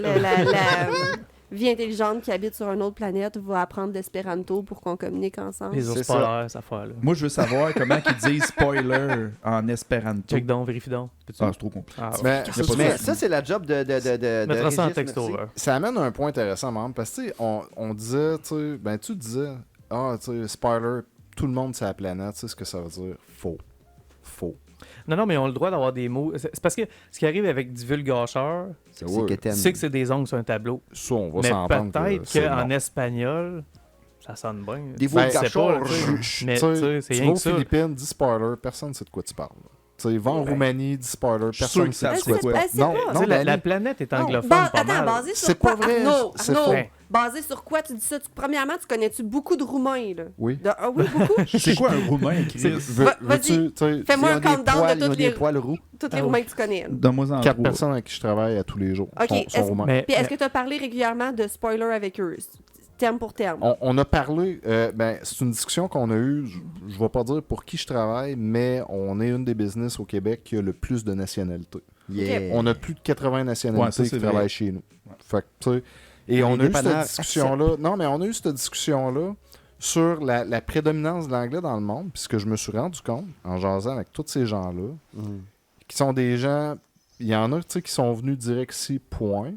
vie intelligente qui habite sur une autre planète va apprendre l'espéranto pour qu'on communique ensemble. Les ours C'est ça. polaires, cette affaire-là. Moi, je veux savoir comment ils disent spoiler en espéranto. Check donc, vérifie donc. Peux-tu- Ah, c'est trop compliqué. Ah, ouais. Mais Y a pas Mais ça. ça, c'est la job de Mettra ça en Régis, texte merci. over. ça amène un point intéressant, même, parce que tu sais, on disait, tu sais, ben tu disais, ah, tu sais, spoiler, tout le monde sur la planète, tu sais ce que ça veut dire? Faux. Non, mais on a le droit d'avoir des mots. C'est parce que ce qui arrive avec divulgacheur, C'est Ouais. quétaine. c'est que c'est des ongles sur un tableau. Ça, on va Mais s'entendre peut-être c'est qu'en non. espagnol, ça sonne bien. Des Ben, vulgacheurs. c'est pas, là, tu sais. Mais Tu sais, tu sais, c'est tu rien vas que aux ça. Philippines, dis spoiler, personne ne sait de quoi tu parles. Tu sais, va en Ouais. Roumanie, dis spoiler, Je suis sûr personne ne qu'ils sait savent de c'est quoi quoi. tu parles. Ben, c'est Non, pas- Tu sais, non, la Danny. planète est Non. anglophone pas Attends, mal. basé sur C'est quoi? pas vrai, Arnaud, c'est Arnaud, faux. basé sur quoi tu dis ça? Premièrement, tu connais-tu beaucoup de Roumains, là? Oui. Ah oui, beaucoup? C'est quoi un roumain, Chris? Vas-y. Veux-tu, tu sais, Fais-moi Ils un ont des countdown poils, de ils ont toutes des les, poils roux. toutes les Ah, Roumains que tu connais. là. Donne-moi en 4 trois. personnes avec qui je travaille à tous les jours Ok, sont est-ce- roumains. Mais, Puis est-ce que tu as parlé régulièrement de spoiler avec eux? Terme pour terme. On a parlé, ben, c'est une discussion qu'on a eue, je vais pas dire pour qui je travaille, mais on est une des business au Québec qui a le plus de nationalités. Yeah. On a plus de 80 nationalités Ouais, ça, qui c'est travaillent vrai. chez nous. Fait que, tu sais, et on a eu cette dépanneurs discussion-là. Non, mais on a eu cette discussion-là sur la prédominance de l'anglais dans le monde, puis ce que je me suis rendu compte en jasant avec tous ces gens-là, Mhm. qui sont des gens. Il y en a, tu sais, qui sont venus direct ici, point.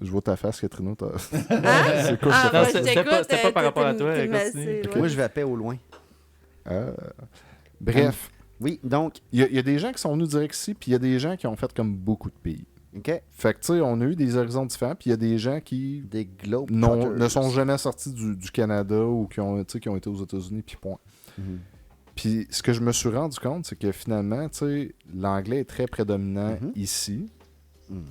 Je vois ta face, Katrina. Hein? C'est quoi, Ah, je te Non, moi, c'était je t'écoute, pas- c'était pas par rapport à t'es- toi, t'es continue. massé, Ok. ouais. Moi, je vais paix au loin. Bref, Oui, donc, il y a des gens qui sont venus direct ici, puis il y a des gens qui ont fait comme beaucoup de pays. OK, Fait que, tu sais, on a eu des horizons différents, puis il y a des gens qui des globes. ne sont jamais sortis du Canada ou qui ont, tu sais, qui ont été aux États-Unis, puis point. Mhm. Puis ce que je me suis rendu compte, c'est que finalement, tu sais, l'anglais est très prédominant Mhm. ici, Mhm.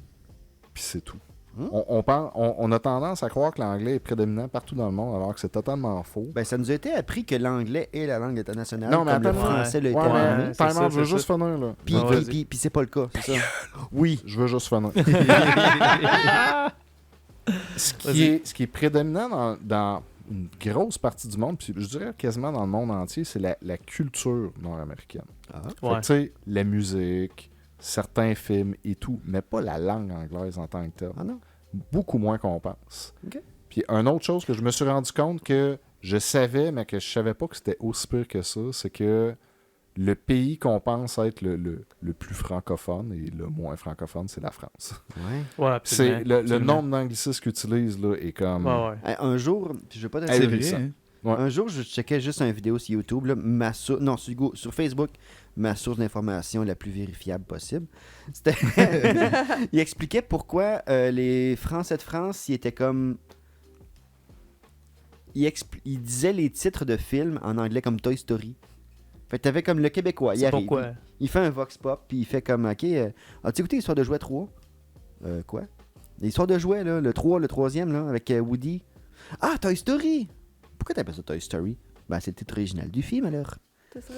puis c'est tout. Mhm. On a tendance à croire que l'anglais est prédominant partout dans le monde, alors que c'est totalement faux. Ben, ça nous a été appris que l'anglais est la langue internationale, Non, mais comme le attends, français l'a été Ouais, en mais anglais. c'est time ça, out, je veux c'est juste ça. finir, là. Puis, Ouais, puis, vas-y. puis, puis c'est pas le cas, c'est ça. Oui, je veux juste finir. ce qui est prédominant dans une grosse partie du monde, puis je dirais quasiment dans le monde entier, c'est la culture nord-américaine. Fait que, Ouais. tu sais, la musique, certains films et tout, mais pas la langue anglaise en tant que telle. Ah non? Beaucoup moins qu'on pense. Ok. Puis une autre chose que je me suis rendu compte que je savais, mais que je savais pas que c'était aussi pire que ça, c'est que le pays qu'on pense être le plus francophone et le moins francophone, c'est la France. Ouais. Ouais, C'est absolument. le Absolument. nombre d'anglicismes qu'ils utilisent là, est comme... Ouais, ouais. Un jour, puis je vais pas te C'est dire vrai, ça. hein? Ouais. Un jour, je checkais juste une vidéo sur YouTube, là, sur Facebook, ma source d'information la plus vérifiable possible. C'était il expliquait pourquoi les Français de France, ils étaient comme... Il disait les titres de films en anglais comme Toy Story. Fait que t'avais comme le Québécois, il C'est arrive, pourquoi. il fait un vox pop, puis il fait comme, OK, as-tu écouté l'histoire de jouets 3? Quoi? L'histoire de jouets, là, le 3, le 3e, là, avec Woody. Ah, Toy Story! Pourquoi t'appelles ça Toy Story? Ben, c'est le titre original du film, alors.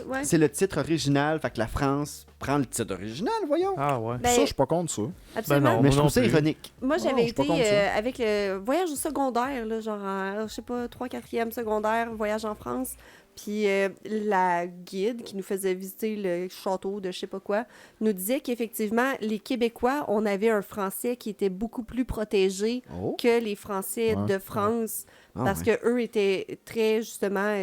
Ouais. C'est le titre original, fait que la France prend le titre original, voyons. Ah ouais. Ben, Ça, je suis pas contre ça. absolument. non. Mais je moi trouve ça plus. ironique. Moi, Non, j'avais je suis pas été contre ça. avec le voyage au secondaire, là, genre, je sais pas, 3, 4e secondaire, voyage en France. Puis la guide qui nous faisait visiter le château de je sais pas quoi nous disait qu'effectivement, les Québécois, on avait un français qui était beaucoup plus protégé Oh. que les Français Ouais. de France Ah, parce ouais. que eux étaient très, justement,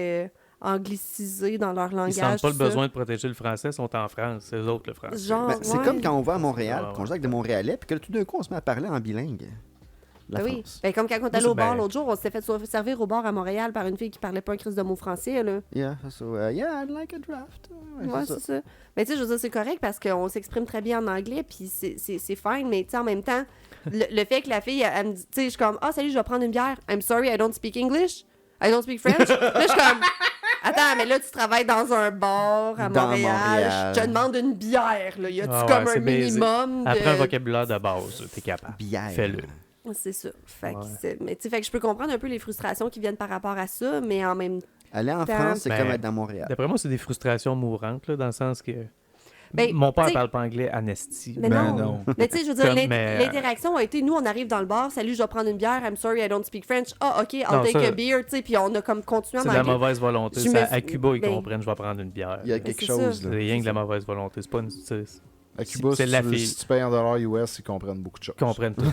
anglicisés dans leur Ils langage. sentent pas le tout ça. besoin de protéger le français, ils sont en France. C'est eux autres le français. Genre, Ben, c'est ouais. comme quand on va à Montréal, Ouais, qu'on joue avec des Montréalais, puis que là, tout d'un coup, on se met à parler en bilingue. La Ben oui. France. Ben, comme quand on est allé c'est au bar ben- l'autre jour, on s'était fait servir au bar à Montréal par une fille qui parlait pas un crise de mots français, là. Yeah, so, yeah, I'd like a draft. Ouais, c'est ça. Mais tu sais, je veux dire, c'est correct parce qu'on s'exprime très bien en anglais, puis c'est fine, mais tu sais, en même temps, le fait que la fille, elle me dit, tu sais, je suis comme, ah, salut, je vais prendre une bière. I'm sorry, I don't speak English. I don't speak French. Là, je suis comme, attends, mais là, tu travailles dans un bar à Dans Montréal. Montréal. Je te demande une bière, là. Y a-tu Ah ouais, comme c'est un basic. minimum de. Après un vocabulaire de base, t'es capable. Bière. Fais-le. C'est ça. Fait que, Ouais. mais tu sais, fait que je peux comprendre un peu les frustrations qui viennent par rapport à ça, mais en même temps. Aller en Ben, France, c'est ben, comme être dans Montréal. D'après moi, c'est des frustrations mourantes, là, dans le sens que. Ben, Mon père t'sais- parle pas anglais, Anesti. Mais Ben non. non. Mais tu sais, je veux dire, Comme, mais, l'interaction a été, nous, on arrive dans le bar, salut, je vais prendre une bière, I'm sorry, I don't speak French. Ah, OK, I'll Non, take ça- a beer, tu sais, puis on a comme continué en C'est de la anglais. mauvaise volonté. Je me C'est suis- à Cuba, ils ben, comprennent, je vais prendre une bière. Il y a Ben, quelque c'est chose, ça. là. C'est rien que de la mauvaise volonté. C'est pas une. À Cuba, C'est si, la tu, fille. si tu payes en dollars US, ils comprennent beaucoup de choses. Ils comprennent tout.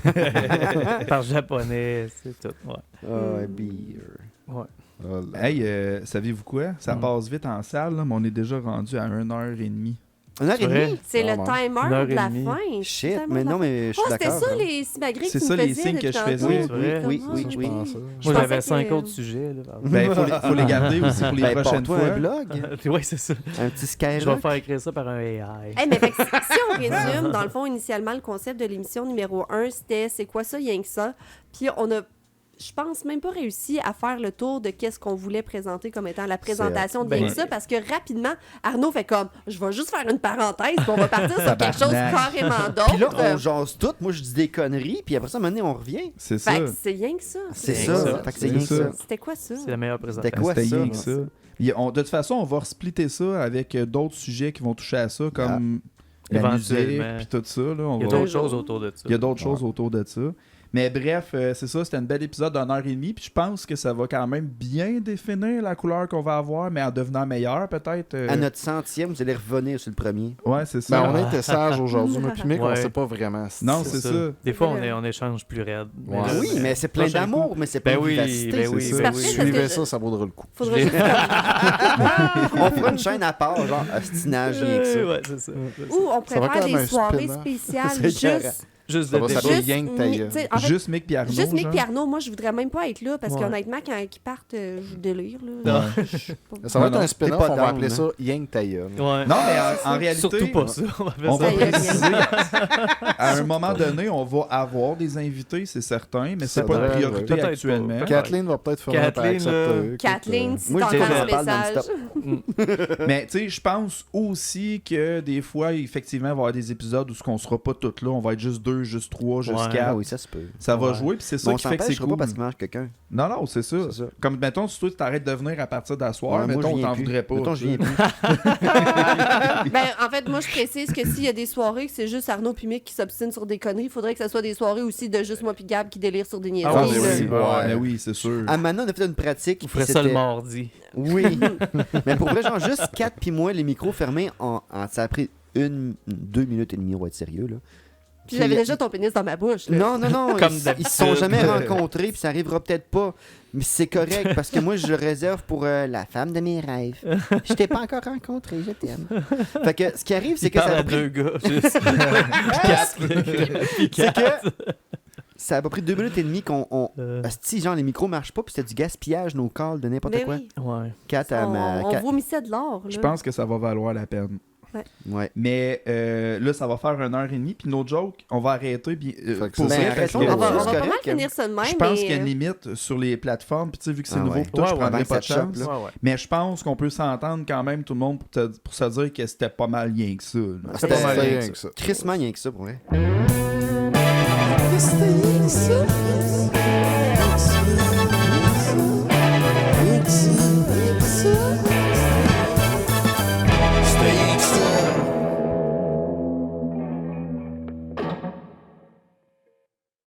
Par japonais, c'est tout. Ouais. Ah, beer. Ouais. Ah, là. Hey, saviez-vous quoi? Ça passe vite en salle, là, mais on est déjà rendu à 1h30. 1h30? C'est le Vraiment. timer 1h30. de la fin. Shit, Timer mais de la non, fin. mais je suis Oh, c'était d'accord. ça hein. les simagrées que C'est tu ça, me les faisais signes que depuis je tantôt. faisais. Oui, c'est vrai. Oui, Ah, oui, Je oui. pense ça. Moi, Je j'avais pensais 5 que- autres sujets. Là, Ben, faut les garder aussi pour les Ben, prochaines porte-toi fois. un blog, Oui, c'est ça. un petit Je vais Skyrock. faire écrire ça par un AI. Hey, mais fait que si on résume, dans le fond, initialement, le concept de l'émission numéro 1, c'était c'est quoi ça, rien que ça. Puis on a, je pense, même pas réussi à faire le tour de qu'est-ce qu'on voulait présenter comme étant la présentation de Ben, rien que ça, parce que rapidement, Arnaud fait comme, je vais juste faire une parenthèse, puis on va partir sur quelque chose Tabarnak. carrément Puis là, d'autre. on jase tout. Moi, je dis des conneries, puis après ça, à un moment donné, on revient. C'est ça. Fait que c'est rien que ça. C'est C'est ça. ça. Fait que c'est C'est rien que ça. ça. C'était quoi ça? C'est la meilleure C'était présentation. quoi C'était ça? rien que ça. De toute façon, on va splitter ça avec d'autres sujets qui vont toucher à ça, comme la musique Éventuellement. puis tout ça. Là, on Il y a va- d'autres choses autour de ça. Il y a d'autres choses autour de ça. Mais bref, c'est ça, c'était un bel épisode d'1h30, puis je pense que ça va quand même bien définir la couleur qu'on va avoir, mais en devenant meilleur peut-être. À notre 100e, vous allez revenir sur le premier. Ouais, c'est ça. Ben, on a été sages aujourd'hui, mais puis Mick, on Ouais. sait pas vraiment. Non, c'est ça. Des fois, on échange plus raide. Ouais. là, Oui, mais c'est plein prochain d'amour, mais c'est pas Ben une oui, vivacité. ben oui, c'est ben ça. Parfait, oui. parce que Suivez je- ça, ça vaudra le coup. Faudra juste On fera une chaîne à part, genre ostinage, rien que ça. Ouais, c'est ça. Ou on Ça va pourrait faire comme un des soirées spin-off. spéciales C'est écœurant. juste... Juste Ça de va débat. s'appeler Juste Yang Ta mi- Gueule. tu sais, en fait, Juste Mick et Arnaud. juste Mick genre. et Arnaud, moi, je voudrais même pas être là parce Ouais. qu'honnêtement, quand ils partent, je délire. Là. Non. Ça va être Non, un t'es spin-off, pas on va down, appeler hein. ça Yang Ta Gueule. Ouais. Non, mais en réalité, Surtout pas ça. On va faire on va ça. Ça y est, préciser, à un moment donné, on va avoir des invités, c'est certain, mais c'est Ça pas une devrait, priorité peut-être actuellement. pas. Kathleen va peut-être finir par Kathleen, accepter. Écoute, Kathleen, si Moi, je t'entends dirais, ce on parle message. non-stop. Mais tu sais, je pense aussi que des fois, effectivement, il va y avoir des épisodes où on sera pas tous là, on va être juste 2, juste 3, juste Ouais. 4. Ah oui, ça se peut. Ça va Ouais. jouer, puis c'est ça Mais on qui fait que c'est s'empêchera cool. pas parce qu'il mange quelqu'un. Non, non, c'est ça. C'est ça. Comme, mettons, si toi, tu t'arrêtes de venir à partir d'asseoir, Ouais, moi, mettons, je on viens t'en plus. voudrait pas. Mettons, je viens plus. Ben, en fait, moi, je précise que s'il y a des soirées que c'est juste Arnaud puis Mick qui s'obstinent sur des conneries, il faudrait que ce soit des soirées aussi de juste moi puis Gab qui délire sur des niaiseries. Ah Ah, oui, mais là. oui, oui. ouais, mais oui, c'est sûr. À Manon, on a fait une pratique. On ferait puis ça le c'était- mardi. Oui. Mais pour vrai, genre, juste 4 puis moi, les micros fermés, ça a pris 2 minutes et demie, on va être sérieux, là. Puis j'avais déjà ton pénis dans ma bouche. Là. Non, non, non. Comme Ils se sont d'habitude. jamais rencontrés, puis ça arrivera peut-être pas. Mais c'est correct, parce que moi, je le réserve pour la femme de mes rêves. Je t'ai pas encore rencontré, je t'aime. Fait que ce qui arrive, c'est Il que parle ça à a pris... deux gars, juste. C'est que ça a pas pris 2 minutes et demie qu'on... Euh, Asti, genre, les micros marchent pas, puis c'était du gaspillage, nos calls, de n'importe Ben quoi. oui. Ouais. 4 à ma... On vomissait de l'or. Je là. pense que ça va valoir la peine. Ouais. Mais là, ça va faire 1h30, puis nos jokes, on va arrêter. Puis, Fait que pour ça, vrai, ben, parce arrêtons, que- On va, c'est on va pas mal correct, hein. finir ça de même. je pense mais, qu'il y a une limite sur les plateformes. Puis tu sais, vu que c'est Ah nouveau ouais. pour toi, je Ouais, ouais, prendrais ben, pas de ça te choque, chance. là. Ouais, ouais. Mais je pense qu'on peut s'entendre quand même, tout le monde, pour se dire que c'était pas mal rien que ça. là. C'était pas mal rien rien que que ça. Crissement rien que ça, pour vrai. C'était rien que ça.